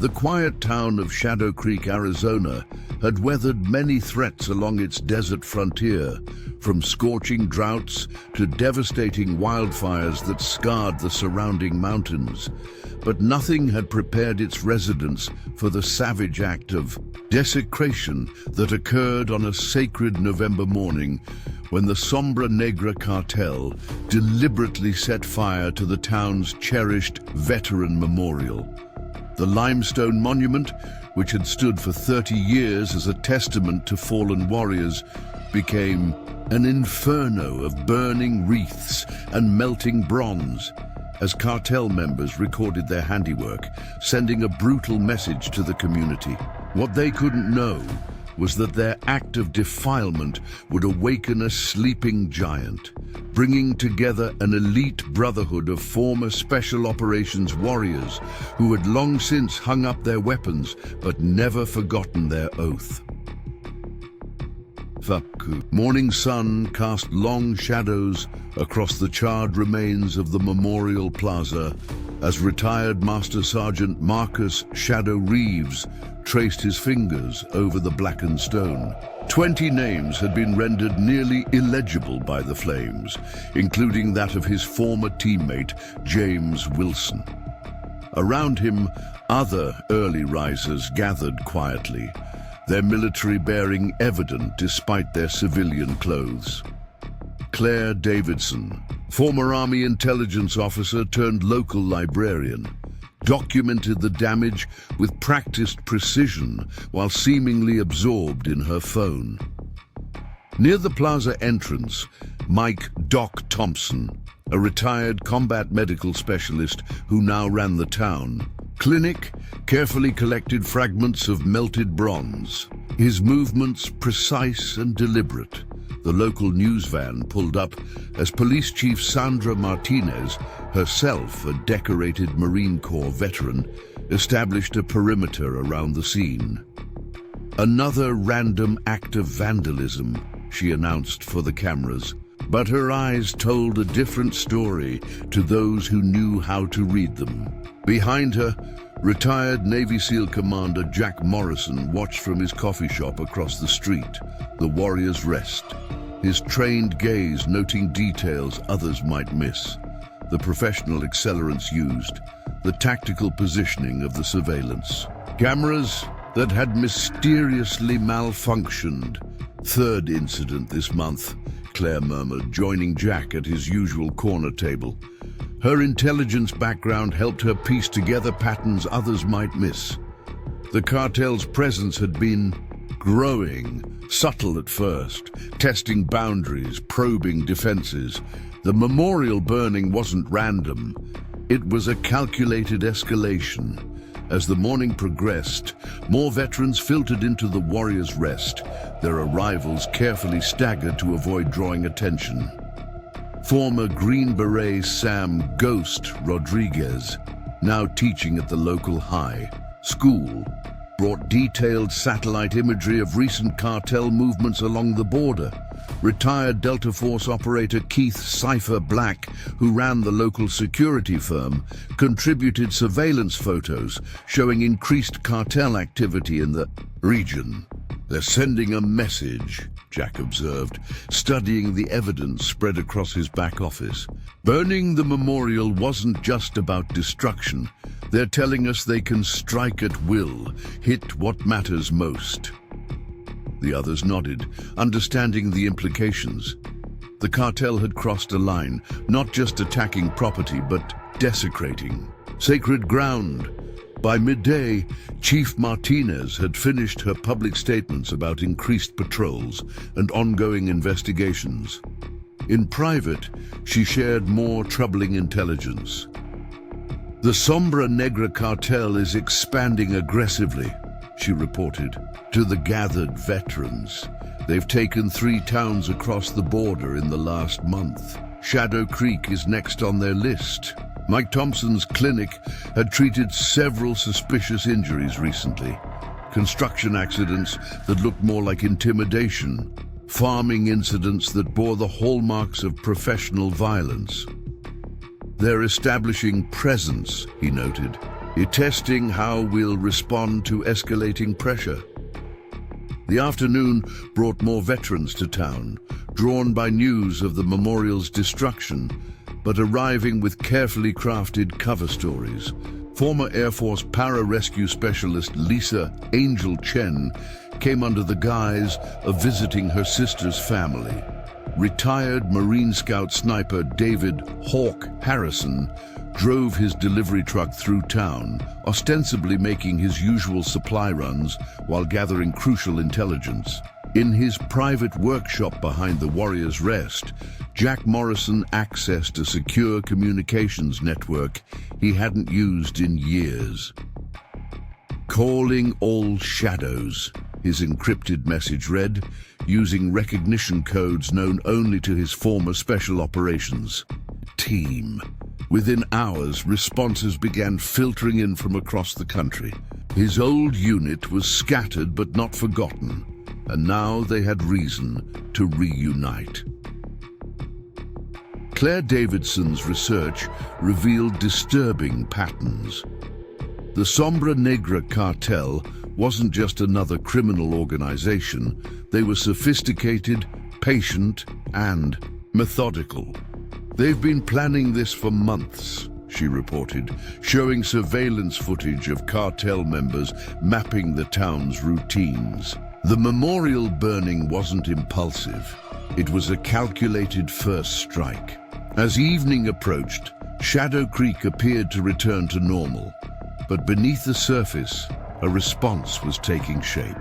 The quiet town of Shadow Creek, Arizona, had weathered many threats along its desert frontier, from scorching droughts to devastating wildfires that scarred the surrounding mountains. But nothing had prepared its residents for the savage act of desecration that occurred on a sacred November morning when the Sombra Negra cartel deliberately set fire to the town's cherished veteran memorial. The limestone monument, which had stood for 30 years as a testament to fallen warriors, became an inferno of burning wreaths and melting bronze as cartel members recorded their handiwork, sending a brutal message to the community. What they couldn't know was that their act of defilement would awaken a sleeping giant, bringing together an elite brotherhood of former Special Operations warriors who had long since hung up their weapons but never forgotten their oath. Morning sun cast long shadows across the charred remains of the Memorial Plaza as retired Master Sergeant Marcus Shadow Reeves traced his fingers over the blackened stone. 20 names had been rendered nearly illegible by the flames, including that of his former teammate, James Wilson. Around him, other early risers gathered quietly, their military bearing evident despite their civilian clothes. Claire Davidson, former Army intelligence officer turned local librarian, documented the damage with practiced precision while seemingly absorbed in her phone. Near the plaza entrance, Mike "Doc" Thompson, a retired combat medical specialist who now ran the town clinic, carefully collected fragments of melted bronze, his movements precise and deliberate. The local news van pulled up as Police Chief Sandra Martinez, herself a decorated Marine Corps veteran, established a perimeter around the scene. Another random act of vandalism, she announced for the cameras, but her eyes told a different story to those who knew how to read them. Behind her, retired Navy SEAL Commander Jack Morrison watched from his coffee shop across the street, the Warrior's Rest, his trained gaze noting details others might miss, the professional accelerants used, the tactical positioning of the surveillance. Cameras that had mysteriously malfunctioned. Third incident this month, Claire murmured, joining Jack at his usual corner table. Her intelligence background helped her piece together patterns others might miss. The cartel's presence had been growing, subtle at first, testing boundaries, probing defenses. The memorial burning wasn't random. It was a calculated escalation. As the morning progressed, more veterans filtered into the Warrior's Rest, their arrivals carefully staggered to avoid drawing attention. Former Green Beret Sam "Ghost" Rodriguez, now teaching at the local high school, brought detailed satellite imagery of recent cartel movements along the border. Retired Delta Force operator Keith "Cypher" Black, who ran the local security firm, contributed surveillance photos showing increased cartel activity in the region. They're sending a message, Jack observed, studying the evidence spread across his back office. Burning the memorial wasn't just about destruction. They're telling us they can strike at will, hit what matters most. The others nodded, understanding the implications. The cartel had crossed a line, not just attacking property, but desecrating sacred ground. By midday, Chief Martinez had finished her public statements about increased patrols and ongoing investigations. In private, she shared more troubling intelligence. The Sombra Negra cartel is expanding aggressively, she reported, to the gathered veterans. They've taken 3 towns across the border in the last month. Shadow Creek is next on their list. Mike Thompson's clinic had treated several suspicious injuries recently. Construction accidents that looked more like intimidation. Farming incidents that bore the hallmarks of professional violence. They're establishing presence, he noted, testing how we'll respond to escalating pressure. The afternoon brought more veterans to town, drawn by news of the memorial's destruction, but arriving with carefully crafted cover stories. Former Air Force para-rescue specialist Lisa Angel Chen came under the guise of visiting her sister's family. Retired Marine Scout sniper David "Hawk" Harrison drove his delivery truck through town, ostensibly making his usual supply runs while gathering crucial intelligence. In his private workshop behind the Warrior's Rest, Jack Morrison accessed a secure communications network he hadn't used in years. "Calling all shadows," his encrypted message read, using recognition codes known only to his former special operations team. Within hours, responses began filtering in from across the country. His old unit was scattered but not forgotten, and now they had reason to reunite. Claire Davidson's research revealed disturbing patterns. The Sombra Negra cartel wasn't just another criminal organization. They were sophisticated, patient, and methodical. "They've been planning this for months," she reported, showing surveillance footage of cartel members mapping the town's routines. The memorial burning wasn't impulsive. It was a calculated first strike. As evening approached, Shadow Creek appeared to return to normal, but beneath the surface, a response was taking shape.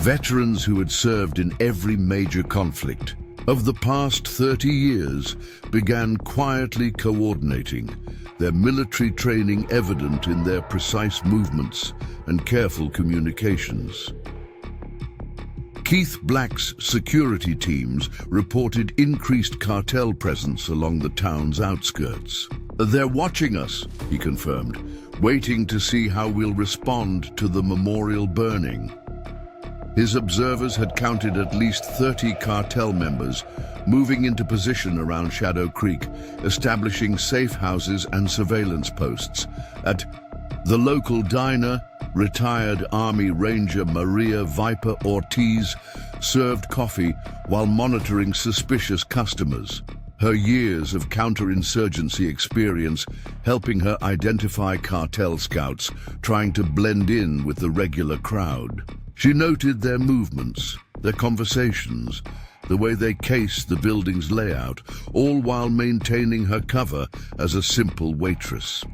Veterans who had served in every major conflict of the past 30 years began quietly coordinating, their military training evident in their precise movements and careful communications. Keith Black's security teams reported increased cartel presence along the town's outskirts. "They're watching us," he confirmed, "waiting to see how we'll respond to the memorial burning." His observers had counted at least 30 cartel members moving into position around Shadow Creek, establishing safe houses and surveillance posts. At the local diner, retired Army Ranger Maria Viper Ortiz served coffee while monitoring suspicious customers. Her years of counterinsurgency experience helping her identify cartel scouts trying to blend in with the regular crowd. She noted their movements, their conversations, the way they cased the building's layout, all while maintaining her cover as a simple waitress.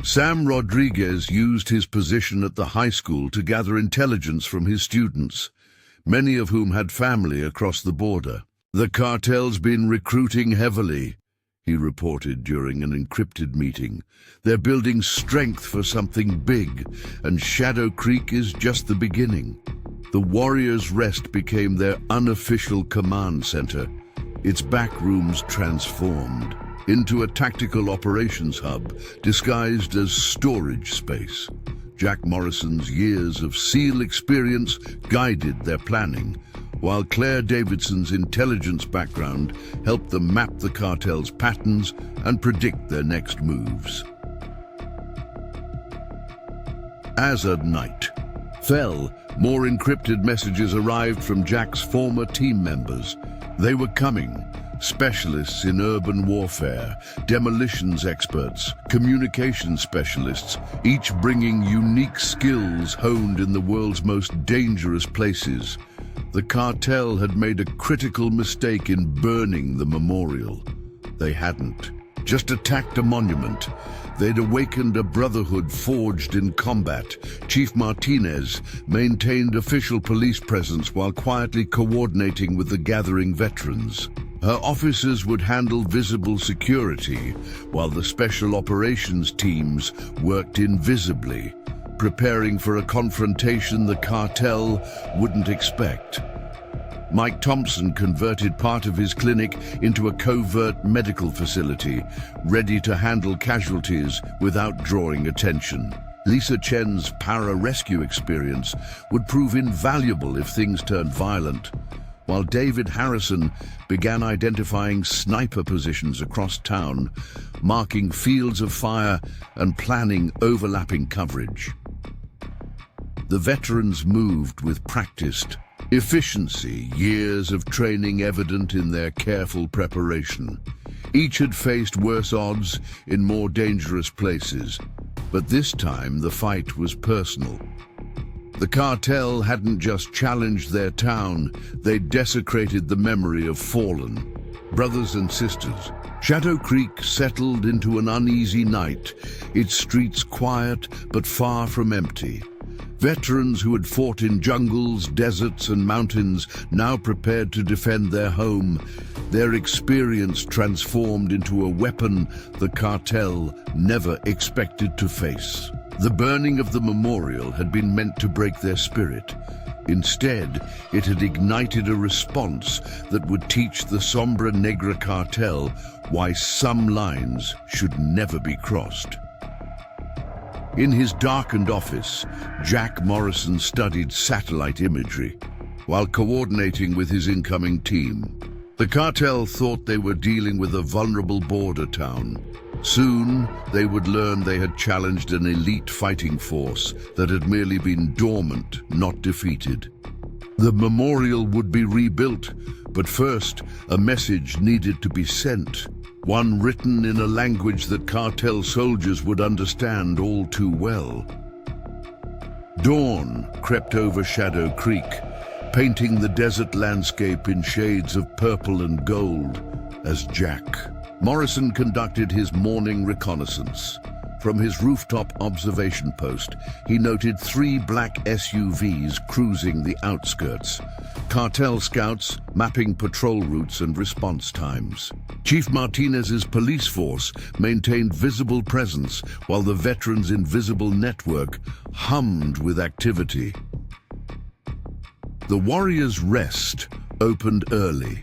Sam Rodriguez used his position at the high school to gather intelligence from his students, many of whom had family across the border. "The cartel's been recruiting heavily," he reported during an encrypted meeting. "They're building strength for something big, and Shadow Creek is just the beginning." The Warrior's Rest became their unofficial command center, its back rooms transformed into a tactical operations hub disguised as storage space. Jack Morrison's years of SEAL experience guided their planning, while Claire Davidson's intelligence background helped them map the cartel's patterns and predict their next moves. As at night fell, more encrypted messages arrived from Jack's former team members. They were coming, specialists in urban warfare, demolitions experts, communications specialists, each bringing unique skills honed in the world's most dangerous places. The cartel had made a critical mistake in burning the memorial. They hadn't just attacked a monument. They'd awakened a brotherhood forged in combat. Chief Martinez maintained official police presence while quietly coordinating with the gathering veterans. Her officers would handle visible security, while the special operations teams worked invisibly, preparing for a confrontation the cartel wouldn't expect. Mike Thompson converted part of his clinic into a covert medical facility, ready to handle casualties without drawing attention. Lisa Chen's para-rescue experience would prove invaluable if things turned violent. while David Harrison began identifying sniper positions across town, marking fields of fire and planning overlapping coverage. The veterans moved with practiced efficiency, years of training evident in their careful preparation. Each had faced worse odds in more dangerous places, but this time the fight was personal. The cartel hadn't just challenged their town, they desecrated the memory of fallen brothers and sisters. Shadow Creek settled into an uneasy night, its streets quiet but far from empty. Veterans who had fought in jungles, deserts and mountains now prepared to defend their home, their experience transformed into a weapon the cartel never expected to face. The burning of the memorial had been meant to break their spirit. Instead, it had ignited a response that would teach the Sombra Negra cartel why some lines should never be crossed. In his darkened office, Jack Morrison studied satellite imagery while coordinating with his incoming team. The cartel thought they were dealing with a vulnerable border town. Soon, they would learn they had challenged an elite fighting force that had merely been dormant, not defeated. The memorial would be rebuilt, but first, a message needed to be sent. One written in a language that cartel soldiers would understand all too well. Dawn crept over Shadow Creek, painting the desert landscape in shades of purple and gold as Jack Morrison conducted his morning reconnaissance. From his rooftop observation post, he noted 3 black SUVs cruising the outskirts, cartel scouts mapping patrol routes and response times. Chief Martinez's police force maintained visible presence while the veterans' invisible network hummed with activity. The Warriors' Rest opened early,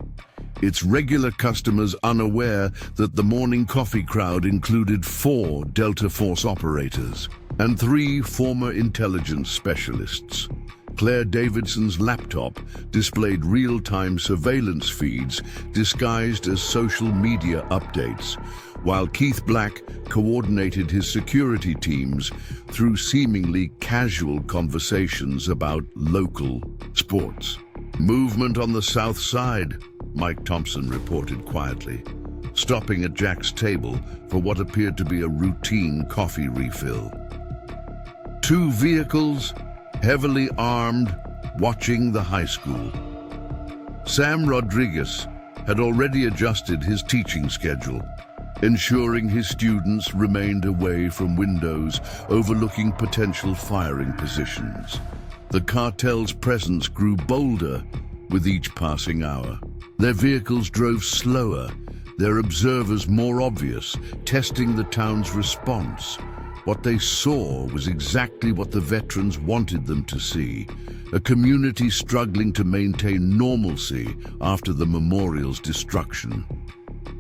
its regular customers unaware that the morning coffee crowd included 4 Delta Force operators and 3 former intelligence specialists. Claire Davidson's laptop displayed real-time surveillance feeds disguised as social media updates, while Keith Black coordinated his security teams through seemingly casual conversations about local sports. Movement on the south side, Mike Thompson reported quietly, stopping at Jack's table for what appeared to be a routine coffee refill. 2 vehicles, heavily armed, watching the high school. Sam Rodriguez had already adjusted his teaching schedule, ensuring his students remained away from windows overlooking potential firing positions. The cartel's presence grew bolder with each passing hour. Their vehicles drove slower, their observers more obvious, testing the town's response. What they saw was exactly what the veterans wanted them to see, a community struggling to maintain normalcy after the memorial's destruction.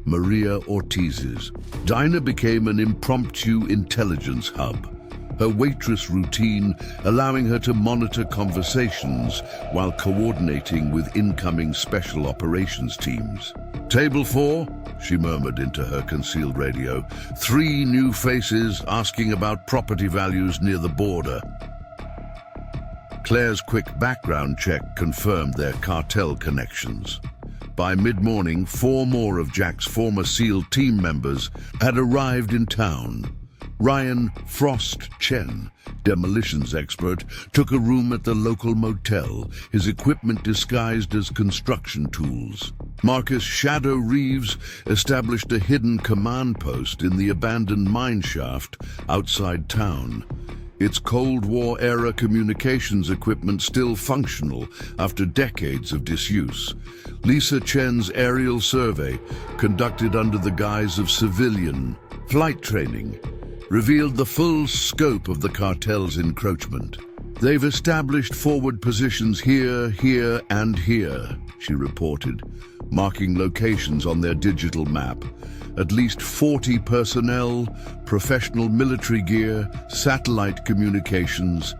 Maria Ortiz's diner became an impromptu intelligence hub, her waitress routine allowing her to monitor conversations while coordinating with incoming special operations teams. "Table 4, she murmured into her concealed radio. 3 new faces asking about property values near the border. Claire's quick background check confirmed their cartel connections. By mid-morning, 4 more of Jack's former SEAL team members had arrived in town. Ryan Frost Chen, demolitions expert, took a room at the local motel, his equipment disguised as construction tools. Marcus Shadow Reeves established a hidden command post in the abandoned mine shaft outside town, its Cold War-era communications equipment still functional after decades of disuse. Lisa Chen's aerial survey, conducted under the guise of civilian flight training, revealed the full scope of the cartel's encroachment. "They've established forward positions here, here, and here," she reported, marking locations on their digital map. At least 40 personnel, professional military gear, satellite communications.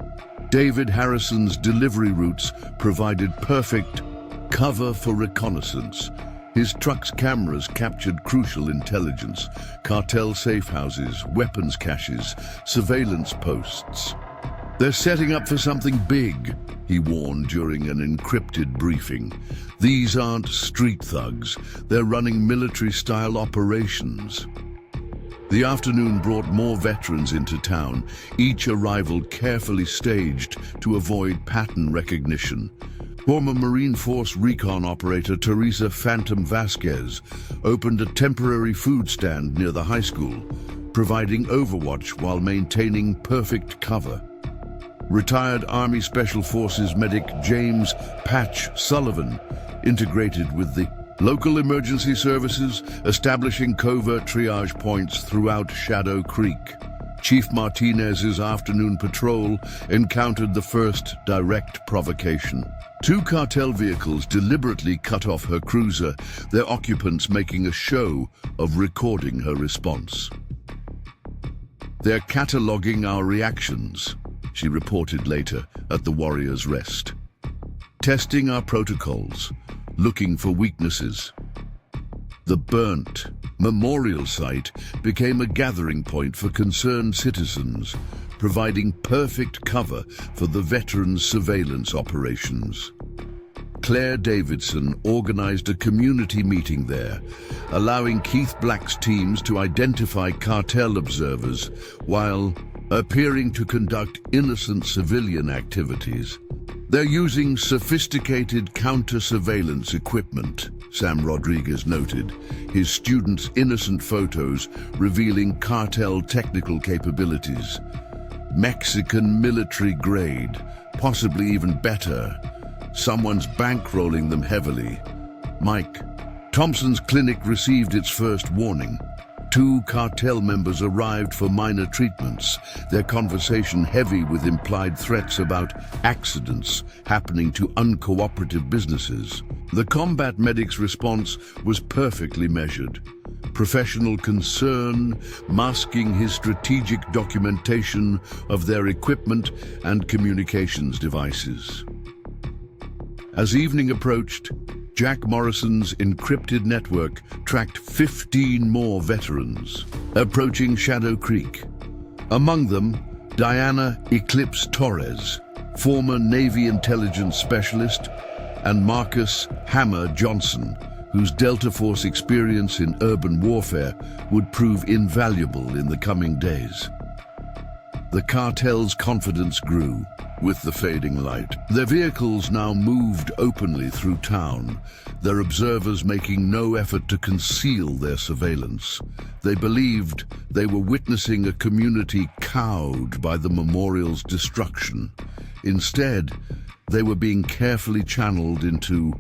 David Harrison's delivery routes provided perfect cover for reconnaissance. His truck's cameras captured crucial intelligence: cartel safe houses, weapons caches, surveillance posts. "They're setting up for something big," he warned during an encrypted briefing. "These aren't street thugs. They're running military-style operations." The afternoon brought more veterans into town, each arrival carefully staged to avoid pattern recognition. Former Marine Force recon operator Teresa Phantom Vasquez opened a temporary food stand near the high school, providing overwatch while maintaining perfect cover. Retired Army Special Forces medic James "Patch" Sullivan integrated with the local emergency services, establishing covert triage points throughout Shadow Creek. Chief Martinez's afternoon patrol encountered the first direct provocation. Two cartel vehicles deliberately cut off her cruiser, their occupants making a show of recording her response. "They're cataloging our reactions," she reported later at the Warrior's Rest. "Testing our protocols, looking for weaknesses." The burnt memorial site became a gathering point for concerned citizens, providing perfect cover for the veterans' surveillance operations. Claire Davidson organized a community meeting there, allowing Keith Black's teams to identify cartel observers while appearing to conduct innocent civilian activities. "They're using sophisticated counter-surveillance equipment," Sam Rodriguez noted, his students' innocent photos revealing cartel technical capabilities. "Mexican military grade, possibly even better. Someone's bankrolling them heavily." Mike Thompson's clinic received its first warning. Two cartel members arrived for minor treatments, their conversation heavy with implied threats about accidents happening to uncooperative businesses. The combat medic's response was perfectly measured. Professional concern masking his strategic documentation of their equipment and communications devices. As evening approached, Jack Morrison's encrypted network tracked 15 more veterans approaching Shadow Creek. Among them, Diana Eclipse Torres, former Navy intelligence specialist, and Marcus "Hammer" Johnson, whose Delta Force experience in urban warfare would prove invaluable in the coming days. The cartel's confidence grew with the fading light. Their vehicles now moved openly through town, their observers making no effort to conceal their surveillance. They believed they were witnessing a community cowed by the memorial's destruction. Instead, they were being carefully channeled into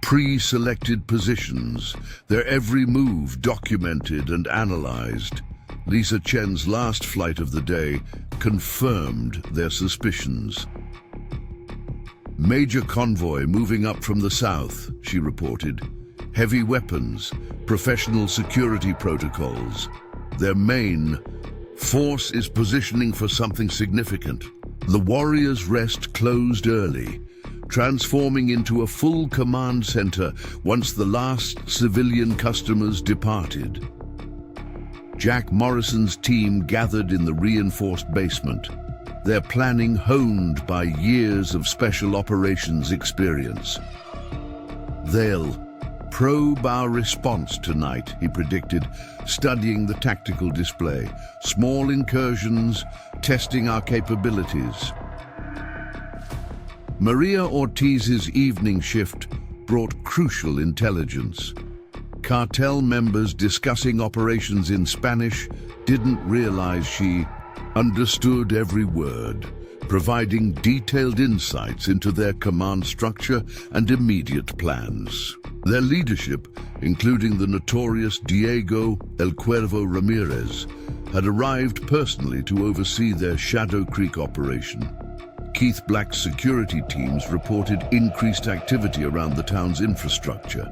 pre-selected positions, their every move documented and analyzed. Lisa Chen's last flight of the day confirmed their suspicions. "Major convoy moving up from the south," she reported. "Heavy weapons, professional security protocols. Their main force is positioning for something significant." The Warrior's Rest closed early, transforming into a full command center once the last civilian customers departed. Jack Morrison's team gathered in the reinforced basement, their planning honed by years of special operations experience. "They'll probe our response tonight," he predicted, studying the tactical display. "Small incursions, testing our capabilities." Maria Ortiz's evening shift brought crucial intelligence. Cartel members discussing operations in Spanish didn't realize she understood every word, providing detailed insights into their command structure and immediate plans. Their leadership, including the notorious Diego El Cuervo Ramirez, had arrived personally to oversee their Shadow Creek operation. Keith Black's security teams reported increased activity around the town's infrastructure: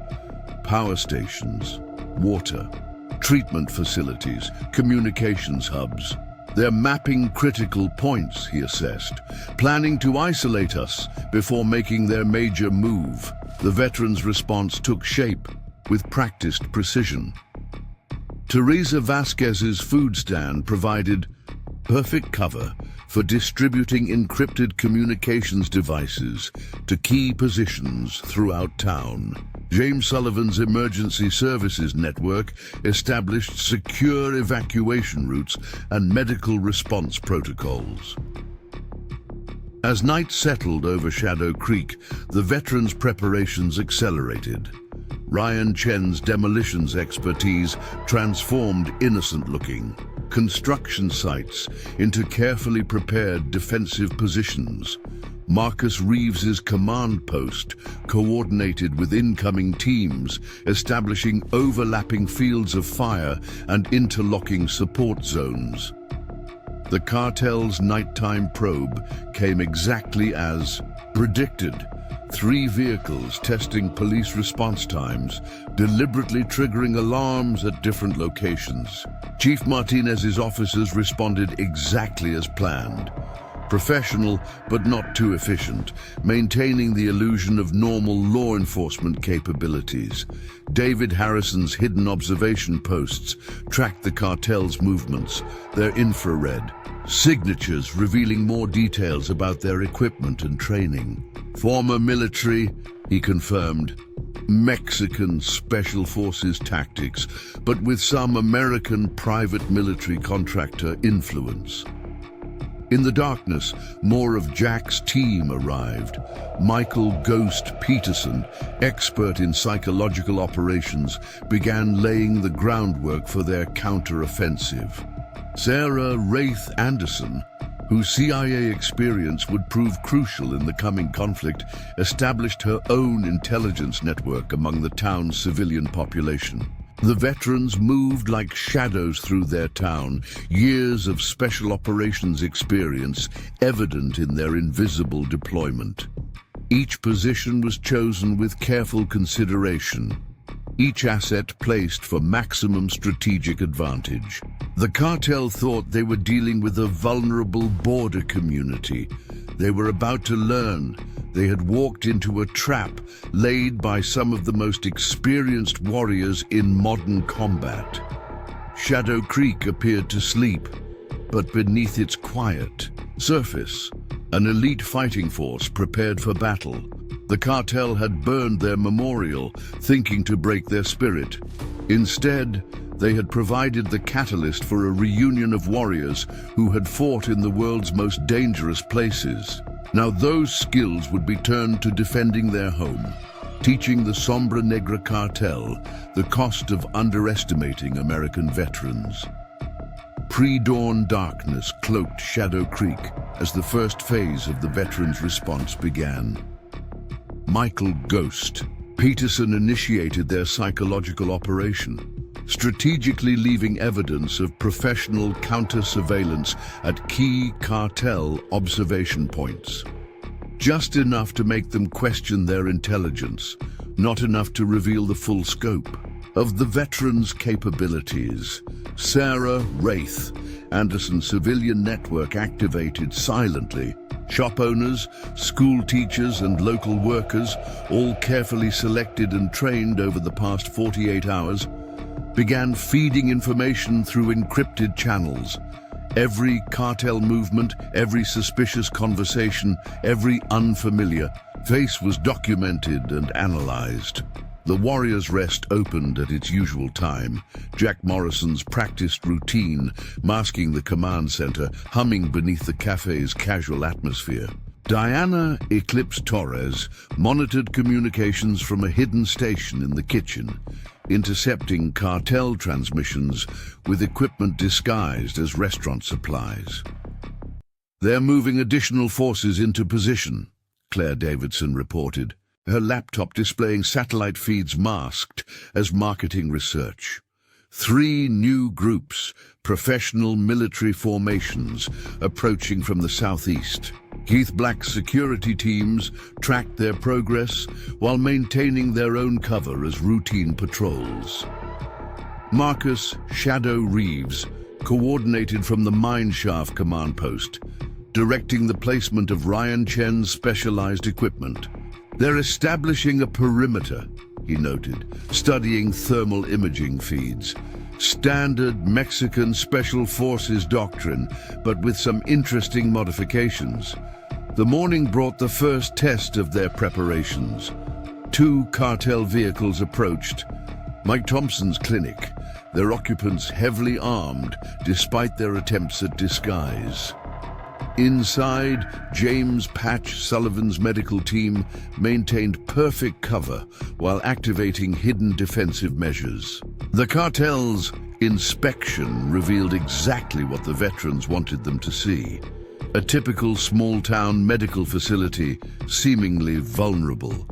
power stations, water, treatment facilities, communications hubs. "They're mapping critical points," he assessed, "planning to isolate us before making their major move." the veterans' response took shape with practiced precision. Teresa Vasquez's food stand provided perfect cover for distributing encrypted communications devices to key positions throughout town. James Sullivan's emergency services network established secure evacuation routes and medical response protocols. As night settled over Shadow Creek, the veterans' preparations accelerated. Ryan Chen's demolitions expertise transformed innocent-looking construction sites into carefully prepared defensive positions. Marcus Reeves's command post coordinated with incoming teams, establishing overlapping fields of fire and interlocking support zones. The cartel's nighttime probe came exactly as predicted. 3 vehicles testing police response times, deliberately triggering alarms at different locations. Chief Martinez's officers responded exactly as planned. Professional, but not too efficient, maintaining the illusion of normal law enforcement capabilities. David Harrison's hidden observation posts tracked the cartel's movements, their infrared signatures revealing more details about their equipment and training. Former military, he confirmed, Mexican Special Forces tactics, but with some American private military contractor influence. In the darkness, more of Jack's team arrived. Michael "Ghost" Peterson, expert in psychological operations, began laying the groundwork for their counter-offensive. Sarah "Wraith" Anderson, whose CIA experience would prove crucial in the coming conflict, established her own intelligence network among the town's civilian population. The veterans moved like shadows through their town, years of special operations experience evident in their invisible deployment. Each position was chosen with careful consideration, each asset placed for maximum strategic advantage. The cartel thought they were dealing with a vulnerable border community. They were about to learn they had walked into a trap laid by some of the most experienced warriors in modern combat. Shadow Creek appeared to sleep, but beneath its quiet surface, an elite fighting force prepared for battle. The cartel had burned their memorial, thinking to break their spirit. Instead, they had provided the catalyst for a reunion of warriors who had fought in the world's most dangerous places. Now those skills would be turned to defending their home, teaching the Sombra Negra cartel the cost of underestimating American veterans. Pre-dawn darkness cloaked Shadow Creek as the first phase of the veterans' response began. Michael "Ghost" Peterson initiated their psychological operation, strategically leaving evidence of professional counter-surveillance at key cartel observation points. Just enough to make them question their intelligence, not enough to reveal the full scope of the veterans' capabilities. Sarah "Wraith" Anderson's civilian network activated silently. Shop owners, school teachers, and local workers, all carefully selected and trained over the past 48 hours, began feeding information through encrypted channels. Every cartel movement, every suspicious conversation, every unfamiliar face was documented and analyzed. The Warriors' Rest opened at its usual time, Jack Morrison's practiced routine masking the command center, humming beneath the cafe's casual atmosphere. Diana Eclipse Torres monitored communications from a hidden station in the kitchen, intercepting cartel transmissions with equipment disguised as restaurant supplies. "They're moving additional forces into position," Claire Davidson reported, her laptop displaying satellite feeds masked as marketing research. 3 new groups, professional military formations, approaching from the southeast. Keith Black's security teams tracked their progress while maintaining their own cover as routine patrols. Marcus "Shadow" Reeves coordinated from the mineshaft command post, directing the placement of Ryan Chen's specialized equipment. They're establishing a perimeter, he noted, studying thermal imaging feeds. Standard Mexican Special Forces doctrine, but with some interesting modifications. The morning brought the first test of their preparations. 2 cartel vehicles approached Mike Thompson's clinic, their occupants heavily armed despite their attempts at disguise. Inside, James Patch Sullivan's medical team maintained perfect cover while activating hidden defensive measures. The cartel's inspection revealed exactly what the veterans wanted them to see. A typical small-town medical facility, seemingly vulnerable.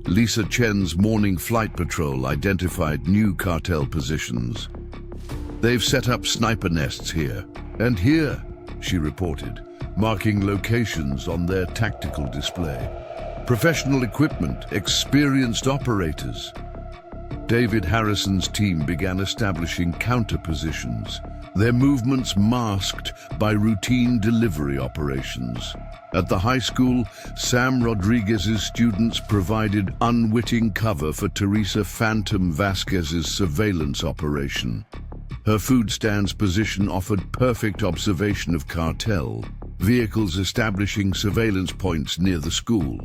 Lisa Chen's morning flight patrol identified new cartel positions. They've set up sniper nests here and here, she reported, marking locations on their tactical display. Professional equipment, experienced operators. David Harrison's team began establishing counter positions, their movements masked by routine delivery operations. At the high school, Sam Rodriguez's students provided unwitting cover for Teresa Phantom Vasquez's surveillance operation. Her food stand's position offered perfect observation of cartel, vehicles establishing surveillance points near the school.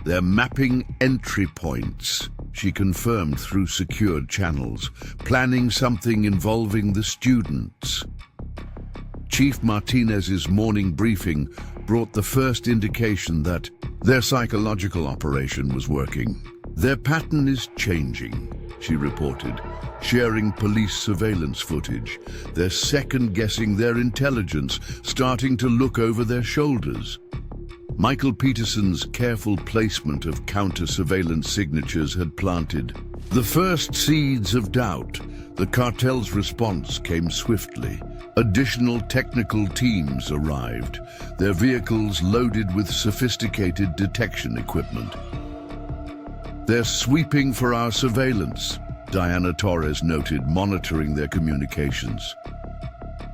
They're mapping entry points, she confirmed through secured channels, planning something involving the students. Chief Martinez's morning briefing brought the first indication that their psychological operation was working. Their pattern is changing, she reported, sharing police surveillance footage. They're second-guessing their intelligence, starting to look over their shoulders. Michael Peterson's careful placement of counter-surveillance signatures had planted the first seeds of doubt. The cartel's response came swiftly. Additional technical teams arrived, their vehicles loaded with sophisticated detection equipment. They're sweeping for our surveillance, Diana Torres noted, monitoring their communications.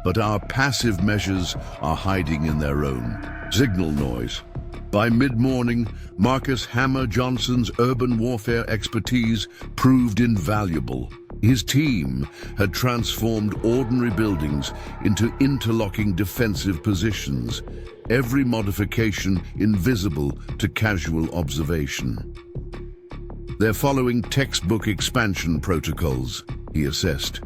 But our passive measures are hiding in their own signal noise. By mid-morning, Marcus Hammer Johnson's urban warfare expertise proved invaluable. His team had transformed ordinary buildings into interlocking defensive positions, every modification invisible to casual observation. They're following textbook expansion protocols, he assessed,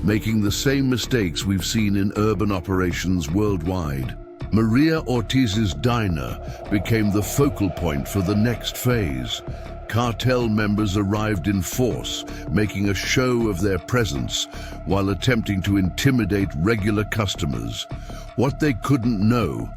making the same mistakes we've seen in urban operations worldwide. Maria Ortiz's diner became the focal point for the next phase. Cartel members arrived in force, making a show of their presence while attempting to intimidate regular customers. What they couldn't know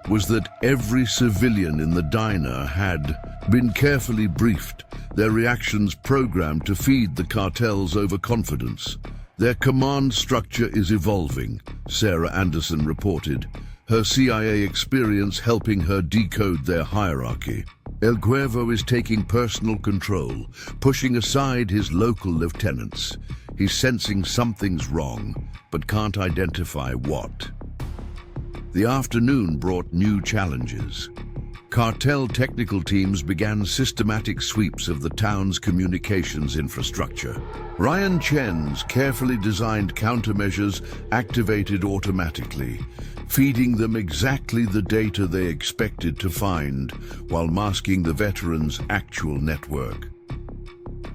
was that every civilian in the diner had been carefully briefed, their reactions programmed to feed the cartel's overconfidence. Their command structure is evolving, Sarah Anderson reported, her CIA experience helping her decode their hierarchy. El Cuervo is taking personal control, pushing aside his local lieutenants. He's sensing something's wrong, but can't identify what. The afternoon brought new challenges. Cartel technical teams began systematic sweeps of the town's communications infrastructure. Ryan Chen's carefully designed countermeasures activated automatically, feeding them exactly the data they expected to find while masking the veterans' actual network.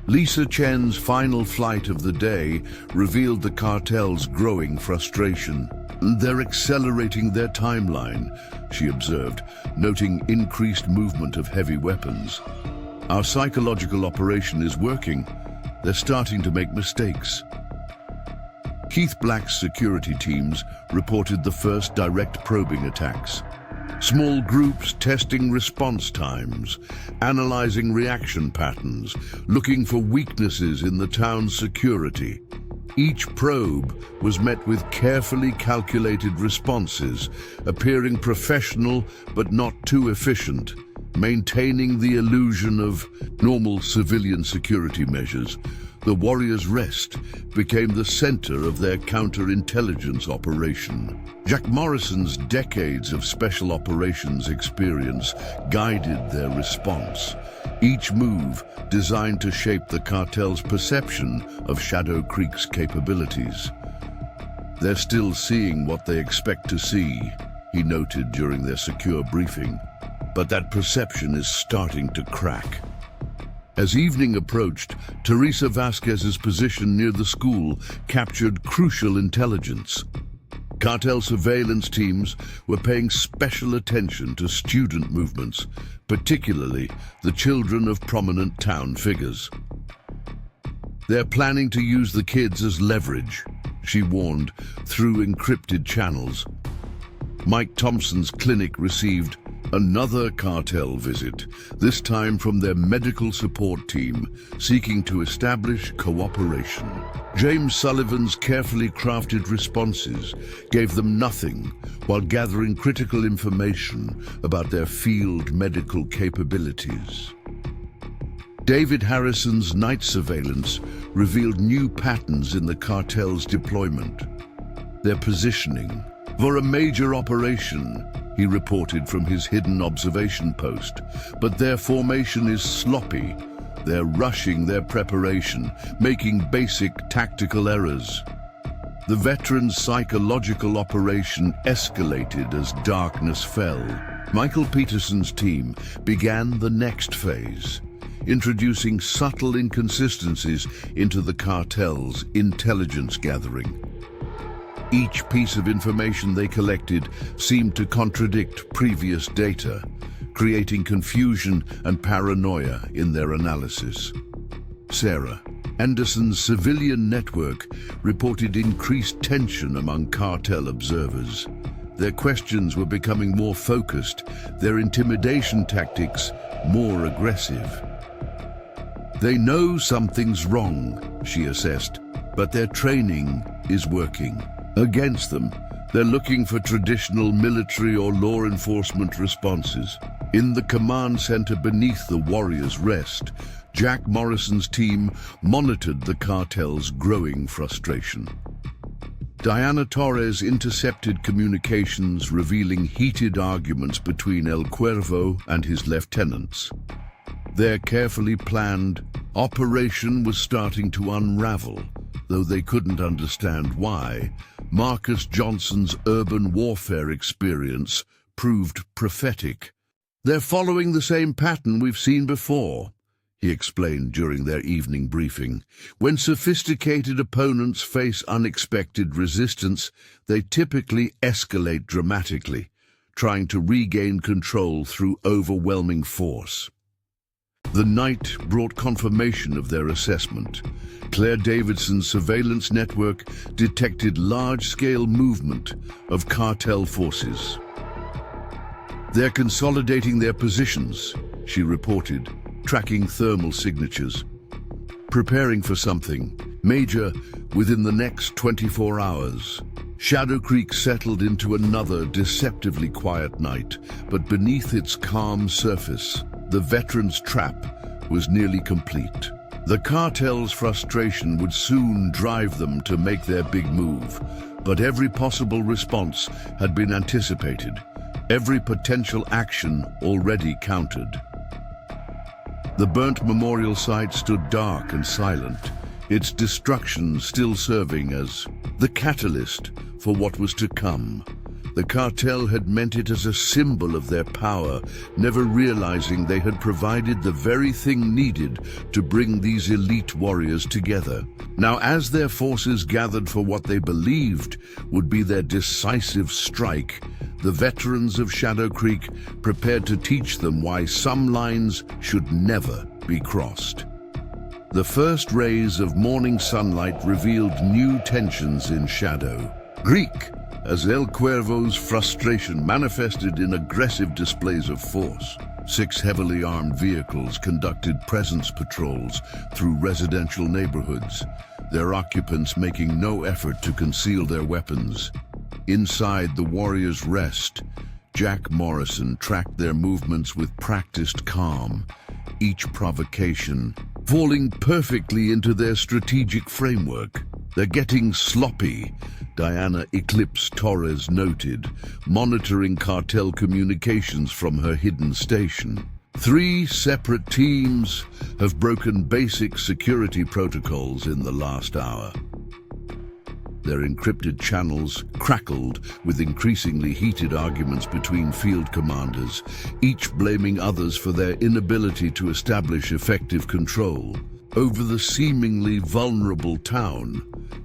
Lisa Chen's final flight of the day revealed the cartel's growing frustration. They're accelerating their timeline, she observed, noting increased movement of heavy weapons. Our psychological operation is working. They're starting to make mistakes. Keith Black's security teams reported the first direct probing attacks. Small groups testing response times, analyzing reaction patterns, looking for weaknesses in the town's security. Each probe was met with carefully calculated responses, appearing professional but not too efficient, maintaining the illusion of normal civilian security measures. The Warriors' Rest became the center of their counterintelligence operation. Jack Morrison's decades of special operations experience guided their response, each move designed to shape the cartel's perception of Shadow Creek's capabilities. "They're still seeing what they expect to see," he noted during their secure briefing. "But that perception is starting to crack." As evening approached, Teresa Vasquez's position near the school captured crucial intelligence. Cartel surveillance teams were paying special attention to student movements, particularly the children of prominent town figures. "They're planning to use the kids as leverage," she warned, through encrypted channels. Mike Thompson's clinic received another cartel visit, this time from their medical support team, seeking to establish cooperation. James Sullivan's carefully crafted responses gave them nothing while gathering critical information about their field medical capabilities. David Harrison's night surveillance revealed new patterns in the cartel's deployment. Their positioning for a major operation, he reported from his hidden observation post, but their formation is sloppy. They're rushing their preparation, making basic tactical errors. The veterans' psychological operation escalated as darkness fell. Michael Peterson's team began the next phase, introducing subtle inconsistencies into the cartel's intelligence gathering. Each piece of information they collected seemed to contradict previous data, creating confusion and paranoia in their analysis. Sarah Anderson's civilian network reported increased tension among cartel observers. Their questions were becoming more focused, their intimidation tactics more aggressive. "They know something's wrong," she assessed, "but their training is working against them. They're looking for traditional military or law enforcement responses." In the command center beneath the Warriors' Rest, Jack Morrison's team monitored the cartel's growing frustration. Diana Torres intercepted communications revealing heated arguments between El Cuervo and his lieutenants. Their carefully planned operation was starting to unravel, though they couldn't understand why. Marcus Johnson's urban warfare experience proved prophetic. "They're following the same pattern we've seen before," he explained during their evening briefing. "When sophisticated opponents face unexpected resistance, they typically escalate dramatically, trying to regain control through overwhelming force." The night brought confirmation of their assessment. Claire Davidson's surveillance network detected large-scale movement of cartel forces. "They're consolidating their positions," she reported, tracking thermal signatures. "Preparing for something major within the next 24 hours. Shadow Creek settled into another deceptively quiet night, but beneath its calm surface, the veterans' trap was nearly complete. The cartel's frustration would soon drive them to make their big move, but every possible response had been anticipated, every potential action already counted. The burnt memorial site stood dark and silent, its destruction still serving as the catalyst for what was to come. The cartel had meant it as a symbol of their power, never realizing they had provided the very thing needed to bring these elite warriors together. Now, as their forces gathered for what they believed would be their decisive strike, the veterans of Shadow Creek prepared to teach them why some lines should never be crossed. The first rays of morning sunlight revealed new tensions in Shadow Creek, as El Cuervo's frustration manifested in aggressive displays of force. 6 heavily armed vehicles conducted presence patrols through residential neighborhoods, their occupants making no effort to conceal their weapons. Inside the Warriors' Rest, Jack Morrison tracked their movements with practiced calm, each provocation falling perfectly into their strategic framework. They're getting sloppy, Diana Eclipse Torres noted, monitoring cartel communications from her hidden station. 3 separate teams have broken basic security protocols in the last hour. Their encrypted channels crackled with increasingly heated arguments between field commanders, each blaming others for their inability to establish effective control over the seemingly vulnerable town.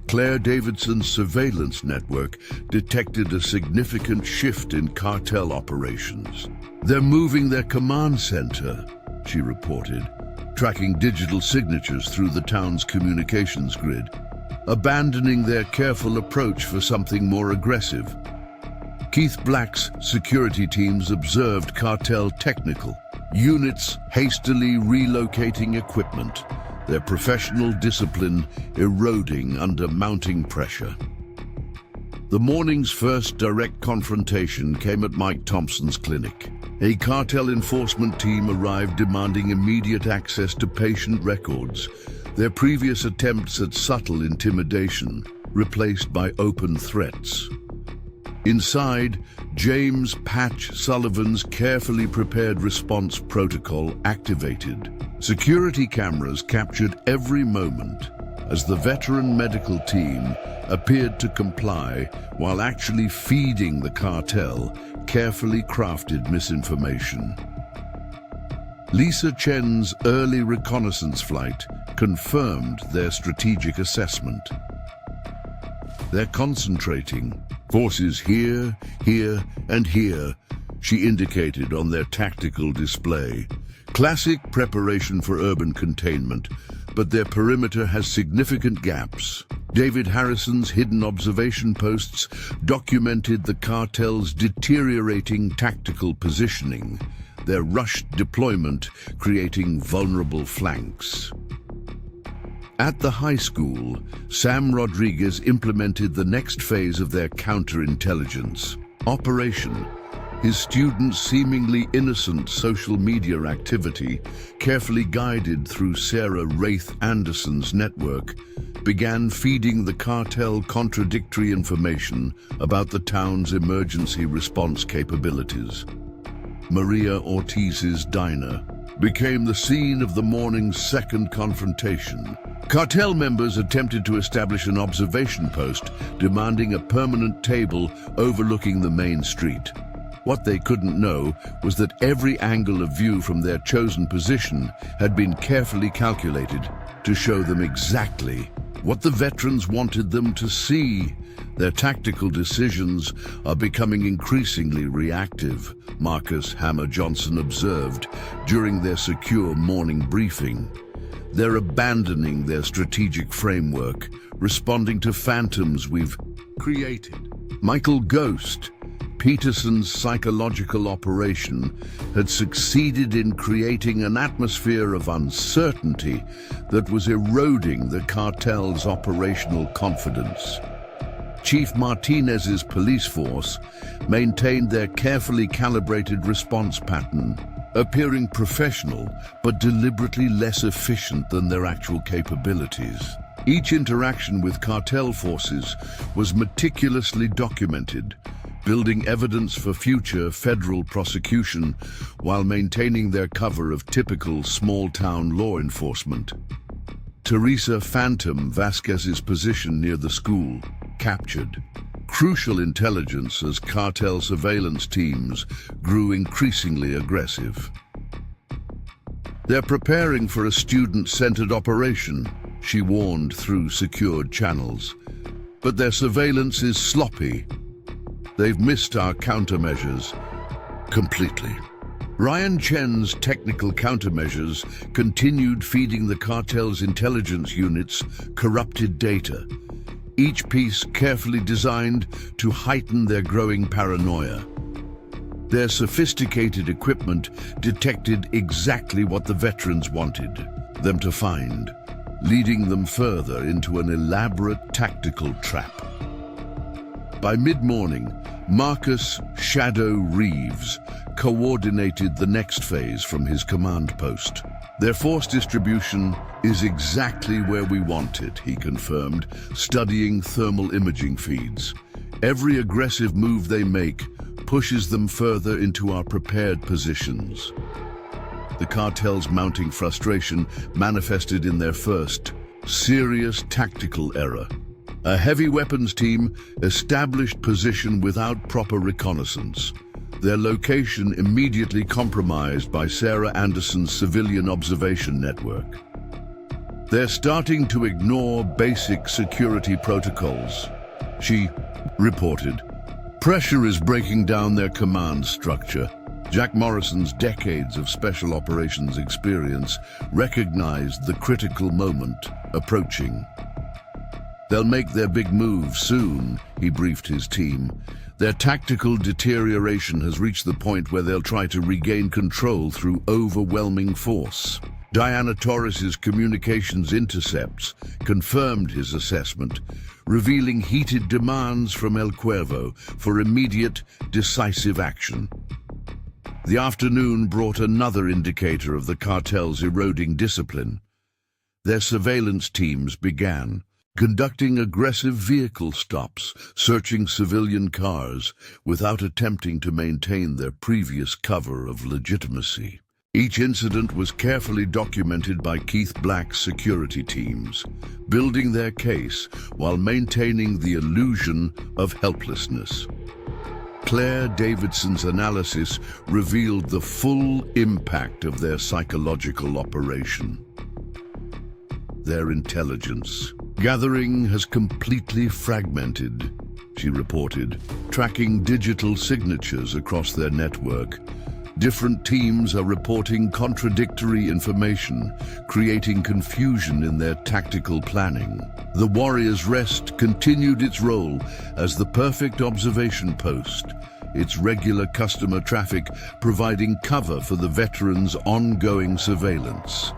Claire Davidson's surveillance network detected a significant shift in cartel operations. "They're moving their command center," she reported, tracking digital signatures through the town's communications grid, abandoning their careful approach for something more aggressive. Keith Black's security teams observed cartel technical units hastily relocating equipment, their professional discipline eroding under mounting pressure. The morning's first direct confrontation came at Mike Thompson's clinic. A cartel enforcement team arrived demanding immediate access to patient records, their previous attempts at subtle intimidation replaced by open threats. Inside, James Patch Sullivan's carefully prepared response protocol activated. Security cameras captured every moment as the veteran medical team appeared to comply while actually feeding the cartel carefully crafted misinformation. Lisa Chen's early reconnaissance flight confirmed their strategic assessment. They're concentrating. Forces here, here, and here, she indicated on their tactical display. Classic preparation for urban containment, but their perimeter has significant gaps. David Harrison's hidden observation posts documented the cartel's deteriorating tactical positioning, their rushed deployment creating vulnerable flanks. At the high school, Sam Rodriguez implemented the next phase of their counterintelligence operation. His students' seemingly innocent social media activity, carefully guided through Sarah Wraith Anderson's network, began feeding the cartel contradictory information about the town's emergency response capabilities. Maria Ortiz's diner became the scene of the morning's second confrontation. Cartel members attempted to establish an observation post, demanding a permanent table overlooking the main street. What they couldn't know was that every angle of view from their chosen position had been carefully calculated to show them exactly what the veterans wanted them to see. Their tactical decisions are becoming increasingly reactive, Marcus Hammer Johnson observed during their secure morning briefing. They're abandoning their strategic framework, responding to phantoms we've created. Michael Ghost, Peterson's psychological operation, had succeeded in creating an atmosphere of uncertainty that was eroding the cartel's operational confidence. Chief Martinez's police force maintained their carefully calibrated response pattern, appearing professional but deliberately less efficient than their actual capabilities. Each interaction with cartel forces was meticulously documented, building evidence for future federal prosecution while maintaining their cover of typical small-town law enforcement. Teresa Phantom Vasquez's position near the school captured crucial intelligence as cartel surveillance teams grew increasingly aggressive. They're preparing for a student-centered operation, she warned through secured channels. But their surveillance is sloppy. They've missed our countermeasures completely. Ryan Chen's technical countermeasures continued feeding the cartel's intelligence units corrupted data, each piece carefully designed to heighten their growing paranoia. Their sophisticated equipment detected exactly what the veterans wanted them to find, leading them further into an elaborate tactical trap. By mid-morning, Marcus "Shadow" Reeves coordinated the next phase from his command post. Their force distribution is exactly where we want it, he confirmed, studying thermal imaging feeds. Every aggressive move they make pushes them further into our prepared positions. The cartel's mounting frustration manifested in their first serious tactical error. A heavy weapons team established position without proper reconnaissance, their location immediately compromised by Sarah Anderson's civilian observation network. They're starting to ignore basic security protocols, she reported. Pressure is breaking down their command structure. Jack Morrison's decades of special operations experience recognized the critical moment approaching. They'll make their big move soon, he briefed his team. Their tactical deterioration has reached the point where they'll try to regain control through overwhelming force. Diana Torres's communications intercepts confirmed his assessment, revealing heated demands from El Cuervo for immediate, decisive action. The afternoon brought another indicator of the cartel's eroding discipline. Their surveillance teams began, conducting aggressive vehicle stops, searching civilian cars without attempting to maintain their previous cover of legitimacy. Each incident was carefully documented by Keith Black's security teams, building their case while maintaining the illusion of helplessness. Claire Davidson's analysis revealed the full impact of their psychological operation. Their intelligence gathering has completely fragmented, she reported, tracking digital signatures across their network. Different teams are reporting contradictory information, creating confusion in their tactical planning. The Warriors' Rest continued its role as the perfect observation post, its regular customer traffic providing cover for the veterans' ongoing surveillance.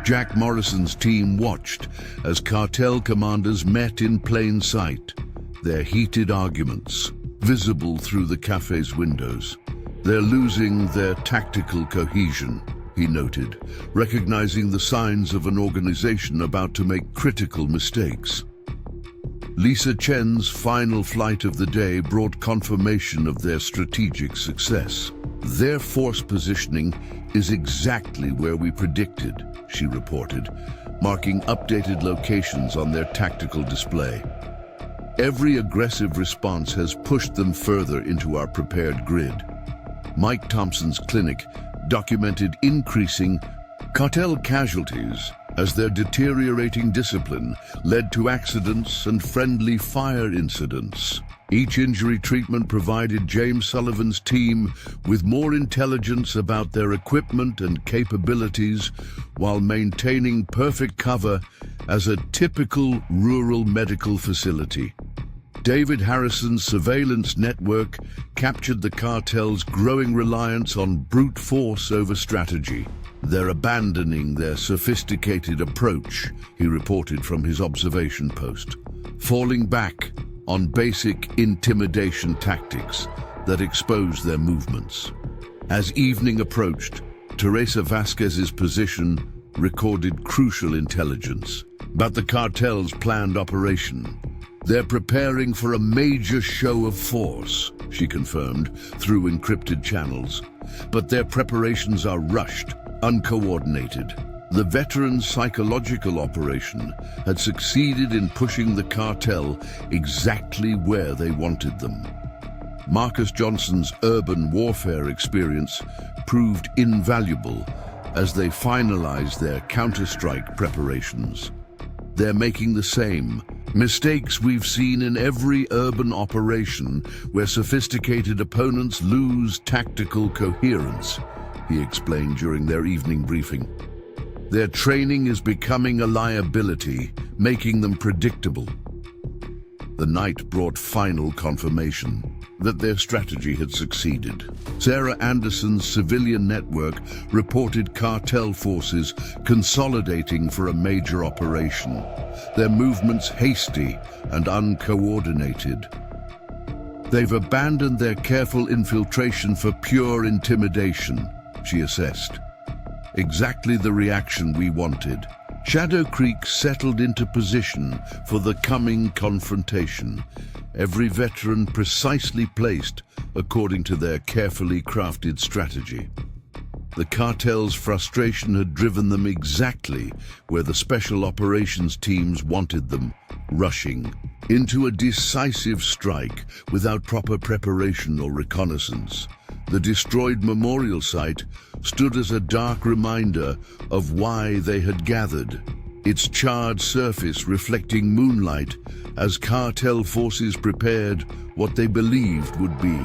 Jack Morrison's team watched as cartel commanders met in plain sight, their heated arguments visible through the cafe's windows. They're losing their tactical cohesion, he noted, recognizing the signs of an organization about to make critical mistakes. Lisa Chen's final flight of the day brought confirmation of their strategic success. Their force positioning is exactly where we predicted, she reported, marking updated locations on their tactical display. Every aggressive response has pushed them further into our prepared grid. Mike Thompson's clinic documented increasing cartel casualties as their deteriorating discipline led to accidents and friendly fire incidents. Each injury treatment provided James Sullivan's team with more intelligence about their equipment and capabilities while maintaining perfect cover as a typical rural medical facility. David Harrison's surveillance network captured the cartel's growing reliance on brute force over strategy. They're abandoning their sophisticated approach, he reported from his observation post, falling back on basic intimidation tactics that expose their movements. As evening approached, Teresa Vasquez's position recorded crucial intelligence about the cartel's planned operation. They're preparing for a major show of force, she confirmed through encrypted channels. But their preparations are rushed, uncoordinated. The veterans' psychological operation had succeeded in pushing the cartel exactly where they wanted them. Marcus Johnson's urban warfare experience proved invaluable as they finalized their counter-strike preparations. They're making the same mistakes we've seen in every urban operation where sophisticated opponents lose tactical coherence, he explained during their evening briefing. Their training is becoming a liability, making them predictable. The night brought final confirmation that their strategy had succeeded. Sarah Anderson's civilian network reported cartel forces consolidating for a major operation, their movements hasty and uncoordinated. They've abandoned their careful infiltration for pure intimidation, she assessed. Exactly the reaction we wanted. Shadow Creek settled into position for the coming confrontation, every veteran precisely placed according to their carefully crafted strategy. The cartel's frustration had driven them exactly where the special operations teams wanted them, rushing into a decisive strike without proper preparation or reconnaissance. The destroyed memorial site stood as a dark reminder of why they had gathered, its charred surface reflecting moonlight as cartel forces prepared what they believed would be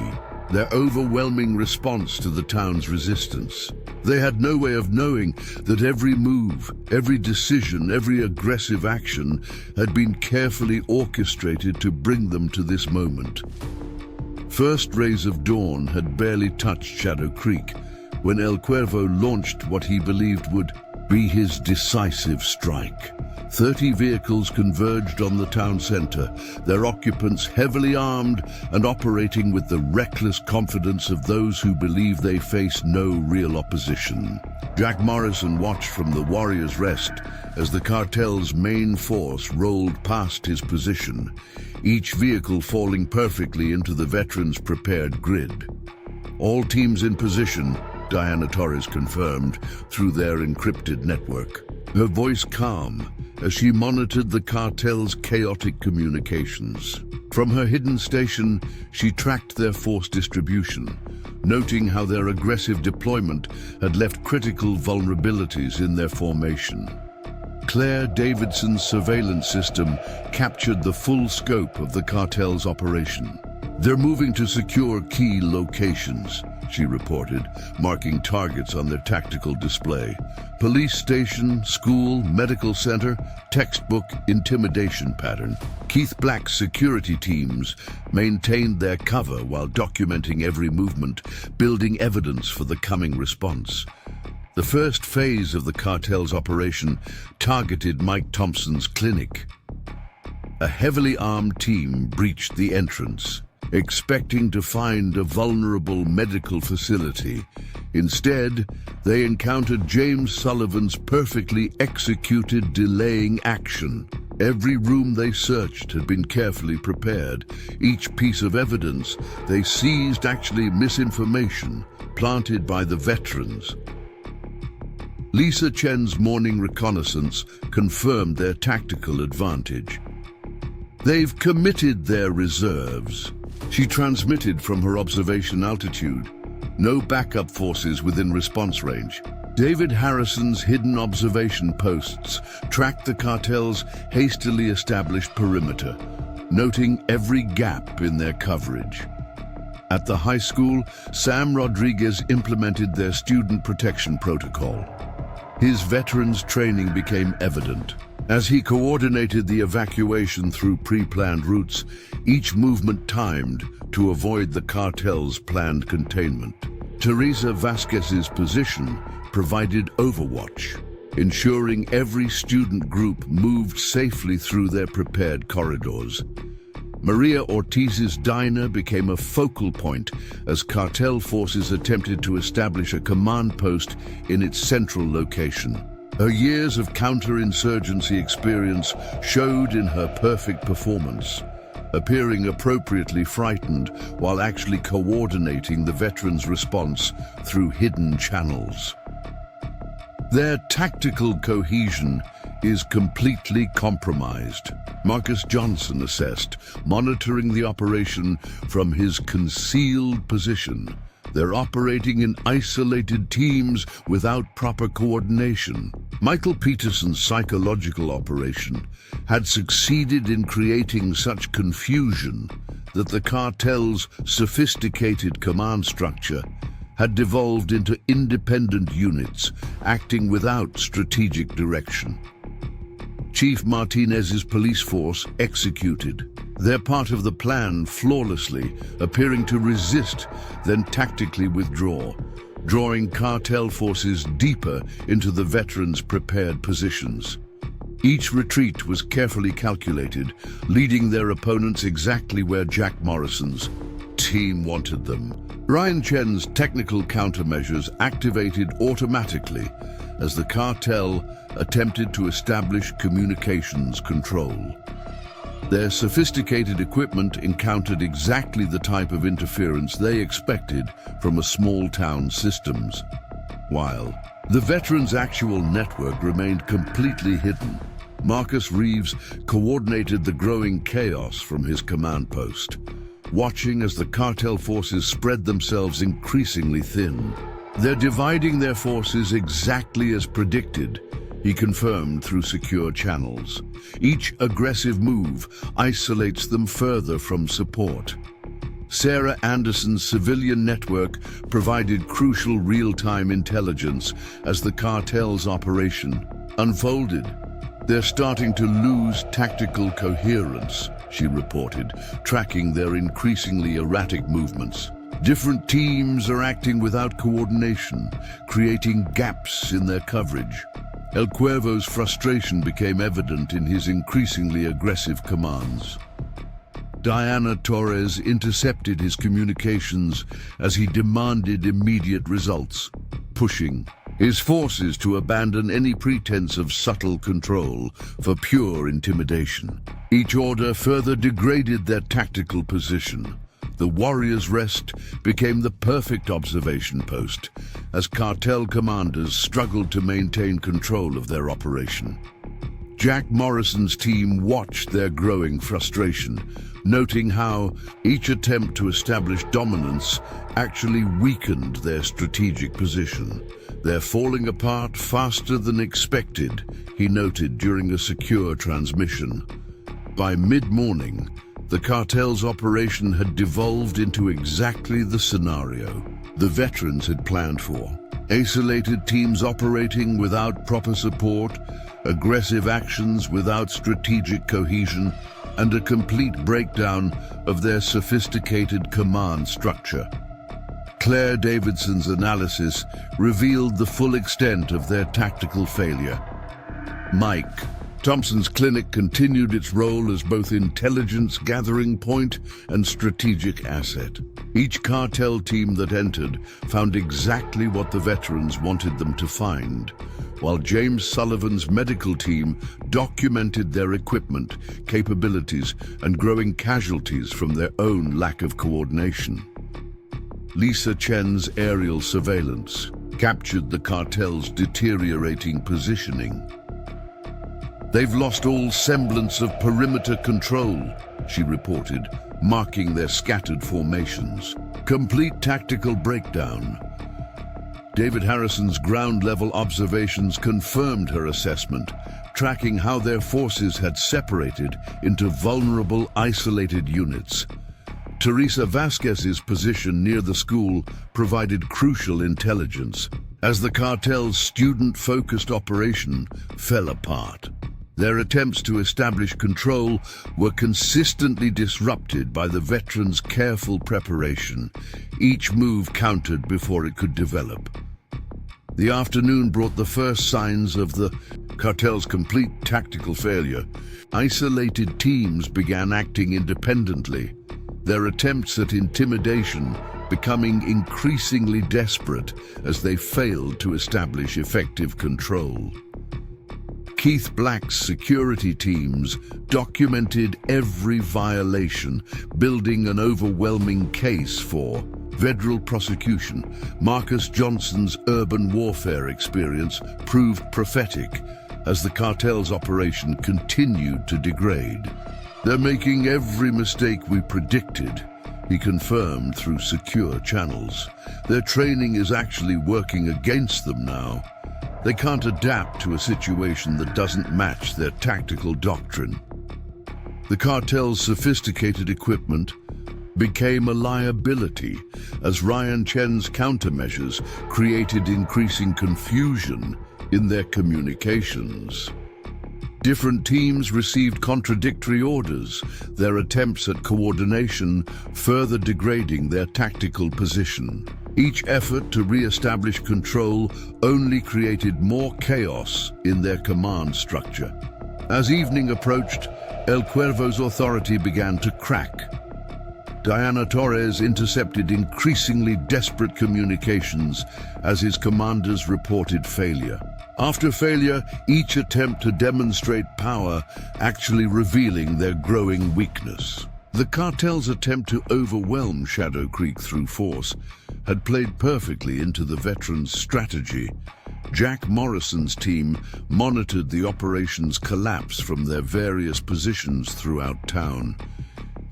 their overwhelming response to the town's resistance. They had no way of knowing that every move, every decision, every aggressive action had been carefully orchestrated to bring them to this moment. First rays of dawn had barely touched Shadow Creek when El Cuervo launched what he believed would be his decisive strike. 30 vehicles converged on the town center, their occupants heavily armed and operating with the reckless confidence of those who believe they face no real opposition. Jack Morrison watched from the Warrior's Rest as the cartel's main force rolled past his position, each vehicle falling perfectly into the veterans' prepared grid. All teams in position, Diana Torres confirmed through their encrypted network, her voice calm as she monitored the cartel's chaotic communications. From her hidden station, she tracked their force distribution, noting how their aggressive deployment had left critical vulnerabilities in their formation. Claire Davidson's surveillance system captured the full scope of the cartel's operation. "They're moving to secure key locations," she reported, marking targets on their tactical display. Police station, school, medical center, textbook intimidation pattern. Keith Black's security teams maintained their cover while documenting every movement, building evidence for the coming response. The first phase of the cartel's operation targeted Mike Thompson's clinic. A heavily armed team breached the entrance, expecting to find a vulnerable medical facility. Instead, they encountered James Sullivan's perfectly executed delaying action. Every room they searched had been carefully prepared. Each piece of evidence they seized actually misinformation planted by the veterans. Lisa Chen's morning reconnaissance confirmed their tactical advantage. "They've committed their reserves," she transmitted from her observation altitude. No backup forces within response range. David Harrison's hidden observation posts tracked the cartel's hastily established perimeter, noting every gap in their coverage. At the high school, Sam Rodriguez implemented their student protection protocol. His veterans' training became evident. As he coordinated the evacuation through pre-planned routes, each movement timed to avoid the cartel's planned containment. Teresa Vasquez's position provided overwatch, ensuring every student group moved safely through their prepared corridors. Maria Ortiz's diner became a focal point as cartel forces attempted to establish a command post in its central location. Her years of counterinsurgency experience showed in her perfect performance, appearing appropriately frightened while actually coordinating the veterans' response through hidden channels. Their tactical cohesion is completely compromised, Marcus Johnson assessed, monitoring the operation from his concealed position. They're operating in isolated teams without proper coordination. Michael Peterson's psychological operation had succeeded in creating such confusion that the cartel's sophisticated command structure had devolved into independent units acting without strategic direction. Chief Martinez's police force executed their part of the plan flawlessly, appearing to resist, then tactically withdraw, drawing cartel forces deeper into the veterans' prepared positions. Each retreat was carefully calculated, leading their opponents exactly where Jack Morrison's team wanted them, Ryan Chen's technical countermeasures activated automatically as the cartel attempted to establish communications control. Their sophisticated equipment encountered exactly the type of interference they expected from a small-town systems, while the veterans' actual network remained completely hidden. Marcus Reeves coordinated the growing chaos from his command post, watching as the cartel forces spread themselves increasingly thin. They're dividing their forces exactly as predicted, he confirmed through secure channels. Each aggressive move isolates them further from support. Sarah Anderson's civilian network provided crucial real-time intelligence as the cartel's operation unfolded. They're starting to lose tactical coherence, she reported, tracking their increasingly erratic movements. Different teams are acting without coordination, creating gaps in their coverage. El Cuervo's frustration became evident in his increasingly aggressive commands. Diana Torres intercepted his communications as he demanded immediate results, pushing his forces to abandon any pretense of subtle control for pure intimidation. Each order further degraded their tactical position. The Warriors' Rest became the perfect observation post as cartel commanders struggled to maintain control of their operation. Jack Morrison's team watched their growing frustration, noting how each attempt to establish dominance actually weakened their strategic position. They're falling apart faster than expected, he noted during a secure transmission. By mid-morning, the cartel's operation had devolved into exactly the scenario the veterans had planned for. Isolated teams operating without proper support, aggressive actions without strategic cohesion, and a complete breakdown of their sophisticated command structure. Claire Davidson's analysis revealed the full extent of their tactical failure. Mike Thompson's clinic continued its role as both intelligence gathering point and strategic asset. Each cartel team that entered found exactly what the veterans wanted them to find, while James Sullivan's medical team documented their equipment, capabilities, and growing casualties from their own lack of coordination. Lisa Chen's aerial surveillance captured the cartel's deteriorating positioning. They've lost all semblance of perimeter control, she reported, marking their scattered formations. Complete tactical breakdown. David Harrison's ground-level observations confirmed her assessment, tracking how their forces had separated into vulnerable, isolated units. Teresa Vasquez's position near the school provided crucial intelligence as the cartel's student-focused operation fell apart. Their attempts to establish control were consistently disrupted by the veterans' careful preparation, each move countered before it could develop. The afternoon brought the first signs of the cartel's complete tactical failure. Isolated teams began acting independently, their attempts at intimidation becoming increasingly desperate as they failed to establish effective control. Keith Black's security teams documented every violation, building an overwhelming case for federal prosecution. Marcus Johnson's urban warfare experience proved prophetic as the cartel's operation continued to degrade. They're making every mistake we predicted, he confirmed through secure channels. Their training is actually working against them now. They can't adapt to a situation that doesn't match their tactical doctrine. The cartel's sophisticated equipment became a liability as Ryan Chen's countermeasures created increasing confusion in their communications. Different teams received contradictory orders, their attempts at coordination further degrading their tactical position. Each effort to re-establish control only created more chaos in their command structure. As evening approached, El Cuervo's authority began to crack. Diana Torres intercepted increasingly desperate communications as his commanders reported failure. After failure, each attempt to demonstrate power actually revealing their growing weakness. The cartel's attempt to overwhelm Shadow Creek through force had played perfectly into the veterans' strategy. Jack Morrison's team monitored the operation's collapse from their various positions throughout town.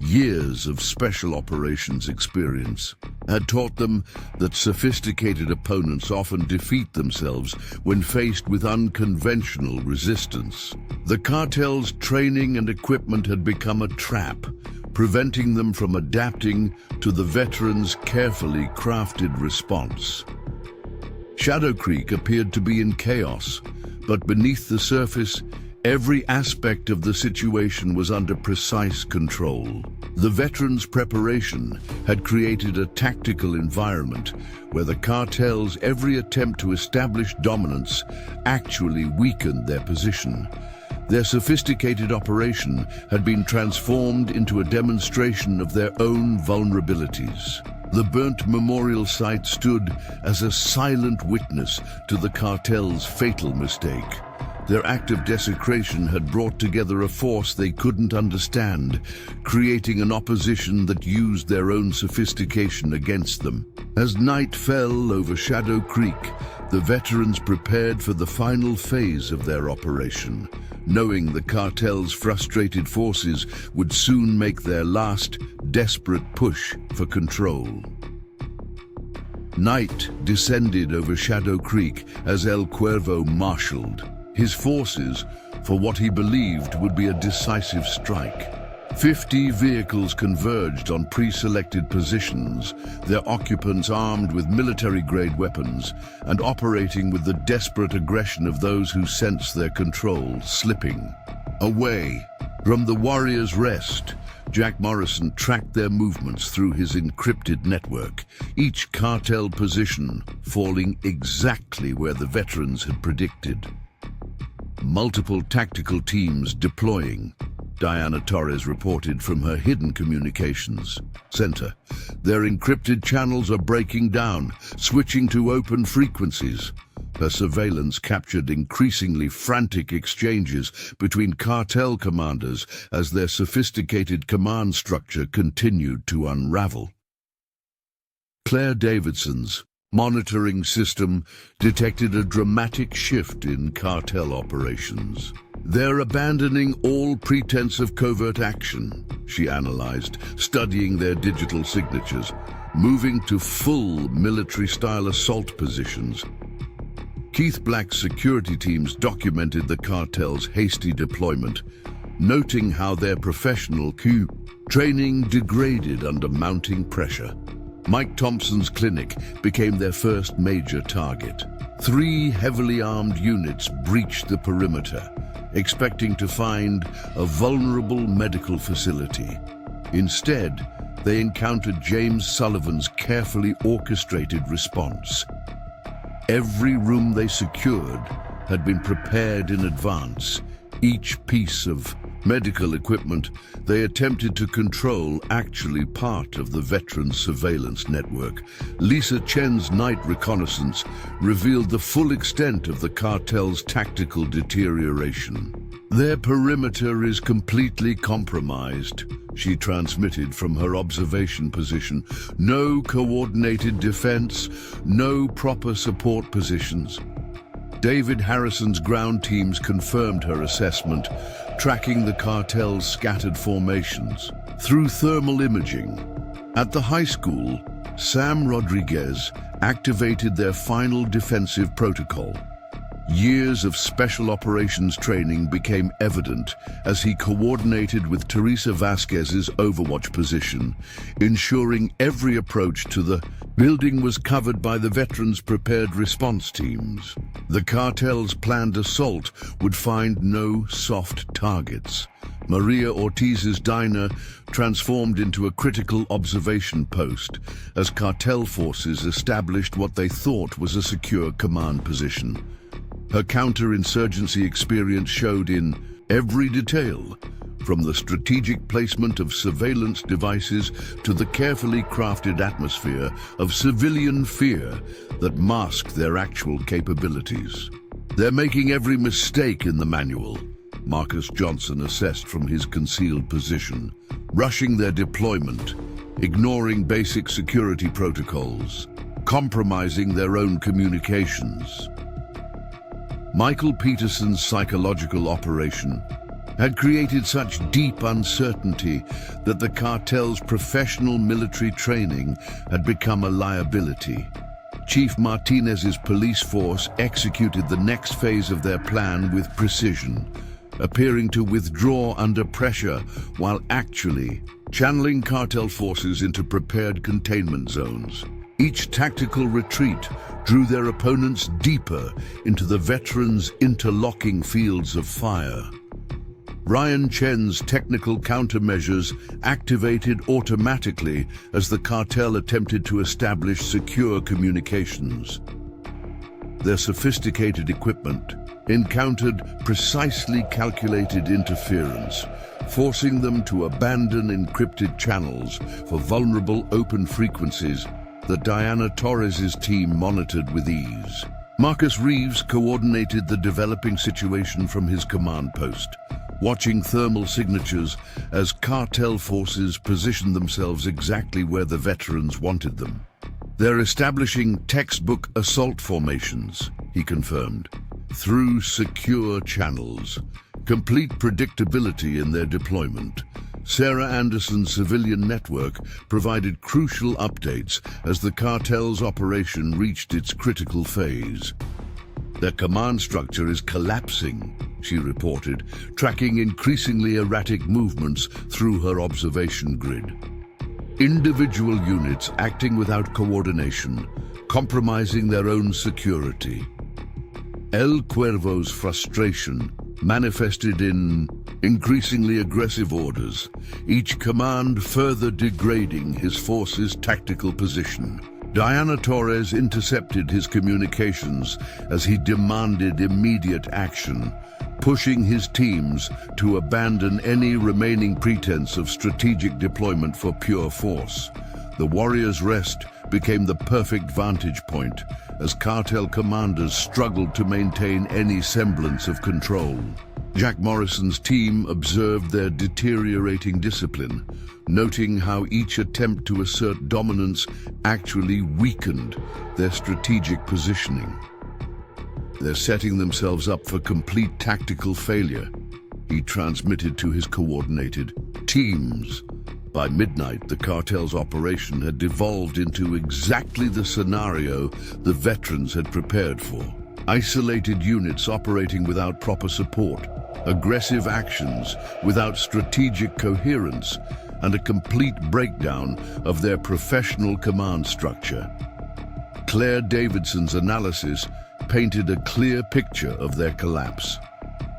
Years of special operations experience had taught them that sophisticated opponents often defeat themselves when faced with unconventional resistance. The cartel's training and equipment had become a trap, preventing them from adapting to the veterans' carefully crafted response. Shadow Creek appeared to be in chaos, but beneath the surface, every aspect of the situation was under precise control. The veterans' preparation had created a tactical environment where the cartel's every attempt to establish dominance actually weakened their position. Their sophisticated operation had been transformed into a demonstration of their own vulnerabilities. The burnt memorial site stood as a silent witness to the cartel's fatal mistake. Their act of desecration had brought together a force they couldn't understand, creating an opposition that used their own sophistication against them. As night fell over Shadow Creek, the veterans prepared for the final phase of their operation, knowing the cartel's frustrated forces would soon make their last, desperate push for control. Night descended over Shadow Creek as El Cuervo marshaled his forces for what he believed would be a decisive strike. 50 vehicles converged on pre-selected positions, their occupants armed with military-grade weapons and operating with the desperate aggression of those who sense their control slipping. Away from the warriors' rest, Jack Morrison tracked their movements through his encrypted network, each cartel position falling exactly where the veterans had predicted. Multiple tactical teams deploying, Diana Torres reported from her hidden communications center. Their encrypted channels are breaking down, switching to open frequencies. Her surveillance captured increasingly frantic exchanges between cartel commanders as their sophisticated command structure continued to unravel. Claire Davidson's monitoring system detected a dramatic shift in cartel operations. They're abandoning all pretense of covert action, she analyzed, studying their digital signatures, moving to full military-style assault positions. Keith Black's security teams documented the cartel's hasty deployment, noting how their professional training degraded under mounting pressure. Mike Thompson's clinic became their first major target. 3 heavily armed units breached the perimeter, expecting to find a vulnerable medical facility. Instead, they encountered James Sullivan's carefully orchestrated response. Every room they secured had been prepared in advance. Each piece of medical equipment they attempted to control actually part of the veterans' surveillance network. Lisa Chen's night reconnaissance revealed the full extent of the cartel's tactical deterioration. Their perimeter is completely compromised, she transmitted from her observation position. No coordinated defense, no proper support positions. David Harrison's ground teams confirmed her assessment, tracking the cartel's scattered formations. Through thermal imaging, at the high school, Sam Rodriguez activated their final defensive protocol. Years of special operations training became evident as he coordinated with Teresa Vasquez's overwatch position, ensuring every approach to the building was covered by the veterans' prepared response teams. The cartel's planned assault would find no soft targets. Maria Ortiz's diner transformed into a critical observation post as cartel forces established what they thought was a secure command position. Her counterinsurgency experience showed in every detail, from the strategic placement of surveillance devices to the carefully crafted atmosphere of civilian fear that mask their actual capabilities. "They're making every mistake in the manual," Marcus Johnson assessed from his concealed position, "rushing their deployment, ignoring basic security protocols, compromising their own communications." Michael Peterson's psychological operation had created such deep uncertainty that the cartel's professional military training had become a liability. Chief Martinez's police force executed the next phase of their plan with precision, appearing to withdraw under pressure while actually channeling cartel forces into prepared containment zones. Each tactical retreat drew their opponents deeper into the veterans' interlocking fields of fire. Ryan Chen's technical countermeasures activated automatically as the cartel attempted to establish secure communications. Their sophisticated equipment encountered precisely calculated interference, forcing them to abandon encrypted channels for vulnerable open frequencies that Diana Torres's team monitored with ease. Marcus Reeves coordinated the developing situation from his command post, watching thermal signatures as cartel forces positioned themselves exactly where the veterans wanted them. "They're establishing textbook assault formations," he confirmed, "through secure channels, complete predictability in their deployment." Sarah Anderson's civilian network provided crucial updates as the cartel's operation reached its critical phase. "Their command structure is collapsing," she reported, tracking increasingly erratic movements through her observation grid. Individual units acting without coordination, compromising their own security. El Cuervo's frustration manifested in increasingly aggressive orders, each command further degrading his force's tactical position. Diana Torres intercepted his communications as he demanded immediate action, pushing his teams to abandon any remaining pretense of strategic deployment for pure force. The Warriors' Rest became the perfect vantage point as cartel commanders struggled to maintain any semblance of control. Jack Morrison's team observed their deteriorating discipline, noting how each attempt to assert dominance actually weakened their strategic positioning. "They're setting themselves up for complete tactical failure," he transmitted to his coordinated teams. By midnight, the cartel's operation had devolved into exactly the scenario the veterans had prepared for. Isolated units operating without proper support, aggressive actions without strategic coherence, and a complete breakdown of their professional command structure. Claire Davidson's analysis painted a clear picture of their collapse.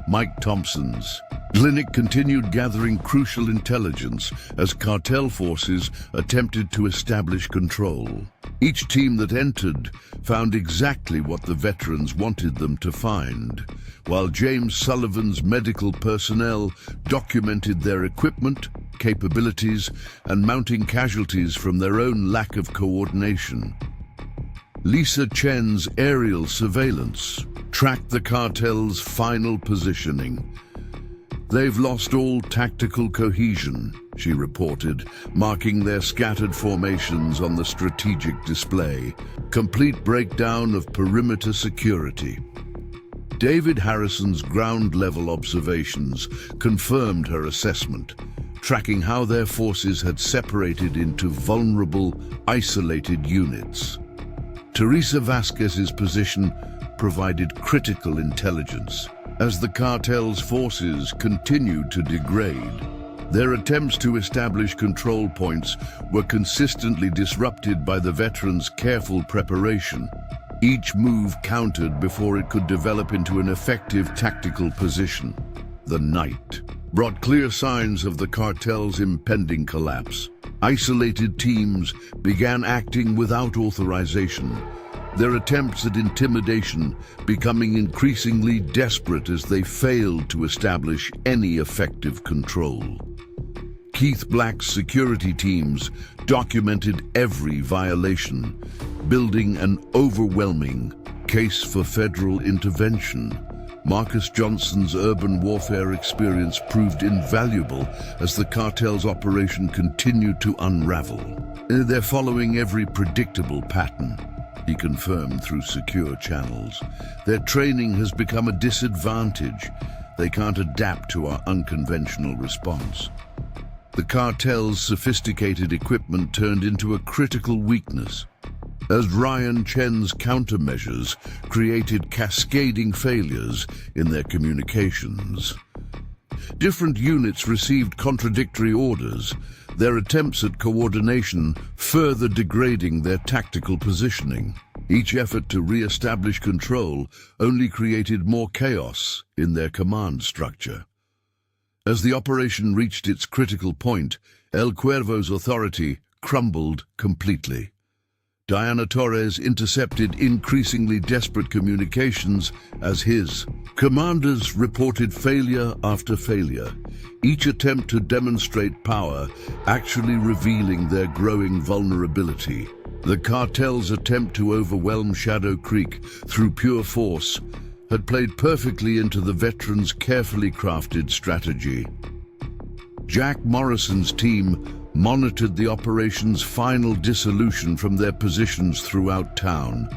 Mike Thompson's clinic continued gathering crucial intelligence as cartel forces attempted to establish control. Each team that entered found exactly what the veterans wanted them to find, while James Sullivan's medical personnel documented their equipment, capabilities, and mounting casualties from their own lack of coordination. Lisa Chen's aerial surveillance tracked the cartel's final positioning. "They've lost all tactical cohesion," she reported, marking their scattered formations on the strategic display. "Complete breakdown of perimeter security." David Harrison's ground-level observations confirmed her assessment, tracking how their forces had separated into vulnerable, isolated units. Teresa Vasquez's position provided critical intelligence. As the cartel's forces continued to degrade, their attempts to establish control points were consistently disrupted by the veterans' careful preparation. Each move countered before it could develop into an effective tactical position. The night brought clear signs of the cartel's impending collapse. Isolated teams began acting without authorization, their attempts at intimidation becoming increasingly desperate as they failed to establish any effective control. Keith Black's security teams documented every violation, building an overwhelming case for federal intervention. Marcus Johnson's urban warfare experience proved invaluable as the cartel's operation continued to unravel. They're following every predictable pattern, he confirmed through secure channels. Their training has become a disadvantage. They can't adapt to our unconventional response. The cartel's sophisticated equipment turned into a critical weakness, as Ryan Chen's countermeasures created cascading failures in their communications. Different units received contradictory orders, their attempts at coordination further degrading their tactical positioning. Each effort to re-establish control only created more chaos in their command structure. As the operation reached its critical point, El Cuervo's authority crumbled completely. Diana Torres intercepted increasingly desperate communications as his commanders reported failure after failure, each attempt to demonstrate power actually revealing their growing vulnerability. The cartel's attempt to overwhelm Shadow Creek through pure force had played perfectly into the veterans' carefully crafted strategy. Jack Morrison's team monitored the operation's final dissolution from their positions throughout town.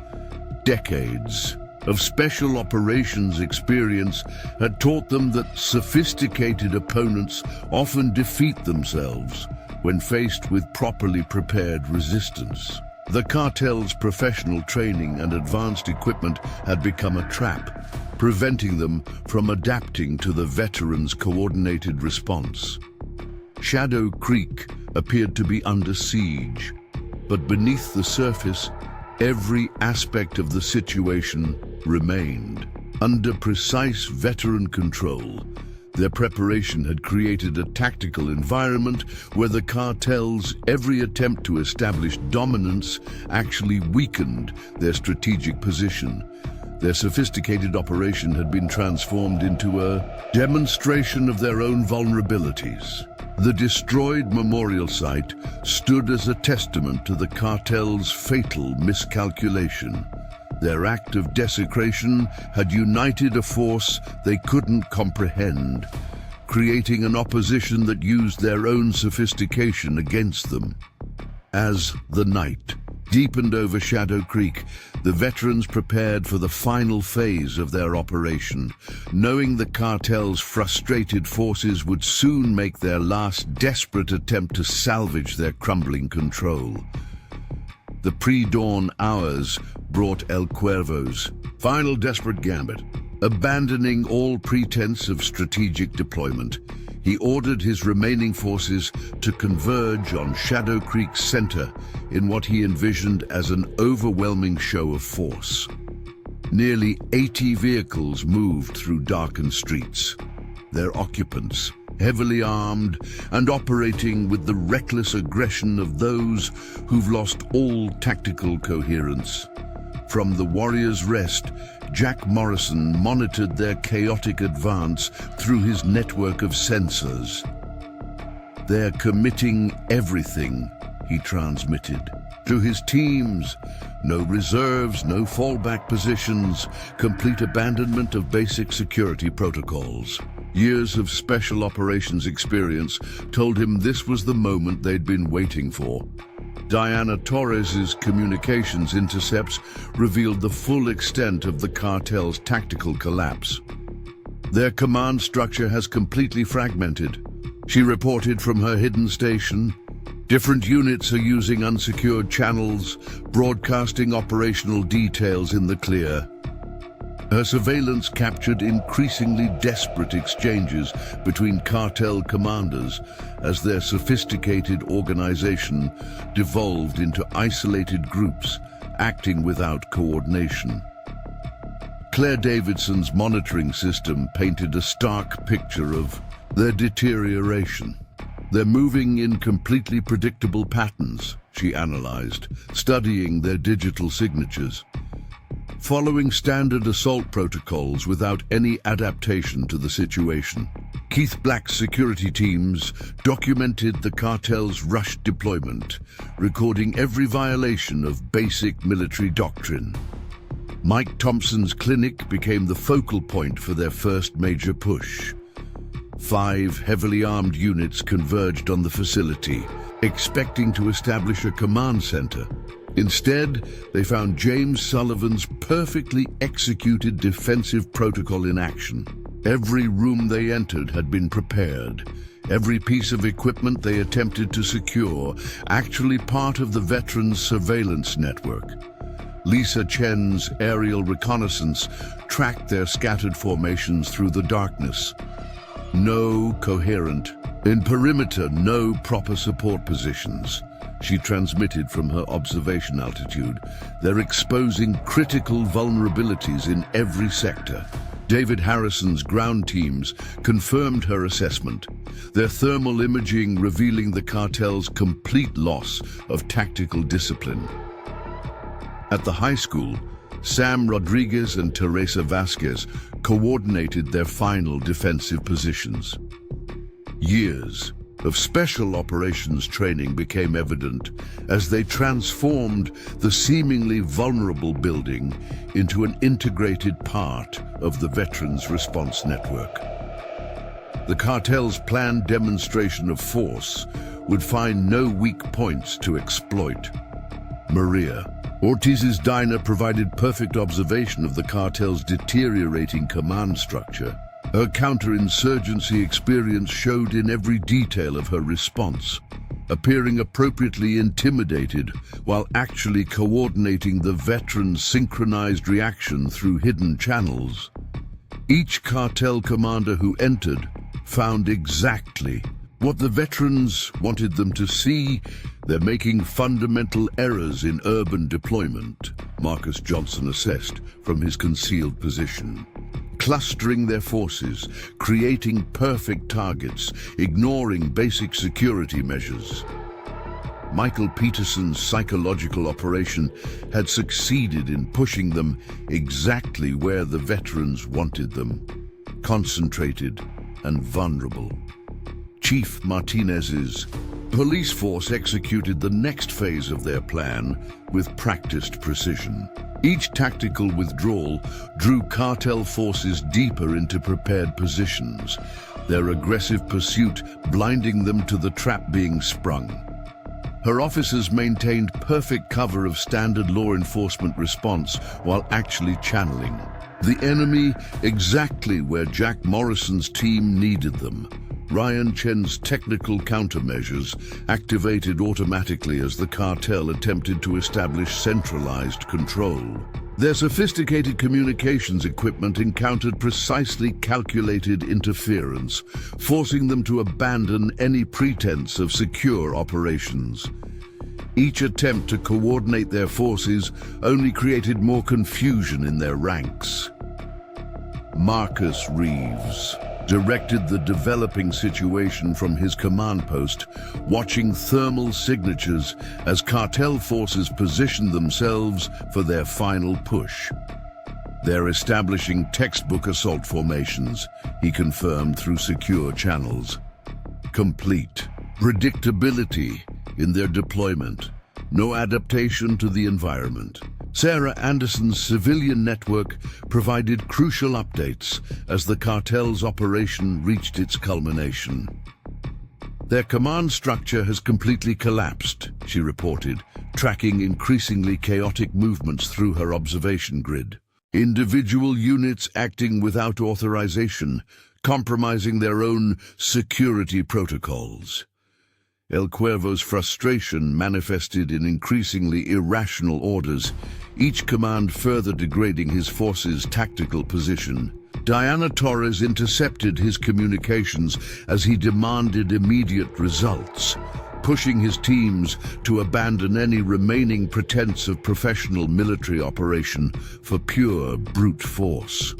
Decades of special operations experience had taught them that sophisticated opponents often defeat themselves when faced with properly prepared resistance. The cartel's professional training and advanced equipment had become a trap, preventing them from adapting to the veterans' coordinated response. Shadow Creek appeared to be under siege, but beneath the surface, every aspect of the situation remained. Under precise veteran control, their preparation had created a tactical environment where the cartel's every attempt to establish dominance actually weakened their strategic position. Their sophisticated operation had been transformed into a demonstration of their own vulnerabilities. The destroyed memorial site stood as a testament to the cartel's fatal miscalculation. Their act of desecration had united a force they couldn't comprehend, creating an opposition that used their own sophistication against them. As the night deepened over Shadow Creek, the veterans prepared for the final phase of their operation, knowing the cartel's frustrated forces would soon make their last desperate attempt to salvage their crumbling control. The pre-dawn hours brought El Cuervo's final desperate gambit. Abandoning all pretense of strategic deployment, he ordered his remaining forces to converge on Shadow Creek's center in what he envisioned as an overwhelming show of force. Nearly 80 vehicles moved through darkened streets, their occupants heavily armed and operating with the reckless aggression of those who've lost all tactical coherence. From the Warrior's Rest, Jack Morrison monitored their chaotic advance through his network of sensors. "They're committing everything," he transmitted. To his teams, no reserves, no fallback positions, complete abandonment of basic security protocols. Years of special operations experience told him this was the moment they'd been waiting for. Diana Torres's communications intercepts revealed the full extent of the cartel's tactical collapse. Their command structure has completely fragmented, she reported from her hidden station. Different units are using unsecured channels, broadcasting operational details in the clear. Her surveillance captured increasingly desperate exchanges between cartel commanders as their sophisticated organization devolved into isolated groups acting without coordination. Claire Davidson's monitoring system painted a stark picture of their deterioration. "They're moving in completely predictable patterns," she analyzed, studying their digital signatures. following standard assault protocols without any adaptation to the situation. Keith Black's security teams documented the cartel's rushed deployment, recording every violation of basic military doctrine. Mike Thompson's clinic became the focal point for their first major push. 5 heavily armed units converged on the facility, expecting to establish a command center. Instead, they found James Sullivan's perfectly executed defensive protocol in action. Every room they entered had been prepared. Every piece of equipment they attempted to secure, actually part of the veterans' surveillance network. Lisa Chen's aerial reconnaissance tracked their scattered formations through the darkness. No coherent, in perimeter, no proper support positions. She transmitted from her observation altitude. They're exposing critical vulnerabilities in every sector. David Harrison's ground teams confirmed her assessment, their thermal imaging revealing the cartel's complete loss of tactical discipline. At the high school, Sam Rodriguez and Teresa Vasquez coordinated their final defensive positions. Years of special operations training became evident as they transformed the seemingly vulnerable building into an integrated part of the Veterans Response Network. The cartel's planned demonstration of force would find no weak points to exploit. Maria, Ortiz's diner, provided perfect observation of the cartel's deteriorating command structure. Her counterinsurgency experience showed in every detail of her response, appearing appropriately intimidated while actually coordinating the veterans' synchronized reaction through hidden channels. Each cartel commander who entered found exactly what the veterans wanted them to see. They're making fundamental errors in urban deployment, Marcus Johnson assessed from his concealed position. Clustering their forces, creating perfect targets, ignoring basic security measures. Michael Peterson's psychological operation had succeeded in pushing them exactly where the veterans wanted them, concentrated and vulnerable. Chief Martinez's police force executed the next phase of their plan with practiced precision. Each tactical withdrawal drew cartel forces deeper into prepared positions, their aggressive pursuit blinding them to the trap being sprung. Her officers maintained perfect cover of standard law enforcement response while actually channeling the enemy exactly where Jack Morrison's team needed them. Ryan Chen's technical countermeasures activated automatically as the cartel attempted to establish centralized control. Their sophisticated communications equipment encountered precisely calculated interference, forcing them to abandon any pretense of secure operations. Each attempt to coordinate their forces only created more confusion in their ranks. Marcus Reeves directed the developing situation from his command post, watching thermal signatures as cartel forces positioned themselves for their final push. They're establishing textbook assault formations, he confirmed through secure channels. Complete predictability in their deployment, no adaptation to the environment. Sarah Anderson's civilian network provided crucial updates as the cartel's operation reached its culmination. Their command structure has completely collapsed, she reported, tracking increasingly chaotic movements through her observation grid. Individual units acting without authorization, compromising their own security protocols. El Cuervo's frustration manifested in increasingly irrational orders, each command further degrading his force's tactical position. Diana Torres intercepted his communications as he demanded immediate results, pushing his teams to abandon any remaining pretense of professional military operation for pure brute force.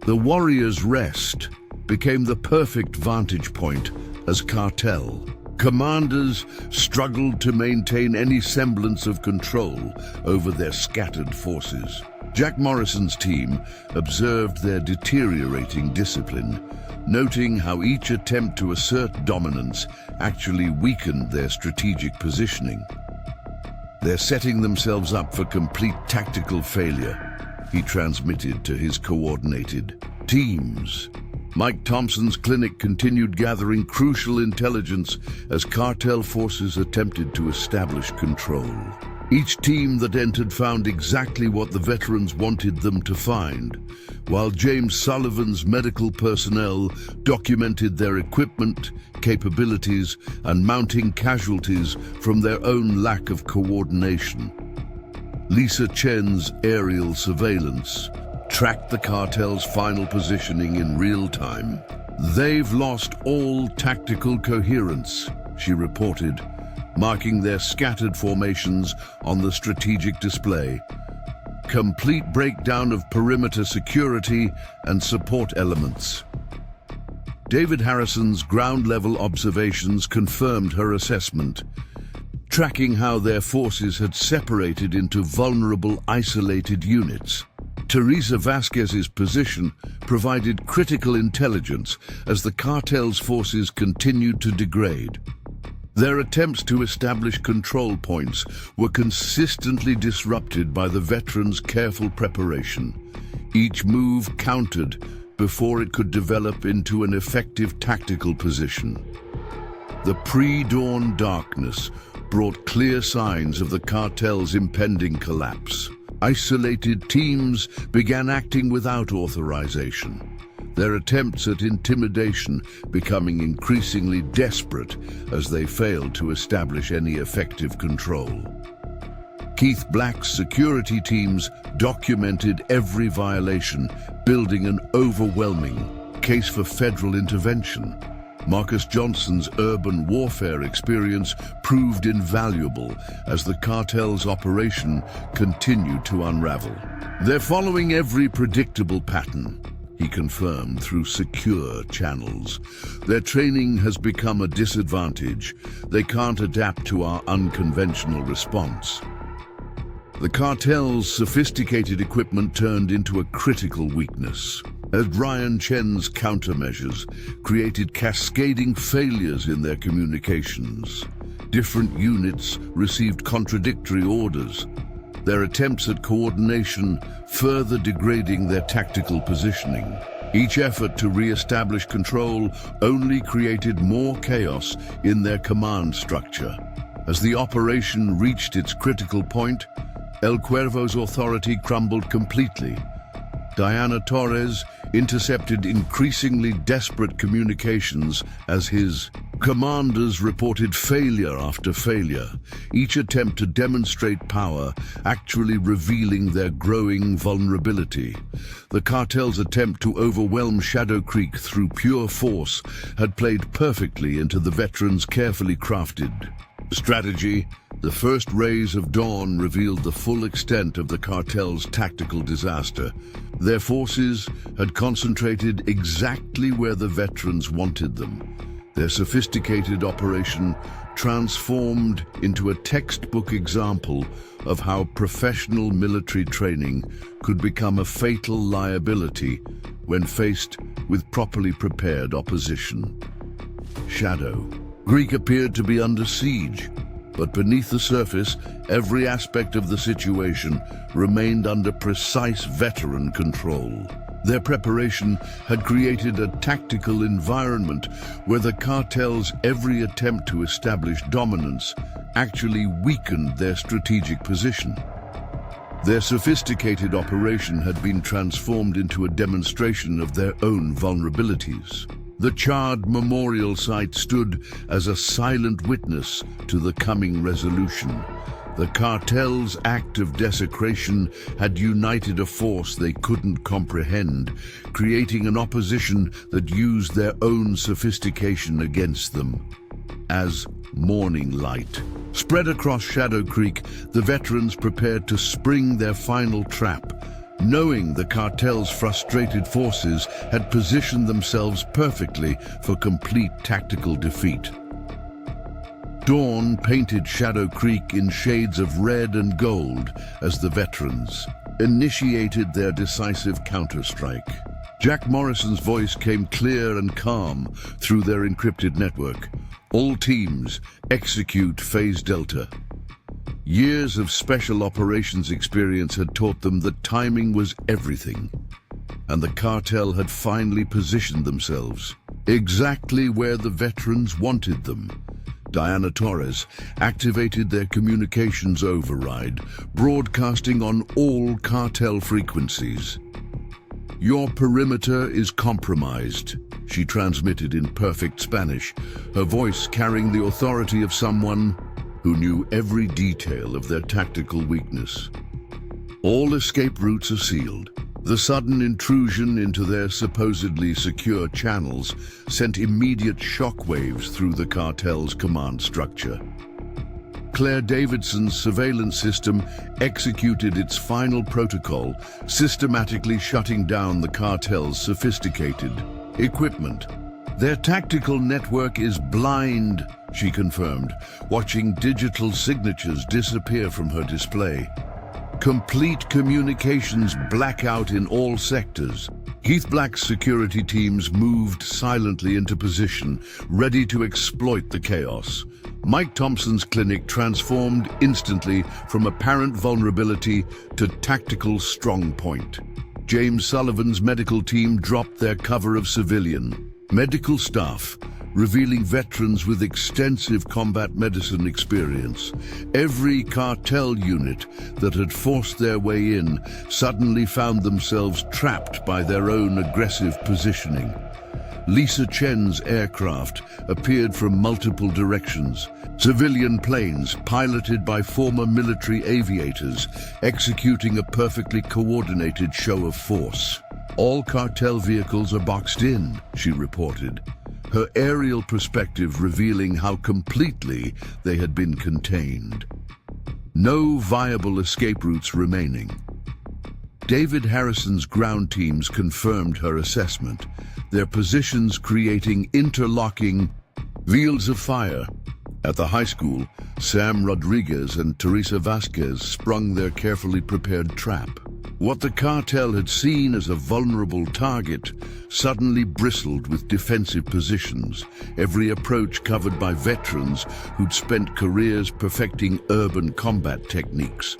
The Warrior's Rest became the perfect vantage point as cartel Commanders struggled to maintain any semblance of control over their scattered forces. Jack Morrison's team observed their deteriorating discipline, noting how each attempt to assert dominance actually weakened their strategic positioning. "They're setting themselves up for complete tactical failure," he transmitted to his coordinated teams. Mike Thompson's clinic continued gathering crucial intelligence as cartel forces attempted to establish control. Each team that entered found exactly what the veterans wanted them to find, while James Sullivan's medical personnel documented their equipment, capabilities, and mounting casualties from their own lack of coordination. Lisa Chen's aerial surveillance tracked the cartel's final positioning in real time. "They've lost all tactical coherence," she reported, marking their scattered formations on the strategic display. "Complete breakdown of perimeter security and support elements." David Harrison's ground-level observations confirmed her assessment, tracking how their forces had separated into vulnerable, isolated units. Teresa Vasquez's position provided critical intelligence as the cartel's forces continued to degrade. Their attempts to establish control points were consistently disrupted by the veterans' careful preparation. Each move countered before it could develop into an effective tactical position. The pre-dawn darkness brought clear signs of the cartel's impending collapse. Isolated teams began acting without authorization, their attempts at intimidation becoming increasingly desperate as they failed to establish any effective control. Keith Black's security teams documented every violation, building an overwhelming case for federal intervention. Marcus Johnson's urban warfare experience proved invaluable as the cartel's operation continued to unravel. "They're following every predictable pattern," he confirmed through secure channels. "Their training has become a disadvantage. They can't adapt to our unconventional response." The cartel's sophisticated equipment turned into a critical weakness, as Ryan Chen's countermeasures created cascading failures in their communications. Different units received contradictory orders, their attempts at coordination further degrading their tactical positioning. Each effort to re-establish control only created more chaos in their command structure. As the operation reached its critical point, El Cuervo's authority crumbled completely. Diana Torres intercepted increasingly desperate communications as his commanders reported failure after failure, each attempt to demonstrate power actually revealing their growing vulnerability. The cartel's attempt to overwhelm Shadow Creek through pure force had played perfectly into the veterans' carefully crafted strategy. The first rays of dawn revealed the full extent of the cartel's tactical disaster. Their forces had concentrated exactly where the veterans wanted them. Their sophisticated operation transformed into a textbook example of how professional military training could become a fatal liability when faced with properly prepared opposition. Shadow Creek appeared to be under siege, but beneath the surface, every aspect of the situation remained under precise veteran control. Their preparation had created a tactical environment where the cartel's every attempt to establish dominance actually weakened their strategic position. Their sophisticated operation had been transformed into a demonstration of their own vulnerabilities. The charred memorial site stood as a silent witness to the coming resolution. The cartel's act of desecration had united a force they couldn't comprehend, creating an opposition that used their own sophistication against them. As morning light spread across Shadow Creek, the veterans prepared to spring their final trap, knowing the cartel's frustrated forces had positioned themselves perfectly for complete tactical defeat. Dawn painted Shadow Creek in shades of red and gold as the veterans initiated their decisive counterstrike. Jack Morrison's voice came clear and calm through their encrypted network. All teams execute Phase Delta. Years of special operations experience had taught them that timing was everything, and the cartel had finally positioned themselves exactly where the veterans wanted them. Diana Torres activated their communications override, broadcasting on all cartel frequencies. "Your perimeter is compromised," she transmitted in perfect Spanish, her voice carrying the authority of someone who knew every detail of their tactical weakness. All escape routes are sealed. The sudden intrusion into their supposedly secure channels sent immediate shockwaves through the cartel's command structure. Claire Davidson's surveillance system executed its final protocol, systematically shutting down the cartel's sophisticated equipment. "Their tactical network is blind," she confirmed, watching digital signatures disappear from her display. "Complete communications blackout in all sectors." Keith Black's security teams moved silently into position, ready to exploit the chaos. Mike Thompson's clinic transformed instantly from apparent vulnerability to tactical strongpoint. James Sullivan's medical team dropped their cover of civilian medical staff, revealing veterans with extensive combat medicine experience. Every cartel unit that had forced their way in suddenly found themselves trapped by their own aggressive positioning. Lisa Chen's aircraft appeared from multiple directions. Civilian planes, piloted by former military aviators, executing a perfectly coordinated show of force. "All cartel vehicles are boxed in," she reported, her aerial perspective revealing how completely they had been contained. No viable escape routes remaining. David Harrison's ground teams confirmed her assessment, their positions creating interlocking fields of fire. At the high school, Sam Rodriguez and Teresa Vasquez sprung their carefully prepared trap. What the cartel had seen as a vulnerable target suddenly bristled with defensive positions, every approach covered by veterans who'd spent careers perfecting urban combat techniques.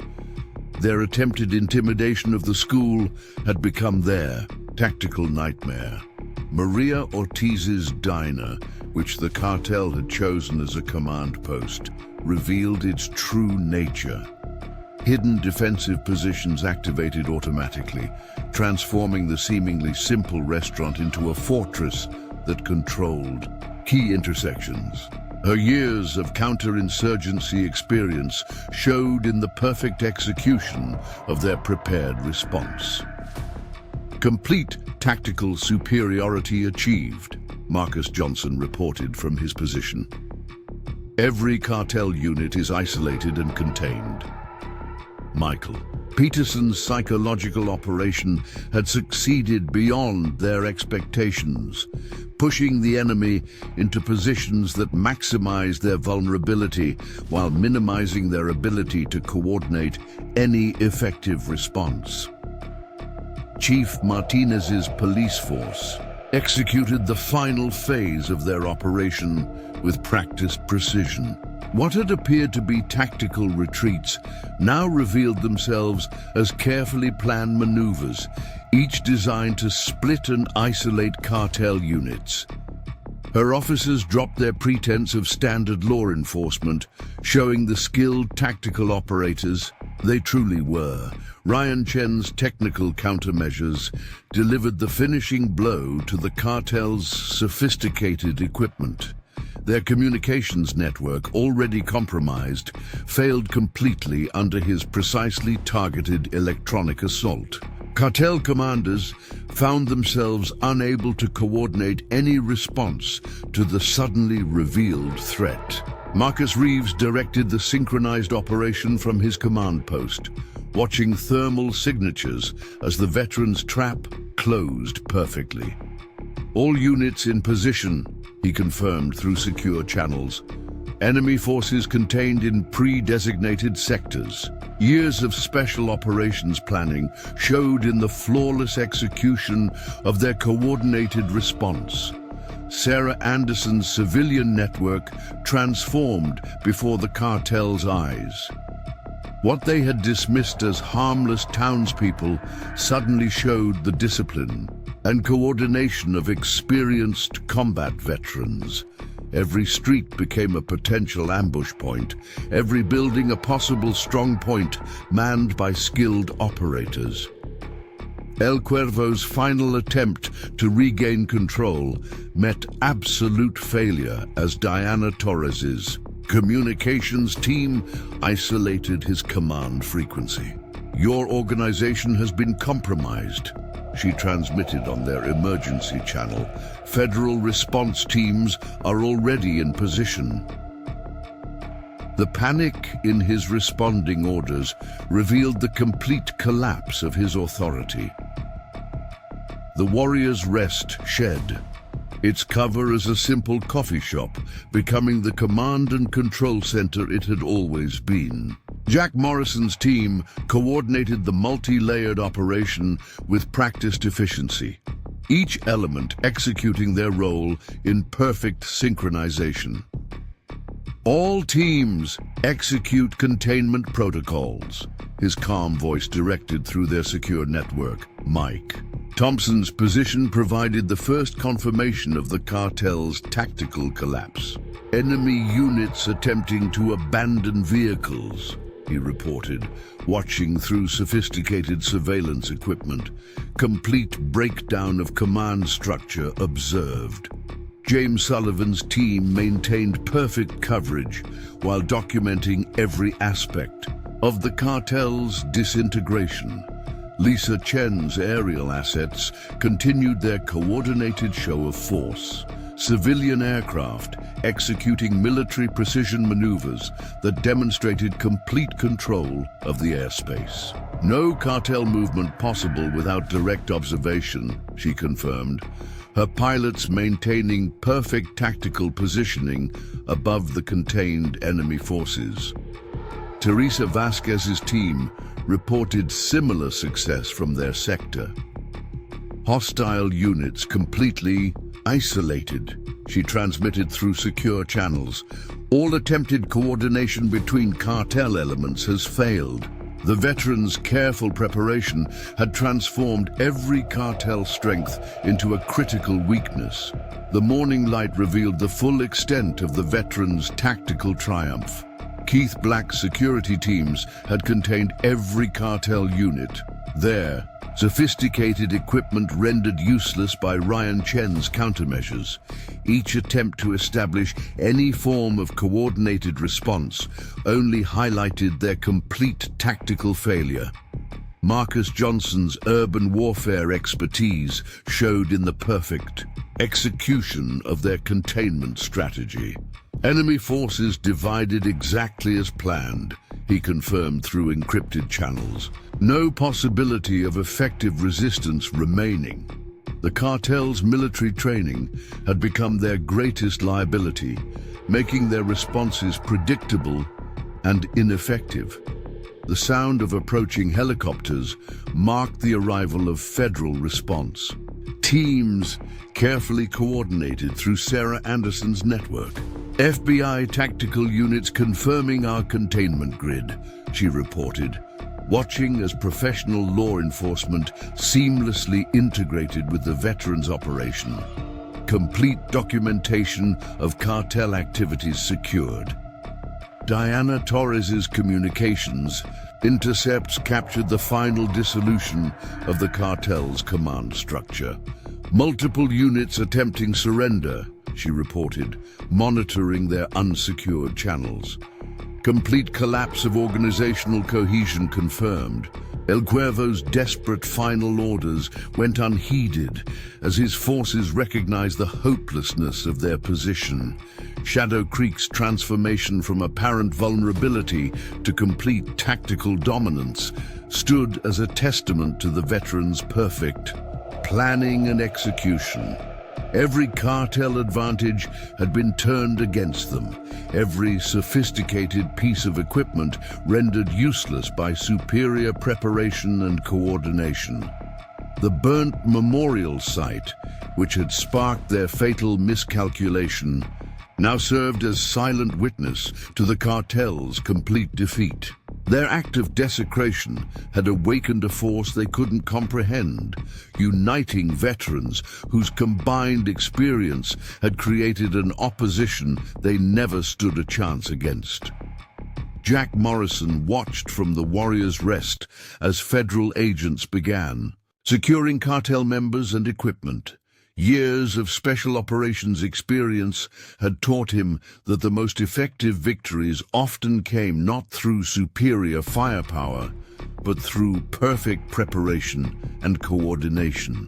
Their attempted intimidation of the school had become their tactical nightmare. Maria Ortiz's diner, which the cartel had chosen as a command post, revealed its true nature. Hidden defensive positions activated automatically, transforming the seemingly simple restaurant into a fortress that controlled key intersections. Her years of counterinsurgency experience showed in the perfect execution of their prepared response. Complete tactical superiority achieved, Marcus Johnson reported from his position. Every cartel unit is isolated and contained. Michael, Peterson's psychological operation had succeeded beyond their expectations, pushing the enemy into positions that maximized their vulnerability while minimizing their ability to coordinate any effective response. Chief Martinez's police force executed the final phase of their operation with practiced precision. What had appeared to be tactical retreats now revealed themselves as carefully planned maneuvers, each designed to split and isolate cartel units. Her officers dropped their pretense of standard law enforcement, showing the skilled tactical operators they truly were. Ryan Chen's technical countermeasures delivered the finishing blow to the cartel's sophisticated equipment. Their communications network, already compromised, failed completely under his precisely targeted electronic assault. Cartel commanders found themselves unable to coordinate any response to the suddenly revealed threat. Marcus Reeves directed the synchronized operation from his command post, watching thermal signatures as the veteran's trap closed perfectly. "All units in position," he confirmed through secure channels. Enemy forces contained in pre-designated sectors. Years of special operations planning showed in the flawless execution of their coordinated response. Sarah Anderson's civilian network transformed before the cartel's eyes. What they had dismissed as harmless townspeople suddenly showed the discipline and coordination of experienced combat veterans. Every street became a potential ambush point, every building a possible strong point manned by skilled operators. El Cuervo's final attempt to regain control met absolute failure as Diana Torres's communications team isolated his command frequency. "Your organization has been compromised," she transmitted on their emergency channel. "Federal response teams are already in position." The panic in his responding orders revealed the complete collapse of his authority. The warrior's rest shed, its cover as a simple coffee shop, becoming the command and control center it had always been. Jack Morrison's team coordinated the multi-layered operation with practiced efficiency, each element executing their role in perfect synchronization. "All teams execute containment protocols," his calm voice directed through their secure network. Mike Thompson's position provided the first confirmation of the cartel's tactical collapse. "Enemy units attempting to abandon vehicles," he reported, watching through sophisticated surveillance equipment. "Complete breakdown of command structure observed." James Sullivan's team maintained perfect coverage while documenting every aspect of the cartel's disintegration. Lisa Chen's aerial assets continued their coordinated show of force. Civilian aircraft executing military precision maneuvers that demonstrated complete control of the airspace. "No cartel movement possible without direct observation," she confirmed, her pilots maintaining perfect tactical positioning above the contained enemy forces. Teresa Vasquez's team reported similar success from their sector. "Hostile units completely isolated," she transmitted through secure channels. "All attempted coordination between cartel elements has failed." The veterans' careful preparation had transformed every cartel strength into a critical weakness. The morning light revealed the full extent of the veterans' tactical triumph. Keith Black's security teams had contained every cartel unit. Their sophisticated equipment rendered useless by Ryan Chen's countermeasures. Each attempt to establish any form of coordinated response only highlighted their complete tactical failure. Marcus Johnson's urban warfare expertise showed in the perfect execution of their containment strategy. "Enemy forces divided exactly as planned," he confirmed through encrypted channels. "No possibility of effective resistance remaining." The cartel's military training had become their greatest liability, making their responses predictable and ineffective. The sound of approaching helicopters marked the arrival of federal response. Teams carefully coordinated through Sarah Anderson's network. "FBI tactical units confirming our containment grid," she reported, watching as professional law enforcement seamlessly integrated with the veterans' operation. Complete documentation of cartel activities secured. Diana Torres's communications intercepts captured the final dissolution of the cartel's command structure. "Multiple units attempting surrender," she reported, monitoring their unsecured channels. Complete collapse of organizational cohesion confirmed. El Cuervo's desperate final orders went unheeded as his forces recognized the hopelessness of their position. Shadow Creek's transformation from apparent vulnerability to complete tactical dominance stood as a testament to the veterans' perfect planning and execution. Every cartel advantage had been turned against them, every sophisticated piece of equipment rendered useless by superior preparation and coordination. The burnt memorial site, which had sparked their fatal miscalculation, now served as silent witness to the cartel's complete defeat. Their act of desecration had awakened a force they couldn't comprehend, uniting veterans whose combined experience had created an opposition they never stood a chance against. Jack Morrison watched from the Warriors' Rest as federal agents began, securing cartel members and equipment. Years of special operations experience had taught him that the most effective victories often came not through superior firepower, but through perfect preparation and coordination.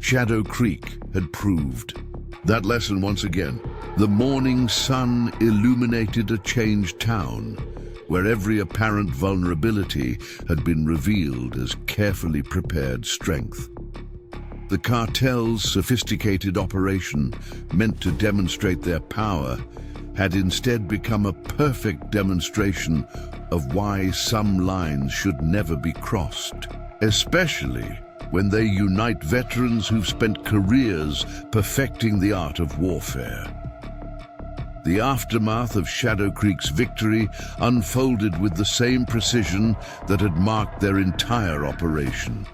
Shadow Creek had proved that lesson once again. The morning sun illuminated a changed town, where every apparent vulnerability had been revealed as carefully prepared strength. The cartel's sophisticated operation, meant to demonstrate their power, had instead become a perfect demonstration of why some lines should never be crossed, especially when they unite veterans who've spent careers perfecting the art of warfare. The aftermath of Shadow Creek's victory unfolded with the same precision that had marked their entire operation.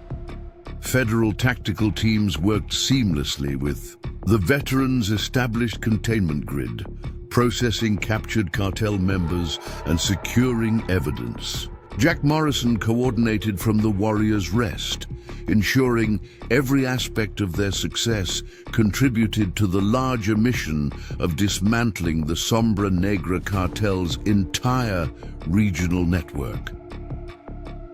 Federal tactical teams worked seamlessly with the veterans' established containment grid, processing captured cartel members and securing evidence. Jack Morrison coordinated from the Warriors' Rest, ensuring every aspect of their success contributed to the larger mission of dismantling the Sombra Negra cartel's entire regional network.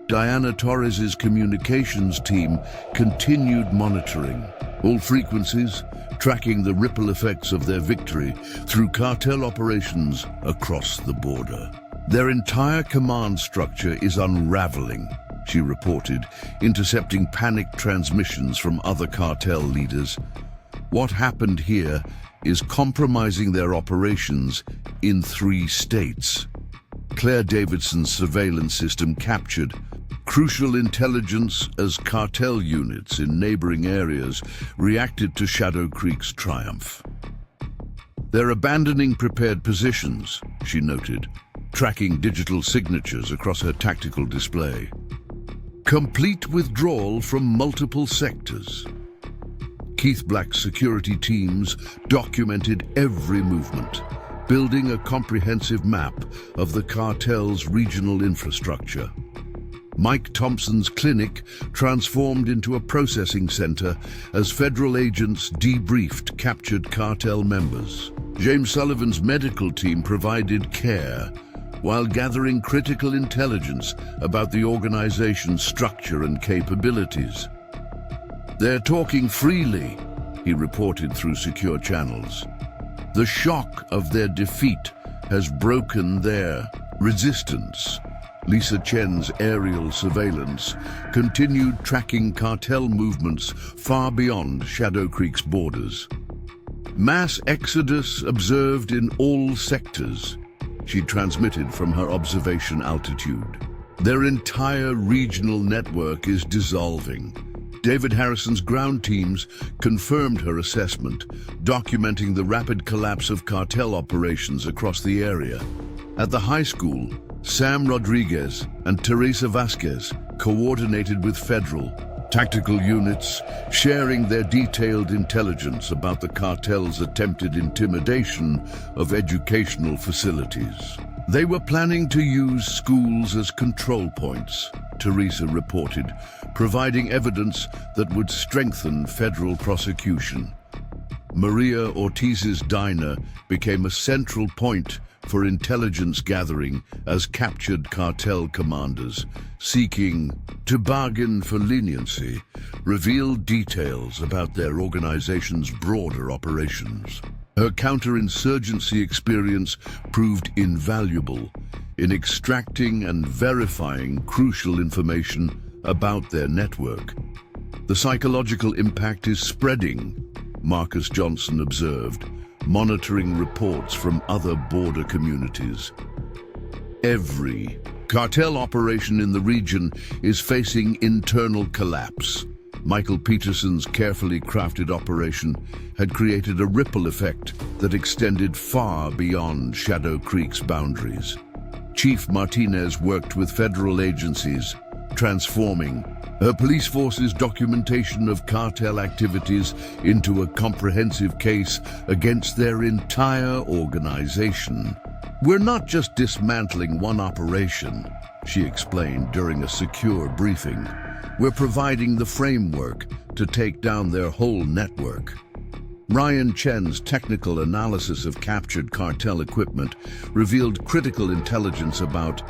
Diana Torres's communications team continued monitoring all frequencies, tracking the ripple effects of their victory through cartel operations across the border. Their entire command structure is unraveling, she reported, intercepting panicked transmissions from other cartel leaders. What happened here is compromising their operations in 3 states. Claire Davidson's surveillance system captured crucial intelligence as cartel units in neighboring areas reacted to Shadow Creek's triumph. They're abandoning prepared positions, she noted, tracking digital signatures across her tactical display. Complete withdrawal from multiple sectors. Keith Black's security teams documented every movement, building a comprehensive map of the cartel's regional infrastructure. Mike Thompson's clinic transformed into a processing center as federal agents debriefed captured cartel members. James Sullivan's medical team provided care while gathering critical intelligence about the organization's structure and capabilities. They're talking freely, he reported through secure channels. The shock of their defeat has broken their resistance. Lisa Chen's aerial surveillance continued tracking cartel movements far beyond Shadow Creek's borders. Mass exodus observed in all sectors, she transmitted from her observation altitude. Their entire regional network is dissolving. David Harrison's ground teams confirmed her assessment, documenting the rapid collapse of cartel operations across the area. At the high school, Sam Rodriguez and Teresa Vasquez coordinated with federal tactical units, sharing their detailed intelligence about the cartel's attempted intimidation of educational facilities. They were planning to use schools as control points, Teresa reported, providing evidence that would strengthen federal prosecution. Maria Ortiz's diner became a central point for intelligence gathering as captured cartel commanders, seeking to bargain for leniency, revealed details about their organization's broader operations. Her counterinsurgency experience proved invaluable in extracting and verifying crucial information about their network. The psychological impact is spreading. Marcus Johnson observed, monitoring reports from other border communities. Every cartel operation in the region is facing internal collapse. Michael Peterson's carefully crafted operation had created a ripple effect that extended far beyond Shadow Creek's boundaries. Chief Martinez worked with federal agencies, transforming her police force's documentation of cartel activities into a comprehensive case against their entire organization. "We're not just dismantling one operation," she explained during a secure briefing. "We're providing the framework to take down their whole network." Ryan Chen's technical analysis of captured cartel equipment revealed critical intelligence about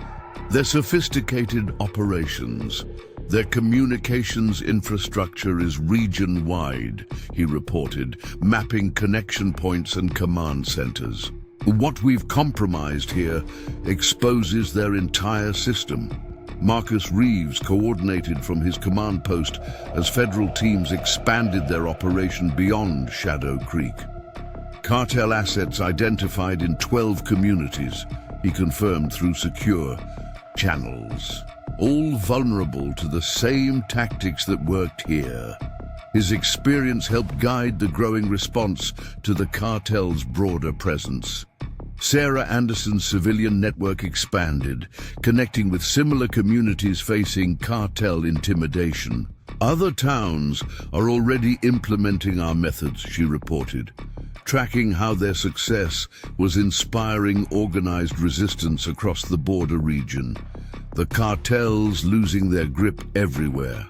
their sophisticated operations. "Their communications infrastructure is region-wide," he reported, mapping connection points and command centers. "What we've compromised here exposes their entire system." Marcus Reeves coordinated from his command post as federal teams expanded their operation beyond Shadow Creek. Cartel assets identified in 12 communities, he confirmed through secure channels, all vulnerable to the same tactics that worked here. His experience helped guide the growing response to the cartel's broader presence. Sarah Anderson's civilian network expanded, connecting with similar communities facing cartel intimidation. "Other towns are already implementing our methods," she reported, tracking how their success was inspiring organized resistance across the border region. The cartels losing their grip everywhere.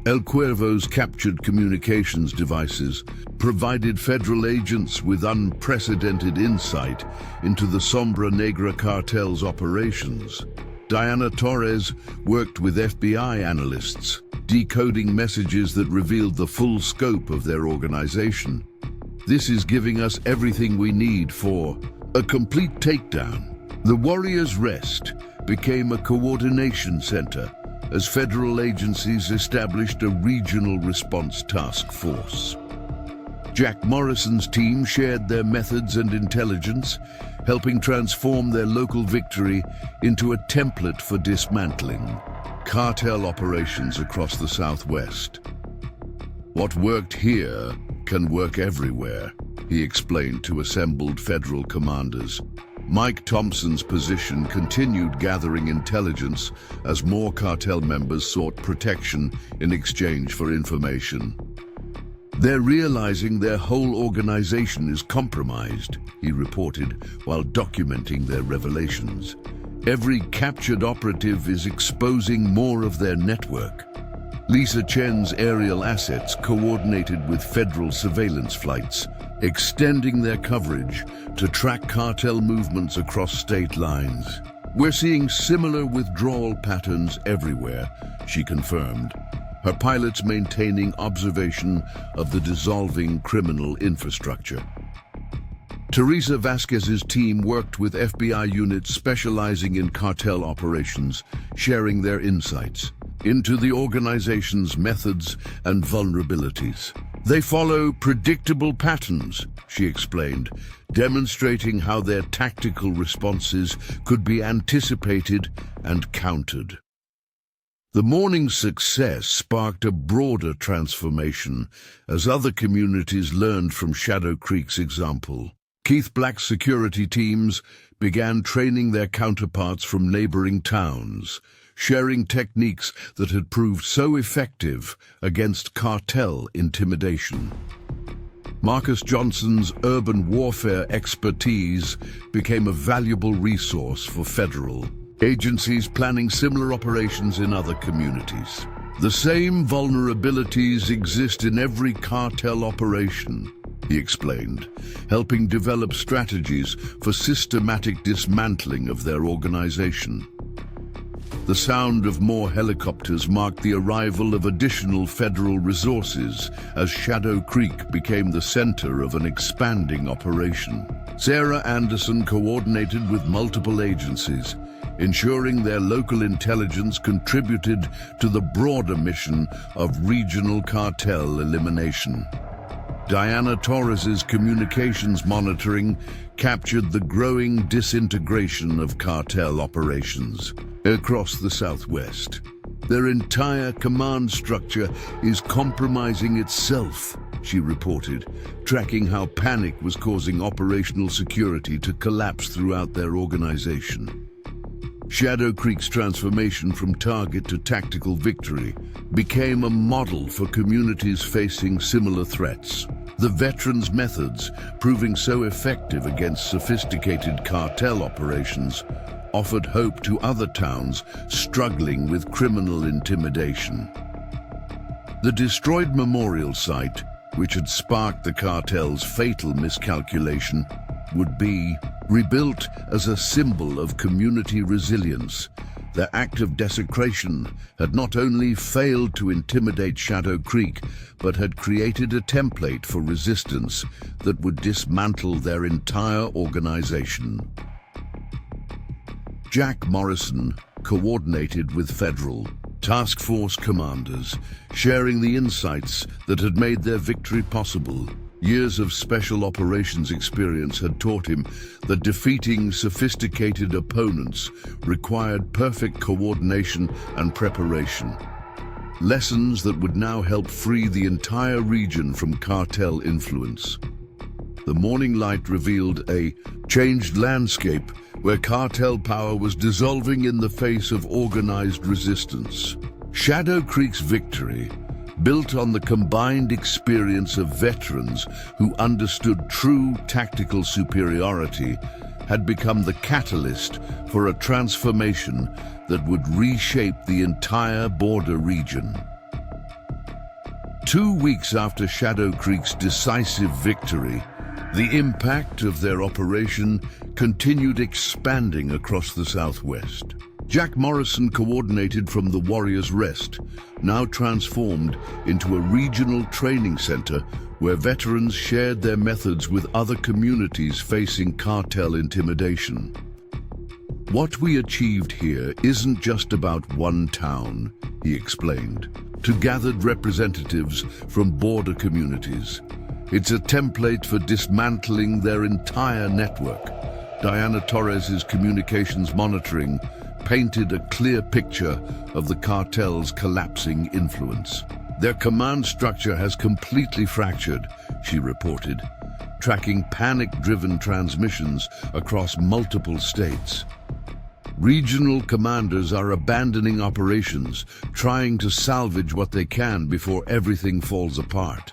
El Cuervo's captured communications devices provided federal agents with unprecedented insight into the Sombra Negra cartel's operations. Diana Torres worked with FBI analysts, decoding messages that revealed the full scope of their organization. "This is giving us everything we need for a complete takedown." The Warriors' Rest became a coordination center as federal agencies established a regional response task force. Jack Morrison's team shared their methods and intelligence, helping transform their local victory into a template for dismantling cartel operations across the Southwest. "What worked here can work everywhere," he explained to assembled federal commanders. Mike Thompson's position continued gathering intelligence as more cartel members sought protection in exchange for information. "They're realizing their whole organization is compromised," he reported while documenting their revelations. "Every captured operative is exposing more of their network." Lisa Chen's aerial assets coordinated with federal surveillance flights, extending their coverage to track cartel movements across state lines. "We're seeing similar withdrawal patterns everywhere," she confirmed, her pilots maintaining observation of the dissolving criminal infrastructure. Teresa Vasquez's team worked with FBI units specializing in cartel operations, sharing their insights into the organization's methods and vulnerabilities. "They follow predictable patterns," she explained, demonstrating how their tactical responses could be anticipated and countered. The morning's success sparked a broader transformation as other communities learned from Shadow Creek's example. Keith Black's security teams began training their counterparts from neighboring towns, sharing techniques that had proved so effective against cartel intimidation. Marcus Johnson's urban warfare expertise became a valuable resource for federal agencies planning similar operations in other communities. "The same vulnerabilities exist in every cartel operation," he explained, helping develop strategies for systematic dismantling of their organization. The sound of more helicopters marked the arrival of additional federal resources as Shadow Creek became the center of an expanding operation. Sarah Anderson coordinated with multiple agencies, ensuring their local intelligence contributed to the broader mission of regional cartel elimination. Diana Torres's communications monitoring captured the growing disintegration of cartel operations across the Southwest. Their entire command structure is compromising itself, she reported, tracking how panic was causing operational security to collapse throughout their organization. Shadow Creek's transformation from target to tactical victory became a model for communities facing similar threats. The veterans' methods, proving so effective against sophisticated cartel operations, offered hope to other towns struggling with criminal intimidation. The destroyed memorial site, which had sparked the cartel's fatal miscalculation, would be rebuilt as a symbol of community resilience. Their act of desecration had not only failed to intimidate Shadow Creek, but had created a template for resistance that would dismantle their entire organization. Jack Morrison coordinated with federal task force commanders, sharing the insights that had made their victory possible. Years of special operations experience had taught him that defeating sophisticated opponents required perfect coordination and preparation. Lessons that would now help free the entire region from cartel influence. The morning light revealed a changed landscape where cartel power was dissolving in the face of organized resistance. Shadow Creek's victory, built on the combined experience of veterans who understood true tactical superiority, had become the catalyst for a transformation that would reshape the entire border region. 2 weeks after Shadow Creek's decisive victory, the impact of their operation continued expanding across the Southwest. Jack Morrison coordinated from the Warriors' Rest, now transformed into a regional training center where veterans shared their methods with other communities facing cartel intimidation. What we achieved here isn't just about one town, he explained, to gathered representatives from border communities. It's a template for dismantling their entire network. Diana Torres's communications monitoring painted a clear picture of the cartel's collapsing influence. Their command structure has completely fractured, she reported, tracking panic-driven transmissions across multiple states. Regional commanders are abandoning operations, trying to salvage what they can before everything falls apart.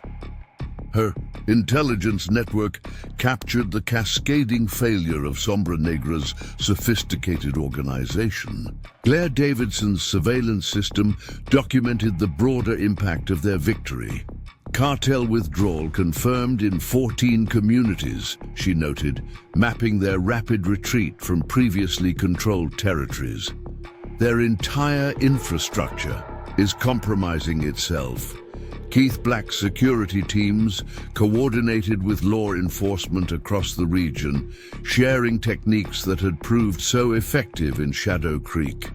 Her intelligence network captured the cascading failure of Sombra Negra's sophisticated organization. Claire Davidson's surveillance system documented the broader impact of their victory. Cartel withdrawal confirmed in 14 communities, she noted, mapping their rapid retreat from previously controlled territories. Their entire infrastructure is compromising itself. Keith Black's security teams coordinated with law enforcement across the region, sharing techniques that had proved so effective in Shadow Creek.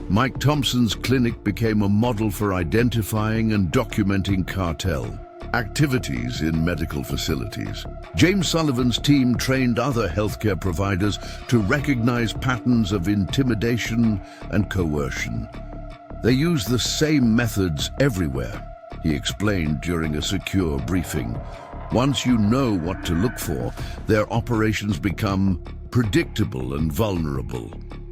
Mike Thompson's clinic became a model for identifying and documenting cartel activities in medical facilities. James Sullivan's team trained other healthcare providers to recognize patterns of intimidation and coercion. They use the same methods everywhere, he explained during a secure briefing. Once you know what to look for, their operations become predictable and vulnerable.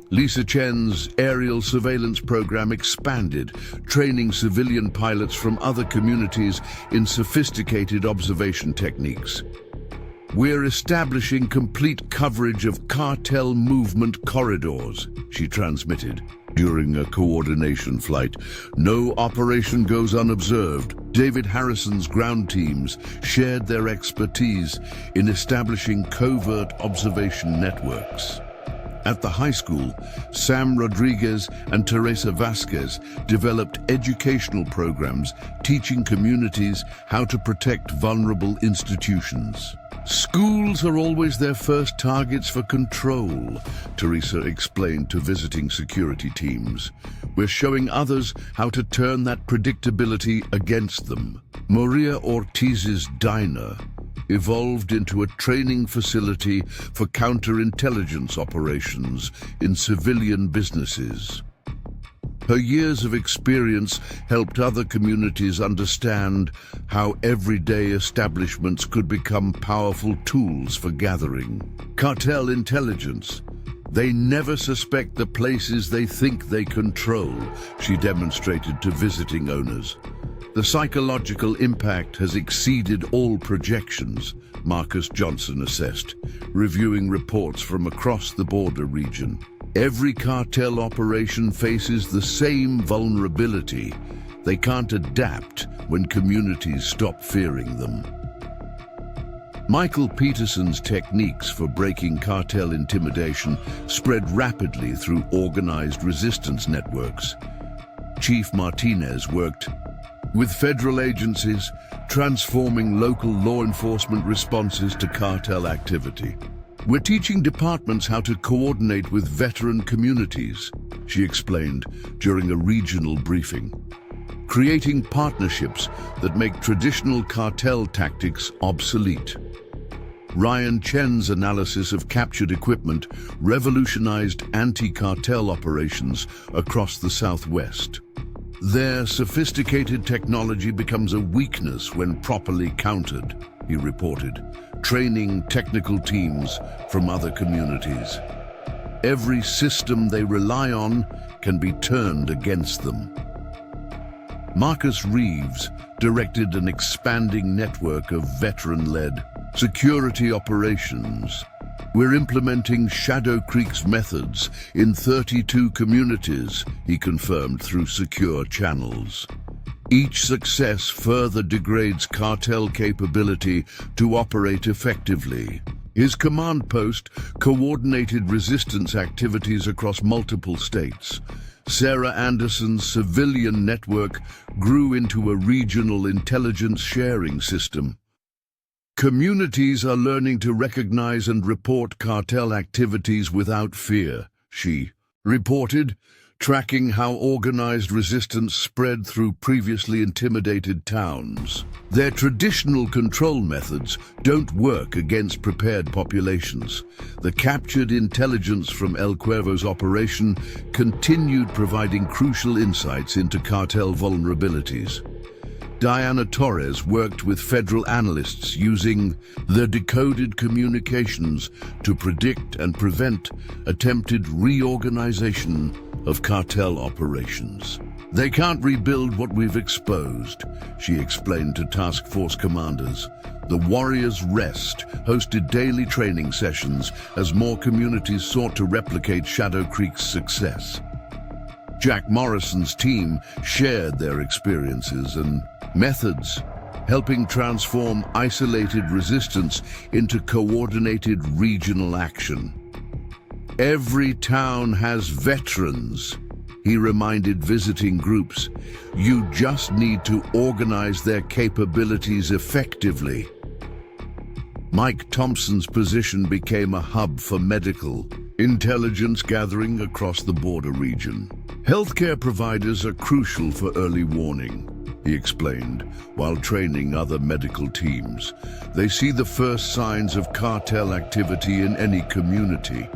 Lisa Chen's aerial surveillance program expanded, training civilian pilots from other communities in sophisticated observation techniques. We're establishing complete coverage of cartel movement corridors, she transmitted. During a coordination flight, no operation goes unobserved. David Harrison's ground teams shared their expertise in establishing covert observation networks. At the high school, Sam Rodriguez and Teresa Vasquez developed educational programs teaching communities how to protect vulnerable institutions. Schools are always their first targets for control, Teresa explained to visiting security teams. We're showing others how to turn that predictability against them. Maria Ortiz's diner evolved into a training facility for counterintelligence operations in civilian businesses. Her years of experience helped other communities understand how everyday establishments could become powerful tools for gathering. Cartel intelligence. They never suspect the places they think they control, she demonstrated to visiting owners. The psychological impact has exceeded all projections, Marcus Johnson assessed, reviewing reports from across the border region. Every cartel operation faces the same vulnerability. They can't adapt when communities stop fearing them. Michael Peterson's techniques for breaking cartel intimidation spread rapidly through organized resistance networks. Chief Martinez worked with federal agencies, transforming local law enforcement responses to cartel activity. We're teaching departments how to coordinate with veteran communities, she explained during a regional briefing. Creating partnerships that make traditional cartel tactics obsolete. Ryan Chen's analysis of captured equipment revolutionized anti-cartel operations across the Southwest. Their sophisticated technology becomes a weakness when properly countered, he reported, training technical teams from other communities. Every system they rely on can be turned against them. Marcus Reeves directed an expanding network of veteran-led security operations. We're implementing Shadow Creek's methods in 32 communities, he confirmed through secure channels. Each success further degrades cartel capability to operate effectively. His command post coordinated resistance activities across multiple states. Sarah Anderson's civilian network grew into a regional intelligence sharing system. Communities are learning to recognize and report cartel activities without fear, she reported, tracking how organized resistance spread through previously intimidated towns. Their traditional control methods don't work against prepared populations. The captured intelligence from El Cuervo's operation continued providing crucial insights into cartel vulnerabilities. Diana Torres worked with federal analysts using the decoded communications to predict and prevent attempted reorganization of cartel operations. They can't rebuild what we've exposed, she explained to task force commanders. The Warriors Rest hosted daily training sessions as more communities sought to replicate Shadow Creek's success. Jack Morrison's team shared their experiences and methods, helping transform isolated resistance into coordinated regional action. Every town has veterans, he reminded visiting groups. You just need to organize their capabilities effectively. Mike Thompson's position became a hub for medical intelligence gathering across the border region. Healthcare providers are crucial for early warning, he explained, while training other medical teams. They see the first signs of cartel activity in any community.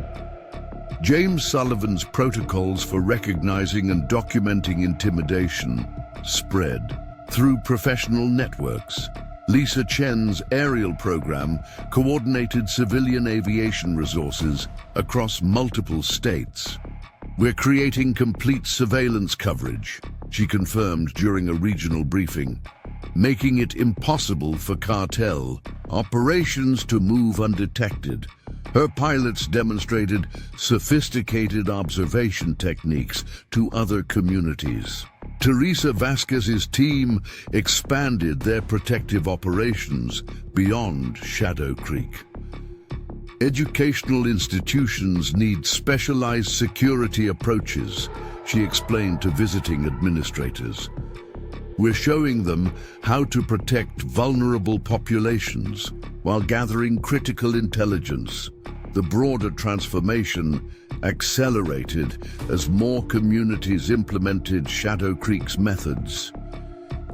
James Sullivan's protocols for recognizing and documenting intimidation spread through professional networks. Lisa Chen's aerial program coordinated civilian aviation resources across multiple states. We're creating complete surveillance coverage, she confirmed during a regional briefing, making it impossible for cartel operations to move undetected. Her pilots demonstrated sophisticated observation techniques to other communities. Teresa Vasquez's team expanded their protective operations beyond Shadow Creek. Educational institutions need specialized security approaches, she explained to visiting administrators. We're showing them how to protect vulnerable populations while gathering critical intelligence. The broader transformation accelerated as more communities implemented Shadow Creek's methods.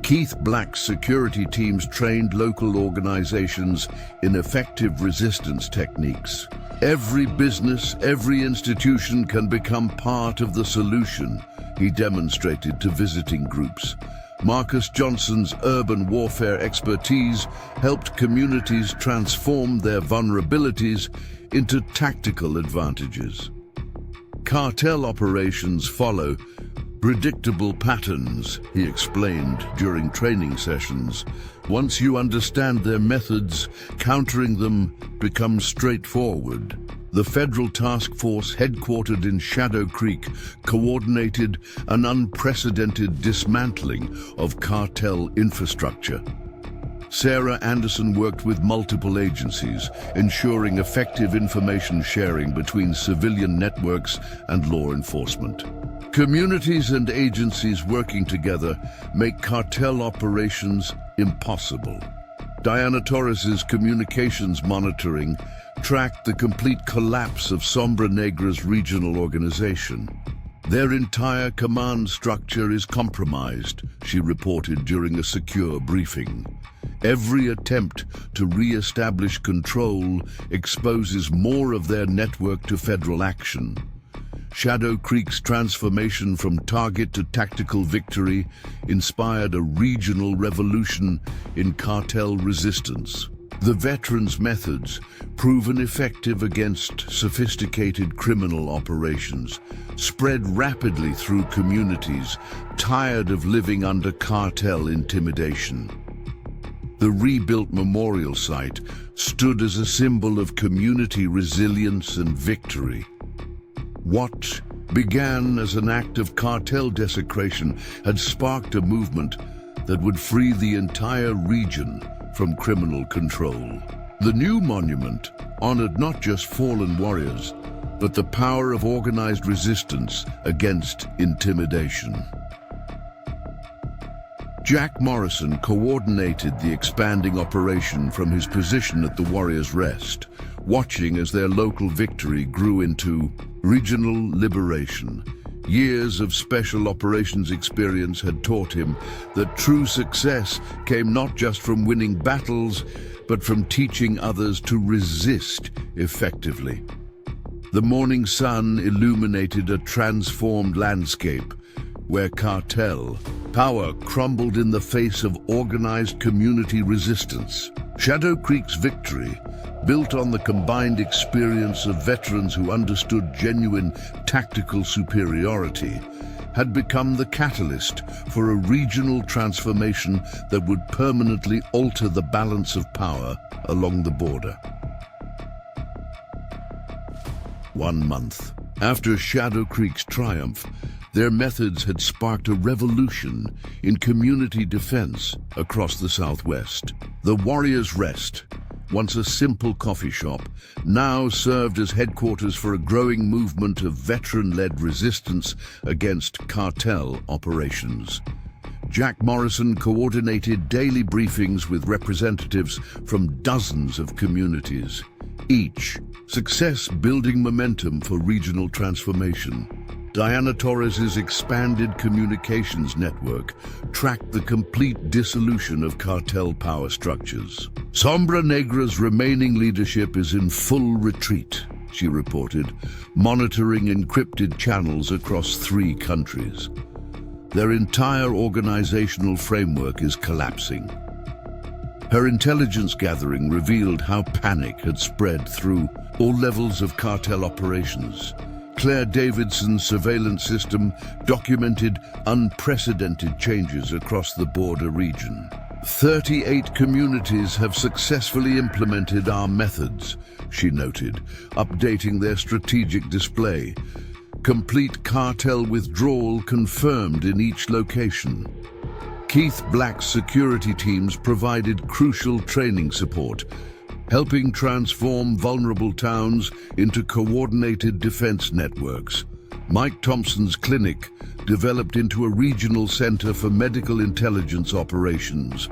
Keith Black's security teams trained local organizations in effective resistance techniques. Every business, every institution can become part of the solution, he demonstrated to visiting groups. Marcus Johnson's urban warfare expertise helped communities transform their vulnerabilities into tactical advantages. Cartel operations follow predictable patterns, he explained during training sessions. Once you understand their methods, countering them becomes straightforward. The federal task force headquartered in Shadow Creek coordinated an unprecedented dismantling of cartel infrastructure. Sarah Anderson worked with multiple agencies, ensuring effective information sharing between civilian networks and law enforcement. Communities and agencies working together make cartel operations impossible. Diana Torres's communications monitoring tracked the complete collapse of Sombra Negra's regional organization. Their entire command structure is compromised, she reported during a secure briefing. Every attempt to re-establish control exposes more of their network to federal action. Shadow Creek's transformation from target to tactical victory inspired a regional revolution in cartel resistance. The veterans' methods, proven effective against sophisticated criminal operations, spread rapidly through communities tired of living under cartel intimidation. The rebuilt memorial site stood as a symbol of community resilience and victory. What began as an act of cartel desecration had sparked a movement that would free the entire region from criminal control. The new monument honored not just fallen warriors, but the power of organized resistance against intimidation. Jack Morrison coordinated the expanding operation from his position at the Warriors' Rest, watching as their local victory grew into regional liberation. Years of special operations experience had taught him that true success came not just from winning battles, but from teaching others to resist effectively. The morning sun illuminated a transformed landscape where cartel power crumbled in the face of organized community resistance. Shadow Creek's victory, built on the combined experience of veterans who understood genuine tactical superiority, had become the catalyst for a regional transformation that would permanently alter the balance of power along the border. 1 month after Shadow Creek's triumph, their methods had sparked a revolution in community defense across the Southwest. The Warriors' Rest, once a simple coffee shop, now served as headquarters for a growing movement of veteran-led resistance against cartel operations. Jack Morrison coordinated daily briefings with representatives from dozens of communities, each success building momentum for regional transformation. Diana Torres's expanded communications network tracked the complete dissolution of cartel power structures. Sombra Negra's remaining leadership is in full retreat, she reported, monitoring encrypted channels across 3 countries. Their entire organizational framework is collapsing. Her intelligence gathering revealed how panic had spread through all levels of cartel operations. Claire Davidson's surveillance system documented unprecedented changes across the border region. 38 communities have successfully implemented our methods, she noted, updating their strategic display. Complete cartel withdrawal confirmed in each location. Keith Black's security teams provided crucial training support, helping transform vulnerable towns into coordinated defense networks. Mike Thompson's clinic developed into a regional center for medical intelligence operations.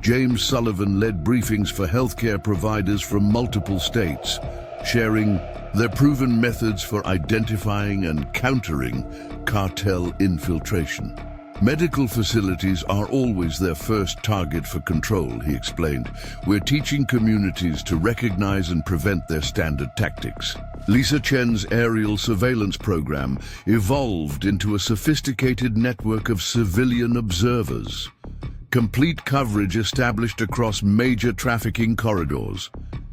James Sullivan led briefings for healthcare providers from multiple states, sharing their proven methods for identifying and countering cartel infiltration. Medical facilities are always their first target for control, he explained. We're teaching communities to recognize and prevent their standard tactics. Lisa Chen's aerial surveillance program evolved into a sophisticated network of civilian observers. Complete coverage established across major trafficking corridors.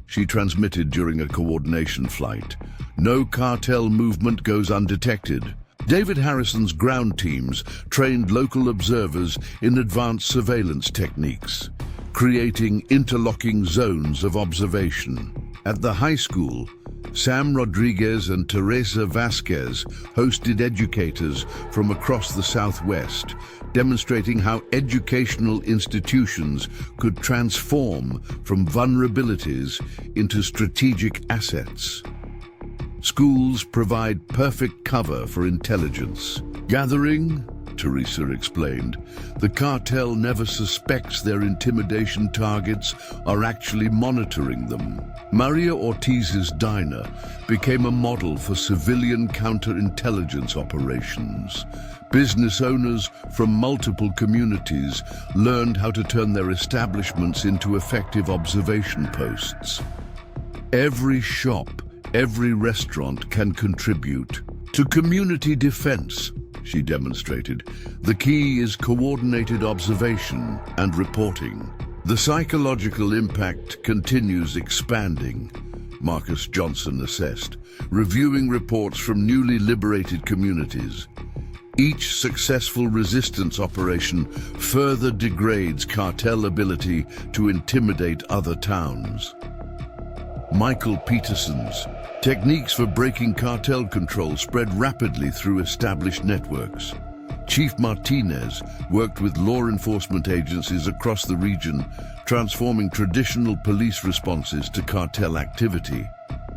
She transmitted during a coordination flight. No cartel movement goes undetected. David Harrison's ground teams trained local observers in advanced surveillance techniques, creating interlocking zones of observation. At the high school, Sam Rodriguez and Teresa Vasquez hosted educators from across the Southwest, demonstrating how educational institutions could transform from vulnerabilities into strategic assets. Schools provide perfect cover for intelligence gathering, Teresa explained. The cartel never suspects their intimidation targets are actually monitoring them. Maria Ortiz's diner became a model for civilian counterintelligence operations. Business owners from multiple communities learned how to turn their establishments into effective observation posts. Every shop, every restaurant can contribute to community defense, she demonstrated. The key is coordinated observation and reporting. The psychological impact continues expanding, Marcus Johnson assessed, reviewing reports from newly liberated communities. Each successful resistance operation further degrades cartel ability to intimidate other towns. Michael Peterson's techniques for breaking cartel control spread rapidly through established networks. Chief Martinez worked with law enforcement agencies across the region, transforming traditional police responses to cartel activity.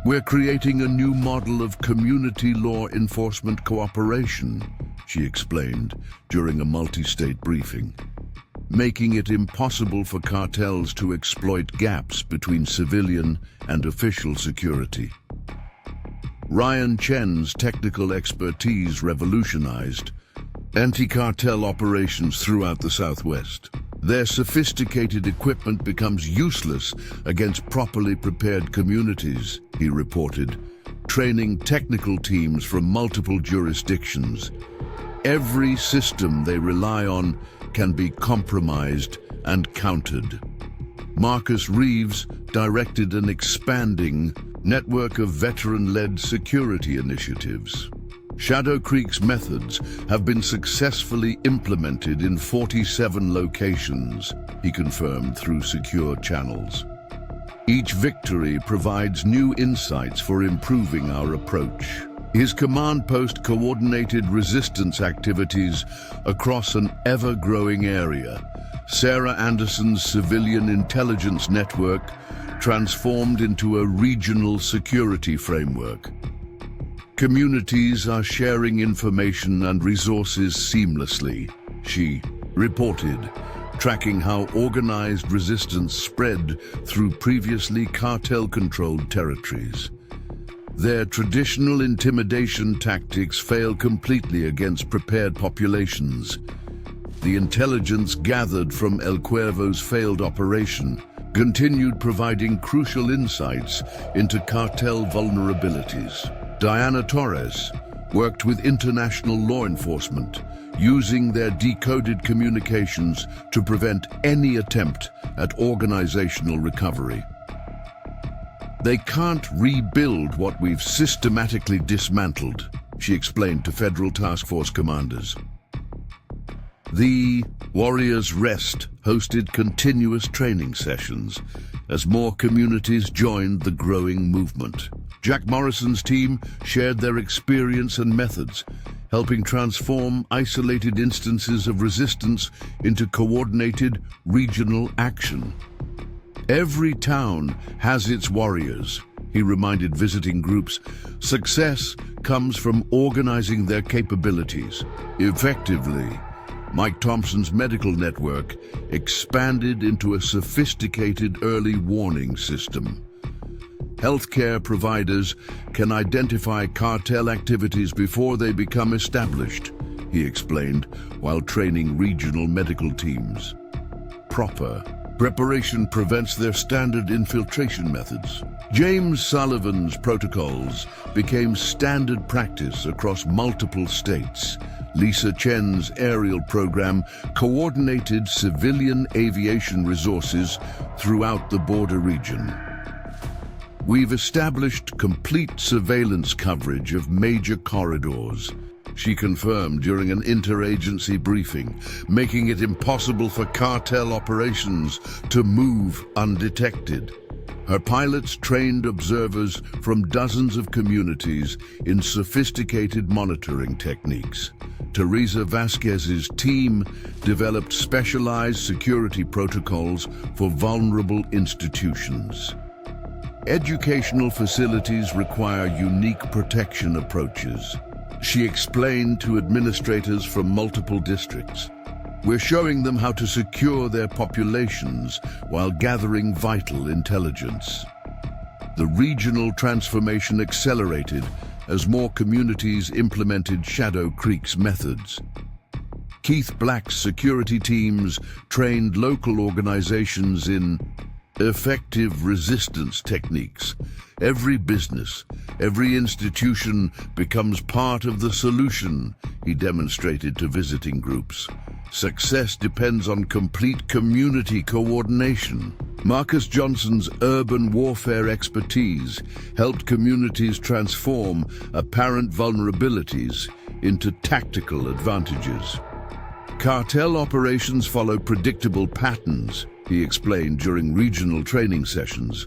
We're creating a new model of community law enforcement cooperation, she explained during a multi-state briefing, making it impossible for cartels to exploit gaps between civilian and official security. Ryan Chen's technical expertise revolutionized anti-cartel operations throughout the Southwest. Their sophisticated equipment becomes useless against properly prepared communities, he reported, training technical teams from multiple jurisdictions. Every system they rely on can be compromised and countered. Marcus Reeves directed an expanding network of veteran-led security initiatives. Shadow Creek's methods have been successfully implemented in 47 locations, he confirmed through secure channels. Each victory provides new insights for improving our approach. His command post coordinated resistance activities across an ever-growing area. Sarah Anderson's civilian intelligence network transformed into a regional security framework. Communities are sharing information and resources seamlessly, she reported, tracking how organized resistance spread through previously cartel-controlled territories. Their traditional intimidation tactics fail completely against prepared populations. The intelligence gathered from El Cuervo's failed operation continued providing crucial insights into cartel vulnerabilities. Diana Torres worked with international law enforcement, using their decoded communications to prevent any attempt at organizational recovery. They can't rebuild what we've systematically dismantled, she explained to Federal Task Force commanders. The Warriors Rest hosted continuous training sessions as more communities joined the growing movement. Jack Morrison's team shared their experience and methods, helping transform isolated instances of resistance into coordinated regional action. Every town has its warriors, he reminded visiting groups. Success comes from organizing their capabilities effectively. Mike Thompson's medical network expanded into a sophisticated early warning system. Healthcare providers can identify cartel activities before they become established, he explained, while training regional medical teams. Proper preparation prevents their standard infiltration methods. James Sullivan's protocols became standard practice across multiple states. Lisa Chen's aerial program coordinated civilian aviation resources throughout the border region. We've established complete surveillance coverage of major corridors, she confirmed during an interagency briefing, making it impossible for cartel operations to move undetected. Her pilots trained observers from dozens of communities in sophisticated monitoring techniques. Teresa Vasquez's team developed specialized security protocols for vulnerable institutions. Educational facilities require unique protection approaches, she explained to administrators from multiple districts. We're showing them how to secure their populations while gathering vital intelligence. The regional transformation accelerated as more communities implemented Shadow Creek's methods. Keith Black's security teams trained local organizations in effective resistance techniques. Every business, every institution becomes part of the solution, he demonstrated to visiting groups. Success depends on complete community coordination. Marcus Johnson's urban warfare expertise helped communities transform apparent vulnerabilities into tactical advantages. Cartel operations follow predictable patterns, he explained during regional training sessions.